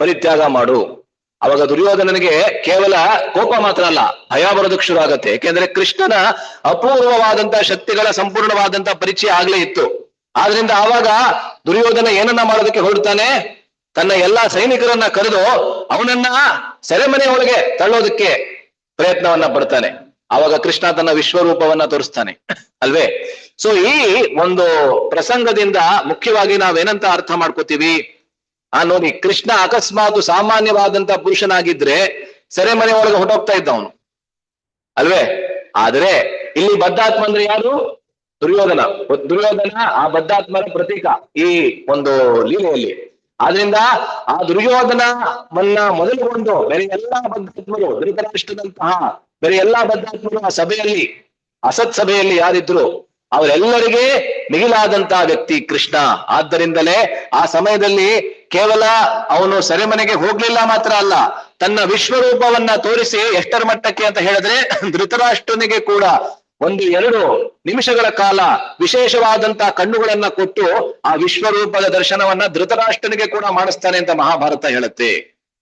ಪರಿತ್ಯಾಗ ಮಾಡು. ಅವಾಗ ದುರ್ಯೋಧನನಿಗೆ ಕೇವಲ ಕೋಪ ಮಾತ್ರ ಅಲ್ಲ, ಭಯ ಬರೋದಕ್ಕೆ ಶುರು ಆಗತ್ತೆ. ಯಾಕೆಂದ್ರೆ ಕೃಷ್ಣನ ಅಪೂರ್ವವಾದಂತಹ ಶಕ್ತಿಗಳ ಸಂಪೂರ್ಣವಾದಂತಹ ಪರಿಚಯ ಆಗ್ಲೇ ಇತ್ತು. ಆದ್ರಿಂದ ಆವಾಗ ದುರ್ಯೋಧನ ಏನನ್ನ ಮಾಡೋದಕ್ಕೆ ಹೊರಡ್ತಾನೆ? ತನ್ನ ಎಲ್ಲಾ ಸೈನಿಕರನ್ನ ಕರೆದು ಅವನನ್ನ ಸೆರೆಮನೆ ಒಳಗೆ ತಳ್ಳೋದಕ್ಕೆ ಪ್ರಯತ್ನವನ್ನ ಪಡ್ತಾನೆ. ಆವಾಗ ಕೃಷ್ಣ ತನ್ನ ವಿಶ್ವರೂಪವನ್ನ ತೋರಿಸ್ತಾನೆ ಅಲ್ವೇ? ಸೊ ಈ ಒಂದು ಪ್ರಸಂಗದಿಂದ ಮುಖ್ಯವಾಗಿ ನಾವೇನಂತ ಅರ್ಥ ಮಾಡ್ಕೋತೀವಿ? ನೋಡಿ, ಕೃಷ್ಣ ಅಕಸ್ಮಾತ್ ಸಾಮಾನ್ಯವಾದಂತ ಪುರುಷನಾಗಿದ್ರೆ ಸೆರೆಮನೆ ಒಳಗೆ ಹೊಟ್ಟೋಗ್ತಾ ಇದ್ದ ಅವನು ಅಲ್ವೇ? ಆದ್ರೆ ಇಲ್ಲಿ ಬದ್ಧಾತ್ಮ ಅಂದ್ರೆ ಯಾರು? ದುರ್ಯೋಧನ. ಆ ಬದ್ಧಾತ್ಮರ ಪ್ರತೀಕ ಈ ಒಂದು ಲೀಲೆಯಲ್ಲಿ. ಆದ್ರಿಂದ ಆ ದುರ್ಯೋಧನವನ್ನ ಮೊದಲುಗೊಂಡು ಬೇರೆ ಎಲ್ಲಾ ಬದ್ಧಾತ್ಮರು, ಧೃತರಾಷ್ಟ್ರದಂತಹ ಬೇರೆ ಎಲ್ಲಾ ಬದ್ಧಾತ್ಮರು ಆ ಸಭೆಯಲ್ಲಿ, ಅಸತ್ ಸಭೆಯಲ್ಲಿ ಯಾರಿದ್ರು ಅವರೆಲ್ಲರಿಗೆ ಮಿಗಿಲಾದಂತಹ ವ್ಯಕ್ತಿ ಕೃಷ್ಣ. ಆದ್ದರಿಂದಲೇ ಆ ಸಮಯದಲ್ಲಿ ಕೇವಲ ಅವನು ಸೆರೆಮನೆಗೆ ಹೋಗ್ಲಿಲ್ಲ ಮಾತ್ರ ಅಲ್ಲ, ತನ್ನ ವಿಶ್ವರೂಪವನ್ನ ತೋರಿಸಿ ಎಷ್ಟರ ಮಟ್ಟಕ್ಕೆ ಅಂತ ಹೇಳಿದ್ರೆ ಧೃತರಾಷ್ಟ್ರನಿಗೆ ಕೂಡ 2 ನಿಮಿಷಗಳ ಕಾಲ ವಿಶೇಷವಾದಂತಹ ಕಣ್ಣುಗಳನ್ನ ಕೊಟ್ಟು ಆ ವಿಶ್ವರೂಪದ ದರ್ಶನವನ್ನ ಧೃತರಾಷ್ಟ್ರನಿಗೆ ಕೂಡ ಮಾಡಿಸ್ತಾನೆ ಅಂತ ಮಹಾಭಾರತ ಹೇಳುತ್ತೆ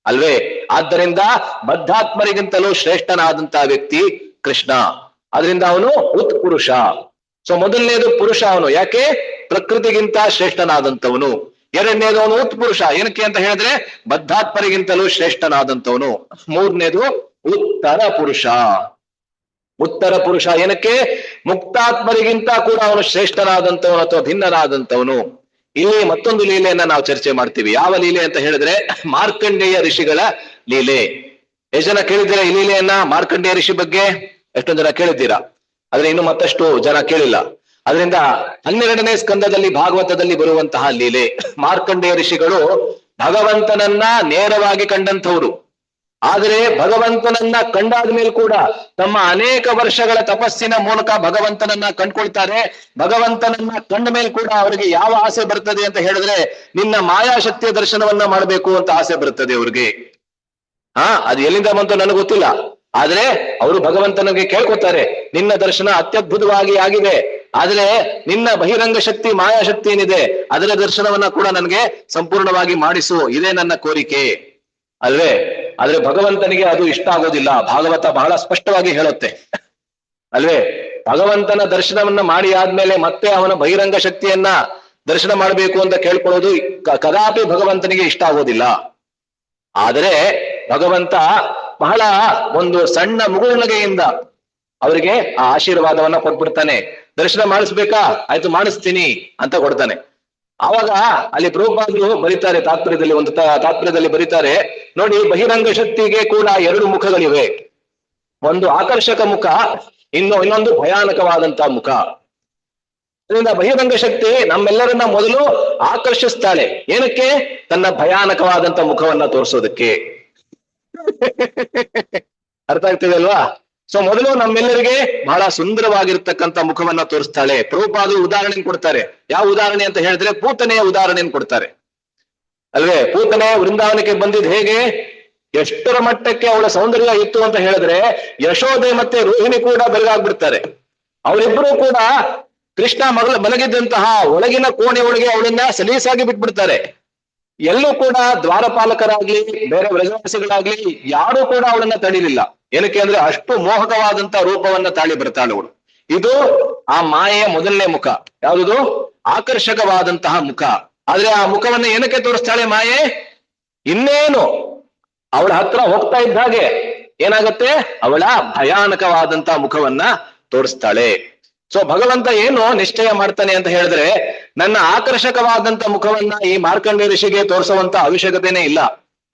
ಅಲ್ವೇ. ಆದ್ದರಿಂದ ಬದ್ಧಾತ್ಮರಿಗಿಂತಲೂ ಶ್ರೇಷ್ಠನಾದಂತಹ ವ್ಯಕ್ತಿ ಕೃಷ್ಣ. ಅದರಿಂದ ಅವನು ಉತ್ಪುರುಷ. ಸೊ ಮೊದಲನೇದು ಪುರುಷ ಅವನು, ಯಾಕೆ? ಪ್ರಕೃತಿಗಿಂತ ಶ್ರೇಷ್ಠನಾದಂಥವನು. ಎರಡನೇದು ಅವನು ಉತ್ಪುರುಷ, ಏನಕ್ಕೆ ಅಂತ ಹೇಳಿದ್ರೆ ಬದ್ಧಾತ್ಮರಿಗಿಂತಲೂ ಶ್ರೇಷ್ಠನಾದಂಥವನು. ಮೂರನೇದು ಉತ್ತರ ಪುರುಷ. ಉತ್ತರ ಪುರುಷ ಏನಕ್ಕೆ? ಮುಕ್ತಾತ್ಮರಿಗಿಂತ ಕೂಡ ಅವನು ಶ್ರೇಷ್ಠನಾದಂಥವನು ಅಥವಾ ಭಿನ್ನನಾದಂಥವನು. ಇಲ್ಲಿ ಮತ್ತೊಂದು ಲೀಲೆಯನ್ನ ನಾವು ಚರ್ಚೆ ಮಾಡ್ತೀವಿ. ಯಾವ ಲೀಲೆ ಅಂತ ಹೇಳಿದ್ರೆ ಮಾರ್ಕಂಡೇಯ ಋಷಿಗಳ ಲೀಲೆ. ಎಷ್ಟು ಜನ ಕೇಳಿದ್ದೀರಾ ಈ ಲೀಲೆಯನ್ನ? ಮಾರ್ಕಂಡೇಯ ಋಷಿ ಬಗ್ಗೆ ಎಷ್ಟೊಂದು ಜನ ಕೇಳಿದ್ದೀರಾ, ಆದ್ರೆ ಇನ್ನು ಮತ್ತಷ್ಟು ಜನ ಕೇಳಿಲ್ಲ. ಅದರಿಂದ 12ನೇ ಸ್ಕಂದದಲ್ಲಿ ಭಾಗವತದಲ್ಲಿ ಬರುವಂತಹ ಲೀಲೆ. ಮಾರ್ಕಂಡೇಯ ಋಷಿಗಳು ಭಗವಂತನನ್ನ ನೇರವಾಗಿ ಕಂಡಂಥವ್ರು. ಆದರೆ ಭಗವಂತನನ್ನ ಕಂಡಾದ ಮೇಲೆ ಕೂಡ ತಮ್ಮ ಅನೇಕ ವರ್ಷಗಳ ತಪಸ್ಸಿನ ಮೂಲಕ ಭಗವಂತನನ್ನ ಕಂಡ್ಕೊಳ್ತಾರೆ. ಭಗವಂತನನ್ನ ಕಂಡ ಮೇಲೆ ಕೂಡ ಅವರಿಗೆ ಯಾವ ಆಸೆ ಬರ್ತದೆ ಅಂತ ಹೇಳಿದ್ರೆ ನಿನ್ನ ಮಾಯಾಶಕ್ತಿಯ ದರ್ಶನವನ್ನ ಮಾಡಬೇಕು ಅಂತ ಆಸೆ ಬರ್ತದೆ ಅವ್ರಿಗೆ. ಅದು ಎಲ್ಲಿಂದ ಬಂತು ನನಗೆ ಗೊತ್ತಿಲ್ಲ, ಆದ್ರೆ ಅವರು ಭಗವಂತನಿಗೆ ಕೇಳ್ಕೊತಾರೆ, ನಿನ್ನ ದರ್ಶನ ಅತ್ಯದ್ಭುತವಾಗಿ ಆಗಿದೆ, ಆದ್ರೆ ನಿನ್ನ ಬಹಿರಂಗ ಶಕ್ತಿ ಮಾಯಾಶಕ್ತಿ ಏನಿದೆ ಅದರ ದರ್ಶನವನ್ನ ಕೂಡ ನನಗೆ ಸಂಪೂರ್ಣವಾಗಿ ಮಾಡಿಸು, ಇದೇ ನನ್ನ ಕೋರಿಕೆ ಅಲ್ವೇ. ಆದ್ರೆ ಭಗವಂತನಿಗೆ ಅದು ಇಷ್ಟ ಆಗೋದಿಲ್ಲ. ಭಾಗವತ ಬಹಳ ಸ್ಪಷ್ಟವಾಗಿ ಹೇಳುತ್ತೆ ಅಲ್ವೇ. ಭಗವಂತನ ದರ್ಶನವನ್ನ ಮಾಡಿ ಆದ್ಮೇಲೆ ಮತ್ತೆ ಅವನ ಬಹಿರಂಗ ಶಕ್ತಿಯನ್ನ ದರ್ಶನ ಮಾಡಬೇಕು ಅಂತ ಕೇಳ್ಕೊಳ್ಳೋದು ಕದಾಪಿ ಭಗವಂತನಿಗೆ ಇಷ್ಟ ಆಗೋದಿಲ್ಲ. ಆದರೆ ಭಗವಂತ ಬಹಳ ಒಂದು ಸಣ್ಣ ಮುಗುಳ್ನಗೆಯಿಂದ ಅವರಿಗೆ ಆ ಆಶೀರ್ವಾದವನ್ನ ಕೊಟ್ಬಿಡ್ತಾನೆ. ದರ್ಶನ ಮಾಡಿಸ್ಬೇಕಾ? ಆಯ್ತು ಮಾಡಿಸ್ತೀನಿ ಅಂತ ಕೊಡ್ತಾನೆ. ಆವಾಗ ಅಲ್ಲಿ ಪ್ರಭುಪಾದರು ಬರೀತಾರೆ ತಾತ್ಪರ್ಯದಲ್ಲಿ, ಒಂದು ತಾತ್ಪರ್ಯದಲ್ಲಿ ಬರೀತಾರೆ ನೋಡಿ, ಬಹಿರಂಗ ಶಕ್ತಿಗೆ ಕೂಡ 2 ಮುಖಗಳಿವೆ. ಒಂದು ಆಕರ್ಷಕ ಮುಖ, ಇನ್ನೊಂದು ಭಯಾನಕವಾದಂತಹ ಮುಖ. ಅದರಿಂದ ಬಹಿರಂಗ ಶಕ್ತಿ ನಮ್ಮೆಲ್ಲರನ್ನ ಮೊದಲು ಆಕರ್ಷಿಸ್ತಾಳೆ. ಏನಕ್ಕೆ? ತನ್ನ ಭಯಾನಕವಾದಂತ ಮುಖವನ್ನ ತೋರಿಸೋದಕ್ಕೆ. ಅರ್ಥ ಆಗ್ತದೆ ಅಲ್ವಾ? ಸೊ ಮೊದಲು ನಮ್ಮೆಲ್ಲರಿಗೆ ಬಹಳ ಸುಂದರವಾಗಿರ್ತಕ್ಕಂಥ ಮುಖವನ್ನ ತೋರಿಸ್ತಾಳೆ. ಪ್ರಭುಪಾದರು ಉದಾಹರಣೆ ಕೊಡ್ತಾರೆ. ಯಾವ ಉದಾಹರಣೆ ಅಂತ ಹೇಳಿದ್ರೆ ಪೂತನೆಯ ಉದಾಹರಣೆಯನ್ನು ಕೊಡ್ತಾರೆ ಅಲ್ವೇ. ಪೂತನೆ ವೃಂದಾವನಕ್ಕೆ ಬಂದಿದ್ ಹೇಗೆ, ಎಷ್ಟರ ಮಟ್ಟಕ್ಕೆ ಅವಳ ಸೌಂದರ್ಯ ಇತ್ತು ಅಂತ ಹೇಳಿದ್ರೆ ಯಶೋದೆ ಮತ್ತೆ ರೋಹಿಣಿ ಕೂಡ ಬೆರಗಾಗ್ಬಿಡ್ತಾರೆ. ಅವರಿಬ್ಬರು ಕೂಡ ಕೃಷ್ಣ ಮಲಗಿದ್ದಂತಹ ಒಳಗಿನ ಕೋಣೆ ಒಳಗೆ ಅವಳನ್ನ ಸಲೀಸಾಗಿ ಬಿಟ್ಬಿಡ್ತಾರೆ. ಎಲ್ಲೂ ಕೂಡ ದ್ವಾರಪಾಲಕರಾಗ್ಲಿ ಬೇರೆ ವ್ರಜವಾಸಿಗಳಾಗ್ಲಿ ಯಾರು ಕೂಡ ಅವಳನ್ನ ತಡಿಲಿಲ್ಲ. ಏನಕ್ಕೆ ಅಂದ್ರೆ ಅಷ್ಟು ಮೋಹಕವಾದಂತಹ ರೂಪವನ್ನ ತಾಳಿ ಬರ್ತಾಳೆ ಅವಳು. ಇದು ಆ ಮಾಯೆಯ ಮೊದಲನೇ ಮುಖ. ಯಾವುದು? ಆಕರ್ಷಕವಾದಂತಹ ಮುಖ. ಆದ್ರೆ ಆ ಮುಖವನ್ನ ಏನಕ್ಕೆ ತೋರಿಸ್ತಾಳೆ ಮಾಯೆ? ಇನ್ನೇನು ಅವಳ ಹತ್ರ ಹೋಗ್ತಾ ಇದ್ದ ಹಾಗೆ ಏನಾಗತ್ತೆ, ಅವಳ ಭಯಾನಕವಾದಂತಹ ಮುಖವನ್ನ ತೋರಿಸ್ತಾಳೆ. ಸೊ ಭಗವಂತ ಏನು ನಿಶ್ಚಯ ಮಾಡ್ತಾನೆ ಅಂತ ಹೇಳಿದ್ರೆ, ನನ್ನ ಆಕರ್ಷಕವಾದಂತ ಮುಖವನ್ನ ಈ ಮಾರ್ಕಂಡೇಯ ಋಷಿಗೆ ತೋರಿಸುವಂತ ಅವಶ್ಯಕತೆನೇ ಇಲ್ಲ.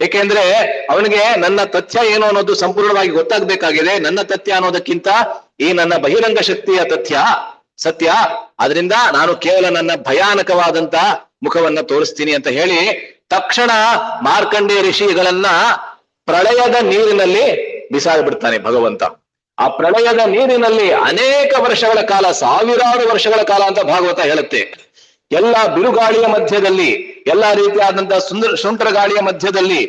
ಏಕೆಂದ್ರೆ ಅವನಿಗೆ ನನ್ನ ತಥ್ಯ ಏನು ಅನ್ನೋದು ಸಂಪೂರ್ಣವಾಗಿ ಗೊತ್ತಾಗ್ಬೇಕಾಗಿದೆ. ನನ್ನ ತಥ್ಯ ಅನ್ನೋದಕ್ಕಿಂತ ಈ ನನ್ನ ಬಹಿರಂಗ ಶಕ್ತಿಯ ತಥ್ಯ ಸತ್ಯ. ಆದ್ರಿಂದ ನಾನು ಕೇವಲ ನನ್ನ ಭಯಾನಕವಾದಂತ ಮುಖವನ್ನ ತೋರಿಸ್ತೀನಿ ಅಂತ ಹೇಳಿ ತಕ್ಷಣ ಮಾರ್ಕಂಡೇಯ ಋಷಿಗಳನ್ನ ಪ್ರಳಯದ ನೀರಿನಲ್ಲಿ ಬಿಸಾಡ್ಬಿಡ್ತಾನೆ ಭಗವಂತ. ಆ ಪ್ರಳಯದ ನೀರಿನಲ್ಲಿ ಅನೇಕ ವರ್ಷಗಳ ಕಾಲ, ಸಾವಿರಾರು ವರ್ಷಗಳ ಕಾಲ ಅಂತ ಭಾಗವತ ಹೇಳುತ್ತೆ. ಎಲ್ಲ ಬಿರುಗಾಳಿಯ ಮಧ್ಯದಲ್ಲಿ, ಎಲ್ಲಾ ರೀತಿಯಾದಂತಹ ಸುಂಟರ ಗಾಳಿಯ ಮಧ್ಯದಲ್ಲಿ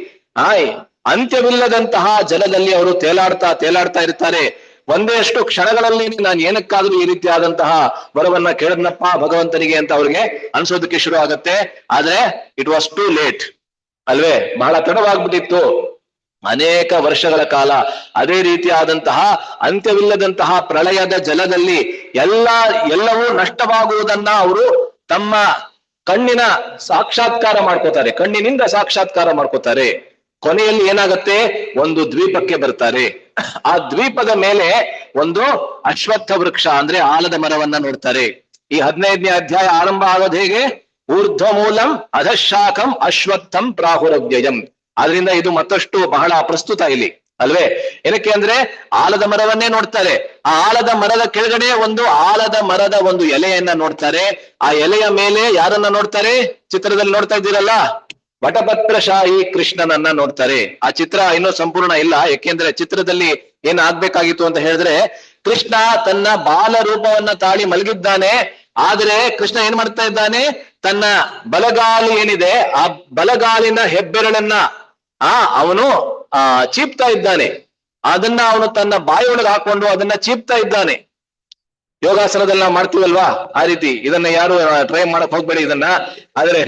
ಅಂತ್ಯವಿಲ್ಲದಂತಹ ಜಲದಲ್ಲಿ ಅವರು ತೇಲಾಡ್ತಾ ಇರ್ತಾರೆ. ಒಂದಷ್ಟು ಕ್ಷಣಗಳಲ್ಲಿ ನಾನು ಏನಕ್ಕಾದ್ರೂ ಈ ರೀತಿಯಾದಂತಹ ವರವನ್ನ ಕೇಳದ್ನಪ್ಪ ಭಗವಂತನಿಗೆ ಅಂತ ಅವ್ರಿಗೆ ಅನ್ಸೋದಕ್ಕೆ ಶುರು ಆಗತ್ತೆ. ಆದ್ರೆ ಇಟ್ ವಾಸ್ ಟೂ ಲೇಟ್ ಅಲ್ವೇ, ಬಹಳ ತಡವಾಗ್ಬಿಟ್ಟಿತ್ತು. ಅನೇಕ ವರ್ಷಗಳ ಕಾಲ ಅದೇ ರೀತಿಯಾದಂತಹ ಅಂತ್ಯವಿಲ್ಲದಂತಹ ಪ್ರಳಯದ ಜಲದಲ್ಲಿ ಎಲ್ಲವೂ ನಷ್ಟವಾಗುವುದನ್ನ ಅವರು ತಮ್ಮ ಕಣ್ಣಿನ ಸಾಕ್ಷಾತ್ಕಾರ ಮಾಡ್ಕೋತಾರೆ, ಕಣ್ಣಿನಿಂದ ಸಾಕ್ಷಾತ್ಕಾರ ಮಾಡ್ಕೋತಾರೆ. ಕೊನೆಯಲ್ಲಿ ಏನಾಗತ್ತೆ, ಒಂದು ದ್ವೀಪಕ್ಕೆ ಬರ್ತಾರೆ. ಆ ದ್ವೀಪದ ಮೇಲೆ ಒಂದು ಅಶ್ವತ್ಥ ವೃಕ್ಷ ಅಂದ್ರೆ ಆಲದ ಮರವನ್ನ ನೋಡ್ತಾರೆ. ಈ 15ನೇ ಅಧ್ಯಾಯ ಆರಂಭ ಆಗೋದು ಹೇಗೆ, ಊರ್ಧ್ವ ಮೂಲಂ ಅಧಶಾಖಂ ಅಶ್ವತ್ಥಂ ಪ್ರಾಹುರವ್ಯಯಂ. ಆದ್ರಿಂದ ಇದು ಮತ್ತಷ್ಟು ಬಹಳ ಪ್ರಸ್ತುತ ಇಲ್ಲಿ ಅಲ್ವೇ. ಏನಕ್ಕೆ ಅಂದ್ರೆ ಆಲದ ಮರವನ್ನೇ ನೋಡ್ತಾರೆ. ಆ ಆಲದ ಮರದ ಕೆಳಗಡೆ ಒಂದು ಆಲದ ಮರದ ಒಂದು ಎಲೆಯನ್ನ ನೋಡ್ತಾರೆ. ಆ ಎಲೆಯ ಮೇಲೆ ಯಾರನ್ನ ನೋಡ್ತಾರೆ? ಚಿತ್ರದಲ್ಲಿ ನೋಡ್ತಾ ಇದ್ದೀರಲ್ಲ, ವಟಪತ್ರಶಾಹಿ ಕೃಷ್ಣನನ್ನ ನೋಡ್ತಾರೆ. ಆ ಚಿತ್ರ ಇನ್ನೂ ಸಂಪೂರ್ಣ ಇಲ್ಲ, ಯಾಕೆಂದ್ರೆ ಚಿತ್ರದಲ್ಲಿ ಏನ್ ಆಗ್ಬೇಕಾಗಿತ್ತು ಅಂತ ಹೇಳಿದ್ರೆ, ಕೃಷ್ಣ ತನ್ನ ಬಾಲ ರೂಪವನ್ನ ತಾಳಿ ಮಲಗಿದ್ದಾನೆ. ಆದ್ರೆ ಕೃಷ್ಣ ಏನ್ ಮಾಡ್ತಾ ಇದ್ದಾನೆ, ತನ್ನ ಬಲಗಾಲು ಏನಿದೆ ಆ ಬಲಗಾಲಿನ ಹೆಬ್ಬೆರಳನ್ನ ಅವನು ಚೀಪ್ತಾ ಇದ್ದಾನೆ. ಅದನ್ನ ಅವನು ತನ್ನ ಬಾಯಿಯೊಳಗೆ ಹಾಕೊಂಡು ಅದನ್ನ ಚೀಪ್ತಾ ಇದ್ದಾನೆ. ಯೋಗಾಸನದಲ್ಲಿ ನಾವು ಮಾಡ್ತೀವಲ್ವಾ ಆ ರೀತಿ. ಇದನ್ನ ಯಾರು ಟ್ರೈ ಮಾಡಕ್ ಹೋಗ್ಬೇಡಿ ಇದನ್ನ. ಆದ್ರೆ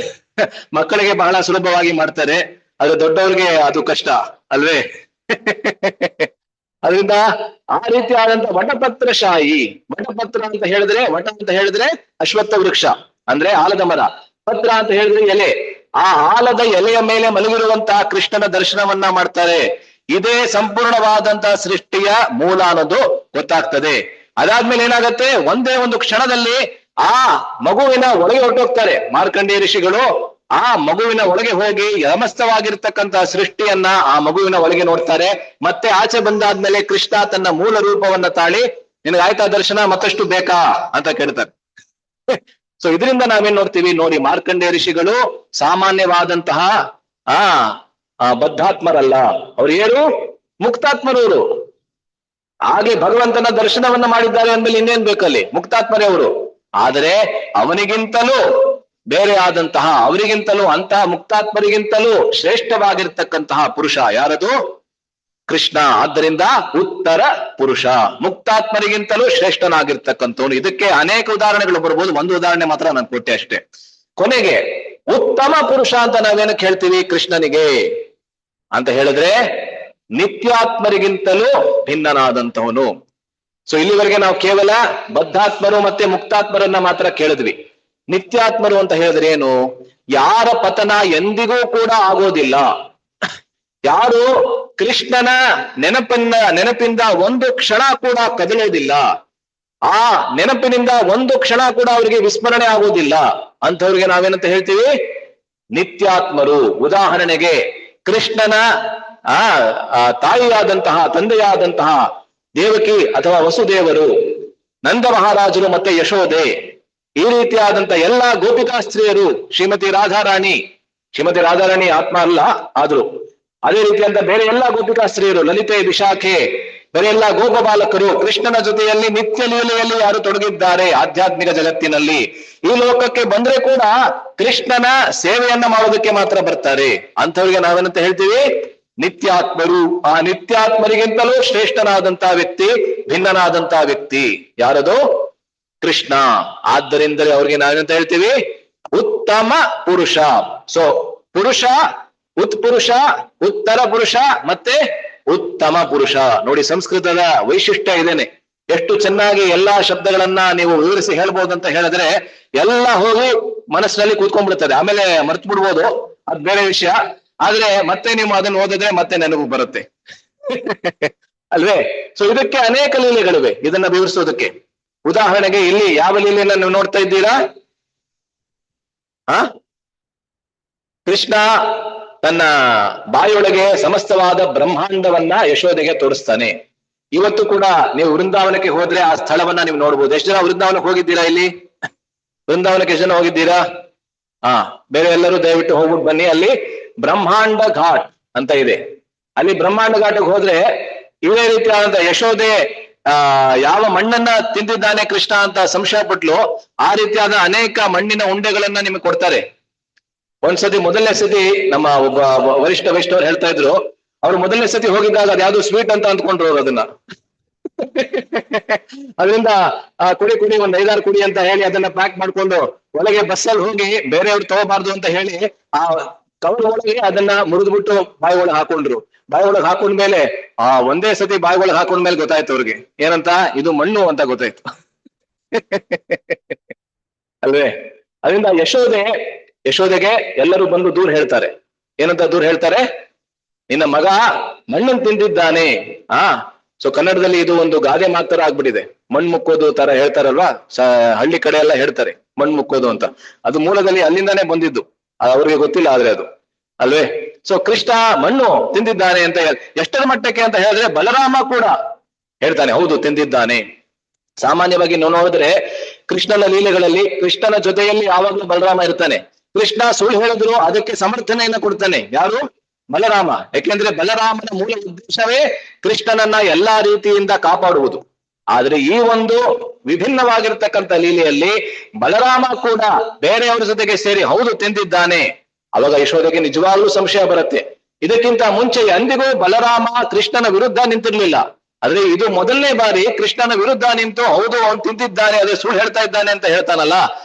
ಮಕ್ಕಳಿಗೆ ಬಹಳ ಸುಲಭವಾಗಿ ಮಾಡ್ತಾರೆ, ಆದ್ರೆ ದೊಡ್ಡವ್ರಿಗೆ ಅದು ಕಷ್ಟ ಅಲ್ವೇ? ಅದರಿಂದ ಆ ರೀತಿಯಾದಂತ ವಟಪತ್ರಶಾಹಿ, ವಟಪತ್ರ ಅಂತ ಹೇಳಿದ್ರೆ ಅಶ್ವತ್ಥ ವೃಕ್ಷ ಅಂದ್ರೆ ಆಲದ ಮರ, ಪತ್ರ ಅಂತ ಹೇಳಿದ್ರೆ ಎಲೆ. ಆ ಆಲದ ಎಲೆಯ ಮೇಲೆ ಮಲಗಿರುವಂತಹ ಕೃಷ್ಣನ ದರ್ಶನವನ್ನ ಮಾಡ್ತಾರೆ. ಇದೇ ಸಂಪೂರ್ಣವಾದಂತಹ ಸೃಷ್ಟಿಯ ಮೂಲ ಅನ್ನೋದು ಗೊತ್ತಾಗ್ತದೆ. ಅದಾದ್ಮೇಲೆ ಏನಾಗತ್ತೆ, ಒಂದೇ ಒಂದು ಕ್ಷಣದಲ್ಲಿ ಆ ಮಗುವಿನ ಒಳಗೆ ಹೊರಟೋಗ್ತಾರೆ ಮಾರ್ಕಂಡೇಯ ಋಷಿಗಳು. ಆ ಮಗುವಿನ ಒಳಗೆ ಹೋಗಿ ಸಮಸ್ತವಾಗಿರ್ತಕ್ಕಂತಹ ಸೃಷ್ಟಿಯನ್ನ ಆ ಮಗುವಿನ ಒಳಗೆ ನೋಡ್ತಾರೆ. ಮತ್ತೆ ಆಚೆ ಬಂದಾದ್ಮೇಲೆ ಕೃಷ್ಣ ತನ್ನ ಮೂಲ ರೂಪವನ್ನ ತಾಳಿ, ನಿನಗಾಯ್ತಾ ದರ್ಶನ, ಮತ್ತಷ್ಟು ಬೇಕಾ ಅಂತ ಕೇಳ್ತಾರೆ. ಸೊ ಇದರಿಂದ ನಾವೇನ್ ನೋಡ್ತೀವಿ ನೋಡಿ, ಮಾರ್ಕಂಡೇಯ ಋಷಿಗಳು ಸಾಮಾನ್ಯವಾದಂತಹ ಬದ್ಧಾತ್ಮರಲ್ಲ, ಅವ್ರು ಏನು ಮುಕ್ತಾತ್ಮರವರು. ಹಾಗೆ ಭಗವಂತನ ದರ್ಶನವನ್ನ ಮಾಡಿದ್ದಾರೆ ಅಂದ್ಮೇಲೆ ಇನ್ನೇನ್ ಬೇಕಲ್ಲಿ, ಮುಕ್ತಾತ್ಮರೇ ಅವರು. ಆದರೆ ಅವನಿಗಿಂತಲೂ ಬೇರೆ ಆದಂತಹ, ಅವರಿಗಿಂತಲೂ ಅಂತಹ ಮುಕ್ತಾತ್ಮರಿಗಿಂತಲೂ ಶ್ರೇಷ್ಠವಾಗಿರ್ತಕ್ಕಂತಹ ಪುರುಷ ಯಾರದು? ಕೃಷ್ಣ. ಆದ್ದರಿಂದ ಉತ್ತರ ಪುರುಷ, ಮುಕ್ತಾತ್ಮರಿಗಿಂತಲೂ ಶ್ರೇಷ್ಠನಾಗಿರ್ತಕ್ಕಂಥವನು. ಇದಕ್ಕೆ ಅನೇಕ ಉದಾಹರಣೆಗಳು ಬರ್ಬೋದು, ಒಂದು ಉದಾಹರಣೆ ಮಾತ್ರ ನಾನು ಕೊಟ್ಟೆ ಅಷ್ಟೇ. ಕೊನೆಗೆ ಉತ್ತಮ ಪುರುಷ ಅಂತ ನಾವೇನಕ್ಕೆ ಹೇಳ್ತೀವಿ ಕೃಷ್ಣನಿಗೆ ಅಂತ ಹೇಳಿದ್ರೆ, ನಿತ್ಯಾತ್ಮರಿಗಿಂತಲೂ ಭಿನ್ನನಾದಂತವನು. ಸೊ ಇಲ್ಲಿವರೆಗೆ ನಾವು ಕೇವಲ ಬದ್ಧಾತ್ಮರು ಮತ್ತೆ ಮುಕ್ತಾತ್ಮರನ್ನ ಮಾತ್ರ ಕೇಳಿದ್ವಿ. ನಿತ್ಯಾತ್ಮರು ಅಂತ ಹೇಳಿದ್ರೆ ಏನು? ಯಾರ ಪತನ ಎಂದಿಗೂ ಕೂಡ ಆಗೋದಿಲ್ಲ, ಯಾರು ಕೃಷ್ಣನ ನೆನಪಿಂದ ಒಂದು ಕ್ಷಣ ಕೂಡ ಕದಲೋದಿಲ್ಲ, ಆ ನೆನಪಿನಿಂದ ಒಂದು ಕ್ಷಣ ಕೂಡ ಅವರಿಗೆ ವಿಸ್ಮರಣೆ ಆಗೋದಿಲ್ಲ, ಅಂಥವ್ರಿಗೆ ನಾವೇನಂತ ಹೇಳ್ತೀವಿ? ನಿತ್ಯಾತ್ಮರು. ಉದಾಹರಣೆಗೆ ಕೃಷ್ಣನ ತಾಯಿಯಾದಂತಹ, ತಂದೆಯಾದಂತಹ ದೇವಕಿ ಅಥವಾ ವಸುದೇವರು, ನಂದ ಮಹಾರಾಜರು ಮತ್ತೆ ಯಶೋದೆ, ಈ ರೀತಿಯಾದಂತ ಎಲ್ಲಾ ಗೋಪಿಕಾಸ್ತ್ರೀಯರು, ಶ್ರೀಮತಿ ರಾಧಾರಾಣಿ ಆತ್ಮ ಅಲ್ಲ ಆದ್ರು, ಅದೇ ರೀತಿಯಂತ ಬೇರೆ ಎಲ್ಲಾ ಗೋಪಿಕಾಸ್ತ್ರೀಯರು, ಲಲಿತೆ, ವಿಶಾಖೆ, ಬೇರೆ ಎಲ್ಲಾ ಗೋಪಬಾಲಕರು ಕೃಷ್ಣನ ಜೊತೆಯಲ್ಲಿ ನಿತ್ಯ ಲೀಲೆಯಲ್ಲಿ ಯಾರು ತೊಡಗಿದ್ದಾರೆ ಆಧ್ಯಾತ್ಮಿಕ ಜಗತ್ತಿನಲ್ಲಿ, ಈ ಲೋಕಕ್ಕೆ ಬಂದ್ರೆ ಕೂಡ ಕೃಷ್ಣನ ಸೇವೆಯನ್ನ ಮಾಡೋದಕ್ಕೆ ಮಾತ್ರ ಬರ್ತಾರೆ. ಅಂಥವ್ರಿಗೆ ನಾವೇನಂತ ಹೇಳ್ತೀವಿ? ನಿತ್ಯಾತ್ಮರು. ಆ ನಿತ್ಯಾತ್ಮರಿಗಿಂತಲೂ ಶ್ರೇಷ್ಠನಾದಂತಹ ವ್ಯಕ್ತಿ, ಭಿನ್ನನಾದಂತಹ ವ್ಯಕ್ತಿ ಯಾರದು? ಕೃಷ್ಣ. ಆದ್ದರಿಂದಲೇ ಅವ್ರಿಗೆ ನಾವೇನಂತ ಹೇಳ್ತೀವಿ? ಉತ್ತಮ ಪುರುಷ. ಸೊ ಪುರುಷ, ಉತ್ಪುರುಷ, ಉತ್ತರ ಪುರುಷ ಮತ್ತೆ ಉತ್ತಮ ಪುರುಷ. ನೋಡಿ ಸಂಸ್ಕೃತದ ವೈಶಿಷ್ಟ್ಯ ಇದೇನೆ. ಎಷ್ಟು ಚೆನ್ನಾಗಿ ಎಲ್ಲಾ ಶಬ್ದಗಳನ್ನ ನೀವು ವಿವರಿಸಿ ಹೇಳ್ಬೋದು ಅಂತ ಹೇಳಿದ್ರೆ ಎಲ್ಲ ಹೋಗಿ ಮನಸ್ಸಿನಲ್ಲಿ ಕೂತ್ಕೊಂಡ್ಬಿಡ್ತದೆ, ಆಮೇಲೆ ಮರ್ತು ಬಿಡ್ಬೋದು, ಅದ್ ಬೇರೆ ವಿಷಯ. ಆದ್ರೆ ಮತ್ತೆ ನೀವು ಅದನ್ನ ಓದಿದ್ರೆ ಮತ್ತೆ ನೆನಪು ಬರುತ್ತೆ ಅಲ್ವೇ? ಸೊ ಇದಕ್ಕೆ ಅನೇಕ ಲೀಲೆಗಳಿವೆ ಇದನ್ನ ವಿವರಿಸೋದಕ್ಕೆ. ಉದಾಹರಣೆಗೆ ಇಲ್ಲಿ ಯಾವ ಲೀಲೆಯನ್ನ ನೀವು ನೋಡ್ತಾ ಇದ್ದೀರಾ? ಕೃಷ್ಣ ತನ್ನ ಬಾಯೊಳಗೆ ಸಮಸ್ತವಾದ ಬ್ರಹ್ಮಾಂಡವನ್ನ ಯಶೋದೆಗೆ ತೋರಿಸ್ತಾನೆ. ಇವತ್ತು ಕೂಡ ನೀವು ವೃಂದಾವನಕ್ಕೆ ಹೋದ್ರೆ ಆ ಸ್ಥಳವನ್ನ ನೀವು ನೋಡ್ಬೋದು. ಎಷ್ಟು ಜನ ವೃಂದಾವನಕ್ಕೆ ಹೋಗಿದ್ದೀರಾ? ಇಲ್ಲಿ ವೃಂದಾವನಕ್ಕೆ ಎಷ್ಟು ಜನ ಹೋಗಿದ್ದೀರಾ? ಬೇರೆ ಎಲ್ಲರೂ ದಯವಿಟ್ಟು ಹೋಗ್ಬಿಟ್ಟು ಬನ್ನಿ. ಅಲ್ಲಿ ಬ್ರಹ್ಮಾಂಡ ಘಾಟ್ ಅಂತ ಇದೆ. ಅಲ್ಲಿ ಬ್ರಹ್ಮಾಂಡ ಘಾಟ್ಗೆ ಹೋದ್ರೆ ಇದೇ ರೀತಿಯಾದಂತ ಯಶೋದೆ ಯಾವ ಮಣ್ಣನ್ನ ತಿಂದಿದ್ದಾನೆ ಕೃಷ್ಣ ಅಂತ ಸಂಶಯ ಪಟ್ಲು, ಆ ರೀತಿಯಾದ ಅನೇಕ ಮಣ್ಣಿನ ಉಂಡೆಗಳನ್ನ ನಿಮಗೆ ಕೊಡ್ತಾರೆ. ಒಂದ್ಸತಿ ಮೊದಲನೇ ಸತಿ ನಮ್ಮ ಒಬ್ಬ ವರಿಷ್ಠ ವೈಷ್ಣವರು ಹೇಳ್ತಾ ಇದ್ರು, ಅವ್ರು ಮೊದಲನೇ ಸತಿ ಹೋಗಿದ್ದಾಗ ಅದ್ಯಾವ್ದು ಸ್ವೀಟ್ ಅಂತ ಅಂದ್ಕೊಂಡ್ರು ಅವ್ರು ಅದನ್ನ. ಅದರಿಂದ ಕುಡಿ ಒಂದ್ 5-6 ಕುಡಿ ಅಂತ ಹೇಳಿ ಅದನ್ನ ಪ್ಯಾಕ್ ಮಾಡ್ಕೊಂಡು ಒಳಗೆ ಬಸ್ಸಲ್ಲಿ ಹೋಗಿ ಬೇರೆಯವ್ರು ತಗೋಬಾರ್ದು ಅಂತ ಹೇಳಿ ಆ ಕವರ್ ಒಳಗೆ ಅದನ್ನ ಮುರಿದ್ಬಿಟ್ಟು ಬಾಯಿ ಒಳಗೆ ಹಾಕೊಂಡ್ರು. ಬಾಯಿ ಒಳಗೆ ಹಾಕೊಂಡ್ಮೇಲೆ ಒಂದೇ ಸತಿ ಬಾಯಿ ಒಳಗೆ ಹಾಕೊಂಡ್ಮೇಲೆ ಗೊತ್ತಾಯ್ತು ಅವ್ರಿಗೆ ಏನಂತ, ಇದು ಮಣ್ಣು ಅಂತ ಗೊತ್ತಾಯ್ತು ಅಲ್ವೇ? ಅದರಿಂದ ಯಶೋದೆಗೆ ಎಲ್ಲರೂ ಬಂದು ದೂರ ಹೇಳ್ತಾರೆ. ಏನಂತ ದೂರ ಹೇಳ್ತಾರೆ? ನಿನ್ನ ಮಗ ಮಣ್ಣನ್ನು ತಿಂದಿದ್ದಾನೆ. ಸೊ ಕನ್ನಡದಲ್ಲಿ ಇದು ಒಂದು ಗಾದೆ ಮಾತ್ರ ಆಗ್ಬಿಟ್ಟಿದೆ. ಮಣ್ಣು ಮುಕ್ಕೋದು ತರ ಹೇಳ್ತಾರಲ್ವಾ, ಹಳ್ಳಿ ಕಡೆ ಎಲ್ಲ ಹೇಳ್ತಾರೆ ಮಣ್ಣು ಮುಕ್ಕೋದು ಅಂತ. ಅದು ಮೂಲದಲ್ಲಿ ಅಲ್ಲಿಂದಾನೇ ಬಂದಿದ್ದು, ಅವ್ರಿಗೆ ಗೊತ್ತಿಲ್ಲ ಆದ್ರೆ ಅದು ಅಲ್ವೇ? ಸೊ ಕೃಷ್ಣ ಮಣ್ಣು ತಿಂದಿದ್ದಾನೆ ಅಂತ ಎಷ್ಟರ ಮಟ್ಟಕ್ಕೆ ಅಂತ ಹೇಳಿದ್ರೆ ಬಲರಾಮ ಕೂಡ ಹೇಳ್ತಾನೆ, ಹೌದು ತಿಂದಿದ್ದಾನೆ. ಸಾಮಾನ್ಯವಾಗಿ ನಾವು ನೋಡಿದ್ರೆ ಕೃಷ್ಣನ ಲೀಲೆಗಳಲ್ಲಿ ಕೃಷ್ಣನ ಜೊತೆಯಲ್ಲಿ ಯಾವಾಗ್ಲೂ ಬಲರಾಮ ಇರ್ತಾನೆ. ಕೃಷ್ಣ ಸುಳ್ಳು ಹೇಳಿದ್ರು ಅದಕ್ಕೆ ಸಮರ್ಥನೆಯನ್ನ ಕೊಡ್ತಾನೆ ಯಾರು? ಬಲರಾಮ. ಯಾಕೆಂದ್ರೆ ಬಲರಾಮನ ಮೂಲ ಉದ್ದೇಶವೇ ಕೃಷ್ಣನನ್ನ ಎಲ್ಲಾ ರೀತಿಯಿಂದ ಕಾಪಾಡುವುದು. ಆದ್ರೆ ಈ ಒಂದು ವಿಭಿನ್ನವಾಗಿರ್ತಕ್ಕಂಥ ಲೀಲೆಯಲ್ಲಿ ಬಲರಾಮ ಕೂಡ ಬೇರೆಯವರ ಜೊತೆಗೆ ಸೇರಿ ಹೌದು ತಿಂದಿದ್ದಾನೆ. ಅವಾಗ ಯಶೋದೆಗೆ ನಿಜವಾಗ್ಲೂ ಸಂಶಯ ಬರುತ್ತೆ. ಇದಕ್ಕಿಂತ ಮುಂಚೆ ಎಂದಿಗೂ ಬಲರಾಮ ಕೃಷ್ಣನ ವಿರುದ್ಧ ನಿಂತಿರ್ಲಿಲ್ಲ. ಆದ್ರೆ ಇದು ಮೊದಲನೇ ಬಾರಿ ಕೃಷ್ಣನ ವಿರುದ್ಧ ನಿಂತು ಹೌದು ಅವನು ತಿಂತಿದ್ದಾನೆ, ಅದೇ ಸುಳ್ಳು ಹೇಳ್ತಾ ಇದ್ದಾನೆ ಅಂತ ಹೇಳ್ತಾನಲ್ಲ,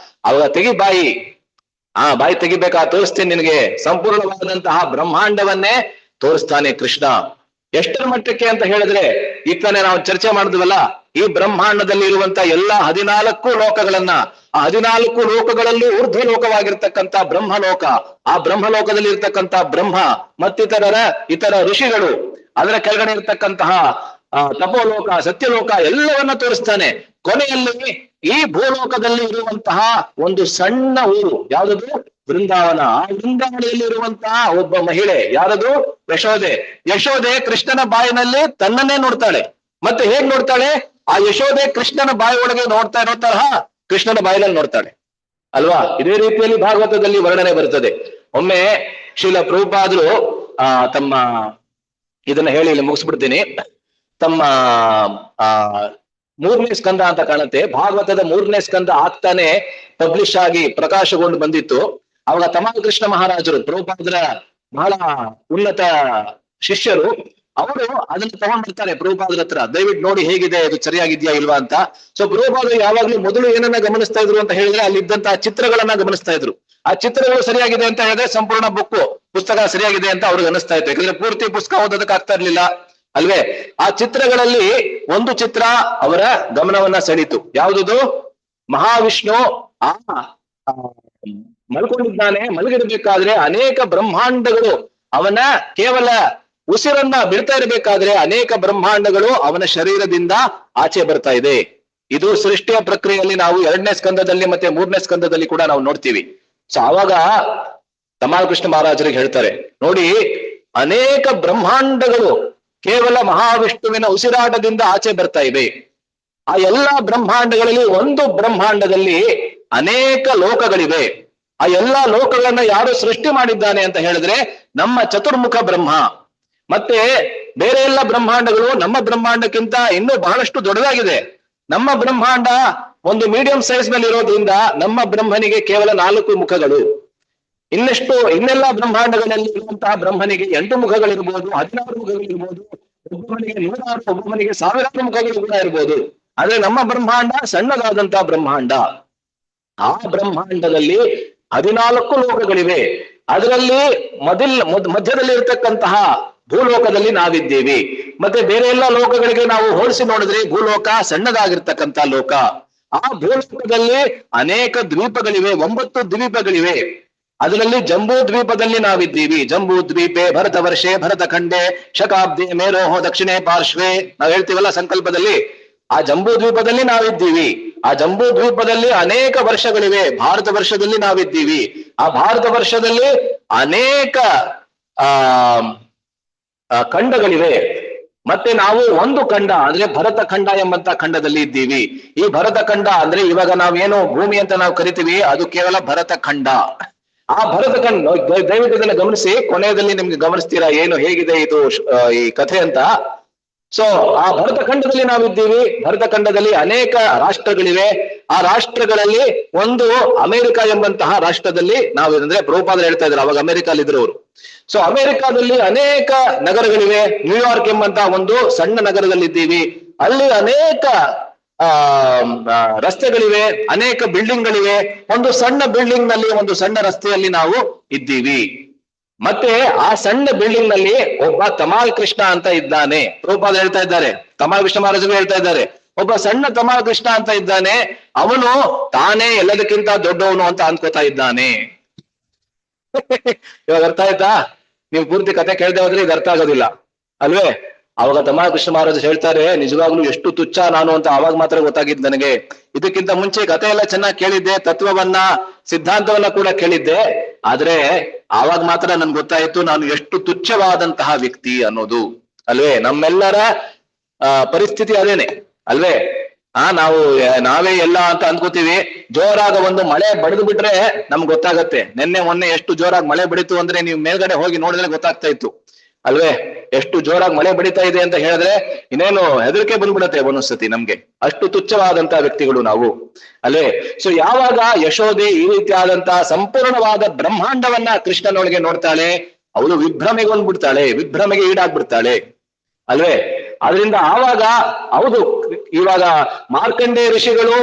ಅವಾಗ ತೆಗಿ ಬಾಯಿ, ಬಾಯಿ ತೆಗಿಬೇಕಾ, ತೋರಿಸ್ತೀನಿ ನಿನಗೆ, ಸಂಪೂರ್ಣವಾದಂತಹ ಬ್ರಹ್ಮಾಂಡವನ್ನೇ ತೋರಿಸ್ತಾನೆ ಕೃಷ್ಣ. ಎಷ್ಟರ ಮಟ್ಟಕ್ಕೆ ಅಂತ ಹೇಳಿದ್ರೆ, ಈಗ ತಾನೇ ನಾವು ಚರ್ಚೆ ಮಾಡಿದ್ವಲ್ಲ, ಈ ಬ್ರಹ್ಮಾಂಡದಲ್ಲಿ ಇರುವಂತ ಎಲ್ಲಾ 14 ಲೋಕಗಳನ್ನ, ಆ 14 ಲೋಕಗಳಲ್ಲೂ ಊರ್ಧ್ವ ಲೋಕವಾಗಿರ್ತಕ್ಕಂಥ ಬ್ರಹ್ಮಲೋಕ, ಆ ಬ್ರಹ್ಮಲೋಕದಲ್ಲಿ ಇರ್ತಕ್ಕಂಥ ಬ್ರಹ್ಮ ಇತರ ಋಷಿಗಳು, ಅದರ ಕೆಳಗಡೆ ಇರ್ತಕ್ಕಂತಹ ತಪೋಲೋಕ, ಸತ್ಯಲೋಕ ಎಲ್ಲವನ್ನ ತೋರಿಸ್ತಾನೆ. ಕೊನೆಯಲ್ಲಿ ಈ ಭೂಲೋಕದಲ್ಲಿ ಇರುವಂತಹ ಒಂದು ಸಣ್ಣ ಊರು ಯಾವುದು, ಬೃಂದಾವನ. ಆ ಬೃಂದಾವನದಲ್ಲಿ ಇರುವಂತಹ ಒಬ್ಬ ಮಹಿಳೆ ಯಾರದು, ಯಶೋದೆ ಕೃಷ್ಣನ ಬಾಯಿನಲ್ಲಿ ತನ್ನನ್ನೇ ನೋಡ್ತಾಳೆ. ಮತ್ತೆ ಹೇಗ್ ನೋಡ್ತಾಳೆ, ಆ ಯಶೋದೆ ಕೃಷ್ಣನ ಬಾಯಿ ಒಳಗೆ ನೋಡ್ತಾ ಇರೋ ತರಹ ಕೃಷ್ಣನ ಬಾಯಿನಲ್ಲಿ ನೋಡ್ತಾಳೆ ಅಲ್ವಾ. ಇದೇ ರೀತಿಯಲ್ಲಿ ಭಾಗವತದಲ್ಲಿ ವರ್ಣನೆ ಬರ್ತದೆ. ಒಮ್ಮೆ ಶ್ರೀಲ ಪ್ರಭುಪಾದರು ತಮ್ಮ ಇದನ್ನ ಹೇಳಿ ಇಲ್ಲಿ ಮುಗಿಸ್ಬಿಡ್ತೀನಿ. ತಮ್ಮ 3ನೇ ಸ್ಕಂದ ಅಂತ ಕಾಣುತ್ತೆ, ಭಾಗವತದ 3ನೇ ಸ್ಕಂದ ಆಗ್ತಾನೆ ಪಬ್ಲಿಷ್ ಆಗಿ ಪ್ರಕಾಶಗೊಂಡು ಬಂದಿತ್ತು. ಅವಾಗ ತಮಾಲ್ ಕೃಷ್ಣ ಮಹಾರಾಜರು ಪ್ರಭುಪಾದರ ಬಹಳ ಉನ್ನತ ಶಿಷ್ಯರು, ಅವರು ಅದನ್ನ ತಗೊಂಡ್ಬರ್ತಾರೆ ಪ್ರಭುಪಾದರ ಹತ್ರ, ದಯವಿಟ್ಟು ನೋಡಿ ಹೇಗಿದೆ, ಇದು ಸರಿಯಾಗಿದ್ಯಾ ಇಲ್ವಾ ಅಂತ. ಸೊ ಪ್ರಭುಪಾದರು ಯಾವಾಗ್ಲೂ ಮೊದಲು ಏನನ್ನ ಗಮನಿಸ್ತಾ ಇದ್ರು ಅಂತ ಹೇಳಿದ್ರೆ, ಅಲ್ಲಿದ್ದಂತಹ ಚಿತ್ರಗಳನ್ನ ಗಮನಿಸ್ತಾ ಇದ್ರು. ಆ ಚಿತ್ರಗಳು ಸರಿಯಾಗಿದೆ ಅಂತ ಹೇಳಿದ್ರೆ ಸಂಪೂರ್ಣ ಪುಸ್ತಕ ಸರಿಯಾಗಿದೆ ಅಂತ ಅವ್ರಿಗೆ ಅನಿಸ್ತಾ ಇತ್ತು. ಯಾಕಂದ್ರೆ ಪೂರ್ತಿ ಪುಸ್ತಕ ಓದೋದಕ್ಕೆ ಆಗ್ತಾ ಇರ್ಲಿಲ್ಲ ಅಲ್ವೇ. ಆ ಚಿತ್ರಗಳಲ್ಲಿ ಒಂದು ಚಿತ್ರ ಅವರ ಗಮನವನ್ನ ಸೆಳೀತು. ಯಾವುದುದು, ಮಹಾವಿಷ್ಣು ಮಲ್ಕೊಂಡಿದ್ದಾನೆ, ಮಲಗಿರ್ಬೇಕಾದ್ರೆ ಅನೇಕ ಬ್ರಹ್ಮಾಂಡಗಳು ಅವನ ಕೇವಲ ಉಸಿರನ್ನ ಬಿಡ್ತಾ ಇರಬೇಕಾದ್ರೆ ಅನೇಕ ಬ್ರಹ್ಮಾಂಡಗಳು ಅವನ ಶರೀರದಿಂದ ಆಚೆ ಬರ್ತಾ ಇದೆ. ಇದು ಸೃಷ್ಟಿಯ ಪ್ರಕ್ರಿಯೆಯಲ್ಲಿ ನಾವು 2ನೇ ಸ್ಕಂದದಲ್ಲಿ ಮತ್ತೆ 3ನೇ ಸ್ಕಂದದಲ್ಲಿ ಕೂಡ ನಾವು ನೋಡ್ತೀವಿ. ಸೊ ಆವಾಗ ತಮಾಲ್ ಕೃಷ್ಣ ಮಹಾರಾಜರಿಗೆ ಹೇಳ್ತಾರೆ, ನೋಡಿ ಅನೇಕ ಬ್ರಹ್ಮಾಂಡಗಳು ಕೇವಲ ಮಹಾವಿಷ್ಣುವಿನ ಉಸಿರಾಟದಿಂದ ಆಚೆ ಬರ್ತಾ ಇವೆ. ಆ ಎಲ್ಲಾ ಬ್ರಹ್ಮಾಂಡಗಳಲ್ಲಿ ಒಂದು ಬ್ರಹ್ಮಾಂಡದಲ್ಲಿ ಅನೇಕ ಲೋಕಗಳಿವೆ. ಆ ಎಲ್ಲಾ ಲೋಕಗಳನ್ನ ಯಾರು ಸೃಷ್ಟಿ ಮಾಡಿದ್ದಾನೆ ಅಂತ ಹೇಳಿದ್ರೆ ನಮ್ಮ ಚತುರ್ಮುಖ ಬ್ರಹ್ಮ. ಮತ್ತೆ ಬೇರೆ ಎಲ್ಲ ಬ್ರಹ್ಮಾಂಡಗಳು ನಮ್ಮ ಬ್ರಹ್ಮಾಂಡಕ್ಕಿಂತ ಇನ್ನೂ ಬಹಳಷ್ಟು ದೊಡ್ಡದಾಗಿದೆ. ನಮ್ಮ ಬ್ರಹ್ಮಾಂಡ ಒಂದು ಮೀಡಿಯಂ ಸೈಜ್ ಮೇಲೆ ಇರೋದ್ರಿಂದ ನಮ್ಮ ಬ್ರಹ್ಮನಿಗೆ ಕೇವಲ 4 ಮುಖಗಳು. ಇನ್ನೆಲ್ಲ ಬ್ರಹ್ಮಾಂಡಗಳಲ್ಲಿ ಇರುವಂತಹ ಬ್ರಹ್ಮನಿಗೆ 8 ಮುಖಗಳಿರ್ಬೋದು, 16 ಮುಖಗಳಿರ್ಬೋದು, ಒಬ್ಬನಿಗೆ 100, ಒಬ್ಬನಿಗೆ 1000 ಮುಖಗಳು ಕೂಡ ಇರ್ಬೋದು. ಆದ್ರೆ ನಮ್ಮ ಬ್ರಹ್ಮಾಂಡ ಸಣ್ಣದಾದಂತಹ ಬ್ರಹ್ಮಾಂಡ. ಆ ಬ್ರಹ್ಮಾಂಡದಲ್ಲಿ 14 ಲೋಕಗಳಿವೆ. ಅದರಲ್ಲಿ ಮಧ್ಯದಲ್ಲಿ ಇರ್ತಕ್ಕಂತಹ ಭೂಲೋಕದಲ್ಲಿ ನಾವಿದ್ದೀವಿ. ಮತ್ತೆ ಬೇರೆ ಎಲ್ಲ ಲೋಕಗಳಿಗೆ ನಾವು ಹೋಲಿಸಿ ನೋಡಿದ್ರೆ ಭೂಲೋಕ ಸಣ್ಣದಾಗಿರ್ತಕ್ಕಂಥ ಲೋಕ. ಆ ಭೂಲೋಕದಲ್ಲಿ ಅನೇಕ ದ್ವೀಪಗಳಿವೆ, 9 ದ್ವೀಪಗಳಿವೆ. ಅದರಲ್ಲಿ ಜಂಬೂ ದ್ವೀಪದಲ್ಲಿ ನಾವಿದ್ದೀವಿ. ಜಂಬೂ ದ್ವೀಪೆ ಭರತ ವರ್ಷೆ ಭರತ ಖಂಡೆ ಶಕಾಬ್ದೆ ಮೇರೋಹೋ ದಕ್ಷಿಣೆ ಪಾರ್ಶ್ವೆ ನಾವ್ ಹೇಳ್ತೀವಲ್ಲ ಸಂಕಲ್ಪದಲ್ಲಿ. ಆ ಜಂಬೂ ದ್ವೀಪದಲ್ಲಿ ನಾವಿದ್ದೀವಿ. ಆ ಜಂಬೂ ದ್ವೀಪದಲ್ಲಿ ಅನೇಕ ವರ್ಷಗಳಿವೆ. ಭಾರತ ವರ್ಷದಲ್ಲಿ ನಾವಿದ್ದೀವಿ. ಆ ಭಾರತ ವರ್ಷದಲ್ಲಿ ಅನೇಕ ಖಂಡಗಳಿವೆ. ಮತ್ತೆ ನಾವು ಒಂದು ಖಂಡ ಅಂದ್ರೆ ಭರತ ಖಂಡ ಎಂಬಂತ ಖಂಡದಲ್ಲಿ ಇದ್ದೀವಿ. ಈ ಭರತ ಖಂಡ ಅಂದ್ರೆ ಇವಾಗ ನಾವೇನು ಭೂಮಿ ಅಂತ ನಾವು ಕರಿತೀವಿ, ಅದು ಕೇವಲ ಭರತ ಖಂಡ. ಆ ಭರತ ಖಂಡ ದಯವಿಟ್ಟು ಇದನ್ನ ಗಮನಿಸಿ, ಕೊನೆಯಲ್ಲಿ ನಿಮ್ಗೆ ಗಮನಿಸ್ತೀರಾ ಏನು ಹೇಗಿದೆ ಇದು ಈ ಕಥೆ ಅಂತ. ಸೊ ಆ ಭರತ ಖಂಡದಲ್ಲಿ ನಾವಿದ್ದೀವಿ. ಭರತ ಖಂಡದಲ್ಲಿ ಅನೇಕ ರಾಷ್ಟ್ರಗಳಿವೆ. ಆ ರಾಷ್ಟ್ರಗಳಲ್ಲಿ ಒಂದು ಅಮೆರಿಕ ಎಂಬಂತಹ ರಾಷ್ಟ್ರದಲ್ಲಿ ನಾವು ಅಂದ್ರೆ ಪ್ರಭುಪಾದರು ಹೇಳ್ತಾ ಇದ್ರು, ಅವಾಗ ಅಮೆರಿಕಲ್ಲಿ ಇದ್ರು ಅವರು. ಸೊ ಅಮೆರಿಕಾದಲ್ಲಿ ಅನೇಕ ನಗರಗಳಿವೆ. ನ್ಯೂಯಾರ್ಕ್ ಎಂಬಂತಹ ಒಂದು ಸಣ್ಣ ನಗರದಲ್ಲಿದ್ದೀವಿ. ಅಲ್ಲಿ ಅನೇಕ ರಸ್ತೆಗಳಿವೆ, ಅನೇಕ ಬಿಲ್ಡಿಂಗ್ಗಳಿವೆ. ಒಂದು ಸಣ್ಣ ಬಿಲ್ಡಿಂಗ್ ನಲ್ಲಿ, ಒಂದು ಸಣ್ಣ ರಸ್ತೆಯಲ್ಲಿ ನಾವು ಇದ್ದೀವಿ. ಮತ್ತೆ ಆ ಸಣ್ಣ ಬಿಲ್ಡಿಂಗ್ ನಲ್ಲಿ ಒಬ್ಬ ತಮಾಲ್ ಕೃಷ್ಣ ಅಂತ ಇದ್ದಾನೆ. ಪ್ರಭುಪಾದ ಹೇಳ್ತಾ ಇದ್ದಾರೆ, ತಮಾಲ್ ಕೃಷ್ಣ ಮಹಾರಾಜರು ಹೇಳ್ತಾ ಇದ್ದಾರೆ, ಒಬ್ಬ ಸಣ್ಣ ತಮಾಲ್ ಕೃಷ್ಣ ಅಂತ ಇದ್ದಾನೆ. ಅವನು ತಾನೇ ಎಲ್ಲದಕ್ಕಿಂತ ದೊಡ್ಡವನು ಅಂತ ಅನ್ಕೋತಾ ಇದ್ದಾನೆ. ಇವಾಗ ಅರ್ಥ ಆಯ್ತಾ? ನೀವು ಪೂರ್ತಿ ಕತೆ ಕೇಳ್ದೆ ಹೋದ್ರೆ ಇದು ಅರ್ಥ ಆಗೋದಿಲ್ಲ ಅಲ್ವೇ. ಅವಾಗ ತಮಾಲ್ ಕೃಷ್ಣ ಮಹಾರಾಜರು ಹೇಳ್ತಾರೆ, ನಿಜವಾಗ್ಲೂ ಎಷ್ಟು ತುಚ್ಛ ನಾನು ಅಂತ ಅವಾಗ ಮಾತ್ರ ಗೊತ್ತಾಗಿದ್ದು ನನಗೆ. ಇದಕ್ಕಿಂತ ಮುಂಚೆ ಕತೆ ಎಲ್ಲ ಚೆನ್ನಾಗಿ ಕೇಳಿದ್ದೆ, ತತ್ವವನ್ನ ಸಿದ್ಧಾಂತವನ್ನ ಕೂಡ ಕೇಳಿದ್ದೆ. ಆದ್ರೆ ಆವಾಗ ಮಾತ್ರ ನನ್ಗೆ ಗೊತ್ತಾಯ್ತು ನಾನು ಎಷ್ಟು ತುಚ್ಛವಾದಂತಹ ವ್ಯಕ್ತಿ ಅನ್ನೋದು ಅಲ್ವೇ. ನಮ್ಮೆಲ್ಲರ ಪರಿಸ್ಥಿತಿ ಅದೇನೆ ಅಲ್ವೇ. ನಾವೇ ಎಲ್ಲ ಅಂತ ಅನ್ಕೋತೀವಿ. ಜೋರಾಗ ಒಂದು ಮಳೆ ಬಡಿದು ಬಿಟ್ರೆ ನಮ್ಗೆ ಗೊತ್ತಾಗತ್ತೆ. ಮೊನ್ನೆ ಎಷ್ಟು ಜೋರಾಗಿ ಮಳೆ ಬಡಿತು ಅಂದ್ರೆ ನೀವು ಮೇಲ್ಗಡೆ ಹೋಗಿ ನೋಡಿದ್ರೆ ಗೊತ್ತಾಗ್ತಾ ಇತ್ತು ಅಲ್ವೇ. ಎಷ್ಟು ಜೋರಾಗಿ ಮಳೆ ಬಡಿತಾ ಇದೆ ಅಂತ ಹೇಳಿದ್ರೆ ಇನ್ನೇನು ಹೆದರಿಕೆ ಬಂದ್ಬಿಡತ್ತೆ ಒಂದೊಂದ್ಸತಿ ನಮ್ಗೆ. ಅಷ್ಟು ತುಚ್ಛವಾದಂತಹ ವ್ಯಕ್ತಿಗಳು ನಾವು ಅಲ್ವೇ. ಸೊ ಯಾವಾಗ ಯಶೋದೆ ಈ ರೀತಿಯಾದಂತಹ ಸಂಪೂರ್ಣವಾದ ಬ್ರಹ್ಮಾಂಡವನ್ನ ಕೃಷ್ಣನೊಳಗೆ ನೋಡ್ತಾಳೆ, ಅವಳು ವಿಭ್ರಮೆಗೆ ಈಡಾಗ್ಬಿಡ್ತಾಳೆ ಅಲ್ವೇ. ಅದರಿಂದ ಆವಾಗ ಹೌದು, ಇವಾಗ ಮಾರ್ಕಂಡೇಯ ಋಷಿಗಳು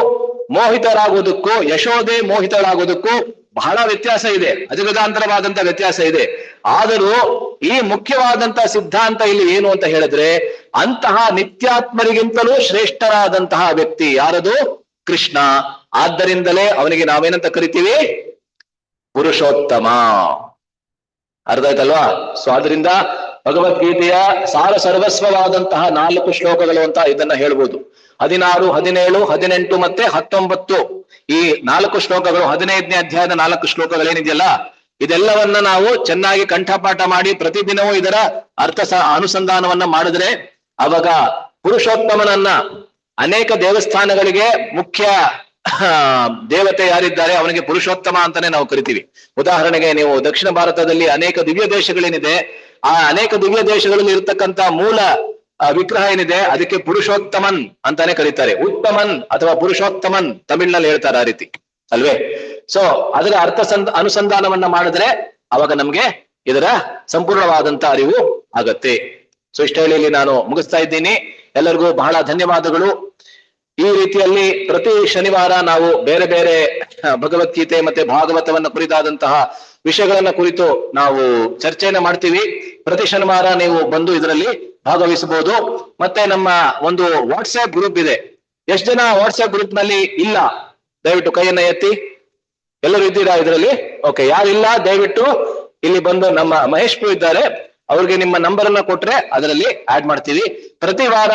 ಮೋಹಿತರಾಗೋದಕ್ಕೂ ಯಶೋದೆ ಮೋಹಿತರಾಗೋದಕ್ಕೂ ಬಹಳ ವ್ಯತ್ಯಾಸ ಇದೆ, ಅಜಗಜಾಂತರವಾದಂತ ವ್ಯತ್ಯಾಸ ಇದೆ. ಆದರೂ ಈ ಮುಖ್ಯವಾದಂತಹ ಸಿದ್ಧಾಂತ ಇಲ್ಲಿ ಏನು ಅಂತ ಹೇಳಿದ್ರೆ, ಅಂತಹ ನಿತ್ಯಾತ್ಮರಿಗಿಂತಲೂ ಶ್ರೇಷ್ಠರಾದಂತಹ ವ್ಯಕ್ತಿ ಯಾರದು? ಕೃಷ್ಣ. ಆದ್ದರಿಂದಲೇ ಅವನಿಗೆ ನಾವೇನಂತ ಕರಿತೀವಿ? ಪುರುಷೋತ್ತಮ. ಅರ್ಥ ಆಯ್ತಲ್ವಾ? ಸೊ ಆದ್ರಿಂದ ಭಗವದ್ಗೀತೆಯ ಸಾರ ಸರ್ವಸ್ವವಾದಂತಹ 4 ಶ್ಲೋಕಗಳು ಅಂತ ಇದನ್ನ ಹೇಳ್ಬೋದು. 16, 17, 18 ಮತ್ತೆ 19 ಈ 4 ಶ್ಲೋಕಗಳು, 15ನೇ ಅಧ್ಯಾಯದ 4 ಶ್ಲೋಕಗಳೇನಿದೆಯಲ್ಲ, ಇದೆಲ್ಲವನ್ನ ನಾವು ಚೆನ್ನಾಗಿ ಕಂಠಪಾಠ ಮಾಡಿ ಪ್ರತಿದಿನವೂ ಇದರ ಅರ್ಥ ಅನುಸಂಧಾನವನ್ನ ಮಾಡಿದ್ರೆ ಅವಾಗ ಪುರುಷೋತ್ತಮನನ್ನ ಅನೇಕ ದೇವಸ್ಥಾನಗಳಿಗೆ ಮುಖ್ಯ ದೇವತೆ ಯಾರಿದ್ದಾರೆ ಅವನಿಗೆ ಪುರುಷೋತ್ತಮ ಅಂತಾನೆ ನಾವು ಕರಿತೀವಿ. ಉದಾಹರಣೆಗೆ ನೀವು ದಕ್ಷಿಣ ಭಾರತದಲ್ಲಿ ಅನೇಕ ದಿವ್ಯ ದೇಶಗಳೇನಿದೆ, ಆ ಅನೇಕ ದಿವ್ಯ ದೇಶಗಳಲ್ಲಿ ಇರತಕ್ಕಂತ ಮೂಲ ವಿಗ್ರಹ ಏನಿದೆ ಅದಕ್ಕೆ ಪುರುಷೋತ್ತಮನ್ ಅಂತಾನೆ ಕರೀತಾರೆ. ಉತ್ತಮನ್ ಅಥವಾ ಪುರುಷೋತ್ತಮನ್ ತಮಿಳ್ನಲ್ಲಿ ಹೇಳ್ತಾರೆ, ಆ ರೀತಿ ಅಲ್ವೇ? ಸೊ ಅದರ ಅರ್ಥ ಅನುಸಂಧಾನವನ್ನ ಮಾಡಿದ್ರೆ ಅವಾಗ ನಮ್ಗೆ ಇದರ ಸಂಪೂರ್ಣವಾದಂತ ಅರಿವು ಆಗತ್ತೆ. ಸೊ ಇಷ್ಟ ಹೇಳಿ ಇಲ್ಲಿ ನಾನು ಮುಗಿಸ್ತಾ ಇದ್ದೀನಿ. ಎಲ್ಲರಿಗೂ ಬಹಳ ಧನ್ಯವಾದಗಳು. ಈ ರೀತಿಯಲ್ಲಿ ಪ್ರತಿ ಶನಿವಾರ ನಾವು ಬೇರೆ ಬೇರೆ ಭಗವದ್ಗೀತೆ ಮತ್ತೆ ಭಾಗವತವನ್ನ ಕುರಿತಾದಂತಹ ವಿಷಯಗಳನ್ನ ಕುರಿತು ನಾವು ಚರ್ಚೆಯನ್ನ ಮಾಡ್ತೀವಿ. ಪ್ರತಿ ಶನಿವಾರ ನೀವು ಬಂದು ಇದರಲ್ಲಿ ಭಾಗವಹಿಸಬಹುದು. ಮತ್ತೆ ನಮ್ಮ ಒಂದು ವಾಟ್ಸ್ಆಪ್ ಗ್ರೂಪ್ ಇದೆ. ಎಷ್ಟು ಜನ ವಾಟ್ಸ್ಆಪ್ ಗ್ರೂಪ್ ನಲ್ಲಿ ಇಲ್ಲ? ದಯವಿಟ್ಟು ಕೈಯನ್ನ ಎತ್ತಿ. ಎಲ್ಲರೂ ಇದ್ದೀರಾ ಇದರಲ್ಲಿ? ಓಕೆ, ಯಾರಿಲ್ಲ ದಯವಿಟ್ಟು ಇಲ್ಲಿ ಬಂದು, ನಮ್ಮ ಮಹೇಶ್ ಪು ಇದ್ದಾರೆ, ಅವ್ರಿಗೆ ನಿಮ್ಮ ನಂಬರ್ ಅನ್ನ ಕೊಟ್ರೆ ಅದರಲ್ಲಿ ಆಡ್ ಮಾಡ್ತೀವಿ. ಪ್ರತಿ ವಾರ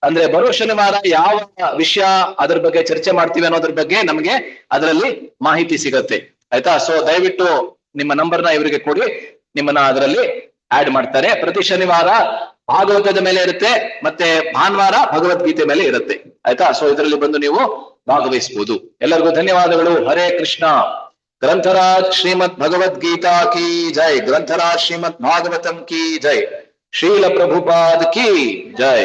ಅಂದ್ರೆ ಬರೋ ಶನಿವಾರ ಯಾವ ವಿಷಯ ಅದರ ಬಗ್ಗೆ ಚರ್ಚೆ ಮಾಡ್ತೀವಿ ಅನ್ನೋದ್ರ ಬಗ್ಗೆ ನಮಗೆ ಅದರಲ್ಲಿ ಮಾಹಿತಿ ಸಿಗತ್ತೆ, ಆಯ್ತಾ? ಸೊ ದಯವಿಟ್ಟು ನಿಮ್ಮ ನಂಬರ್ನ ಇವರಿಗೆ ಕೊಡಿ, ನಿಮ್ಮನ್ನ ಅದರಲ್ಲಿ ಆಡ್ ಮಾಡ್ತಾರೆ. ಪ್ರತಿ ಶನಿವಾರ ಭಾಗವತದ ಮೇಲೆ ಇರುತ್ತೆ, ಮತ್ತೆ ಭಾನುವಾರ ಭಗವದ್ಗೀತೆ ಮೇಲೆ ಇರುತ್ತೆ, ಆಯ್ತಾ? ಸೊ ಇದರಲ್ಲಿ ಬಂದು ನೀವು ಭಾಗವಹಿಸಬಹುದು. ಎಲ್ಲರಿಗೂ ಧನ್ಯವಾದಗಳು. ಹರೇ ಕೃಷ್ಣ. ಗ್ರಂಥರಾಜ್ ಶ್ರೀಮದ್ ಭಗವದ್ಗೀತಾ ಕಿ ಜೈ. ಗ್ರಂಥರಾಜ್ ಶ್ರೀಮದ್ ಭಾಗವತಂ ಕಿ ಜೈ. ಶ್ರೀಲ ಪ್ರಭುಪಾದ್ ಕಿ ಜೈ.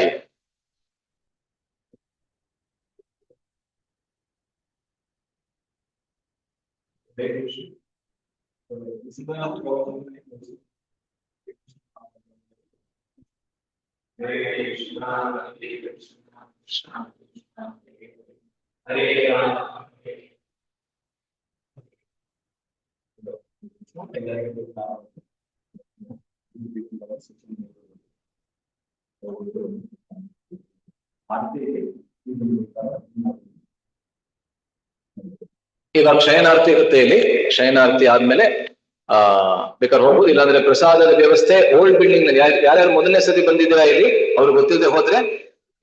ಇವಾಗ ಶಯನಾರ್ಥಿ ಇರುತ್ತೆ. ಇಲ್ಲಿ ಶಯನಾರ್ಥಿ ಆದ್ಮೇಲೆ ಬೇಕಾದ್ರೆ ಹೋಗ್ಬೋದು, ಇಲ್ಲಾಂದ್ರೆ ಪ್ರಸಾದದ ವ್ಯವಸ್ಥೆ ಓಲ್ಡ್ ಬಿಲ್ಡಿಂಗ್ ನಲ್ಲಿ ಯಾರ್ಯಾರು ಮೊದಲನೇ ಸತಿ ಬಂದಿದ್ದೀರಾ ಇಲ್ಲಿ ಅವ್ರು ಗೊತ್ತಿಲ್ಲದೆ ಹೋದ್ರೆ,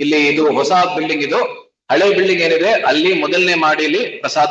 ಇಲ್ಲಿ ಇದು ಹೊಸ ಬಿಲ್ಡಿಂಗ್, ಇದು ಹಳೆ ಬಿಲ್ಡಿಂಗ್ ಏನಿದೆ ಅಲ್ಲಿ ಮೊದಲನೇ ಮಾಡಿಲಿ ಪ್ರಸಾದ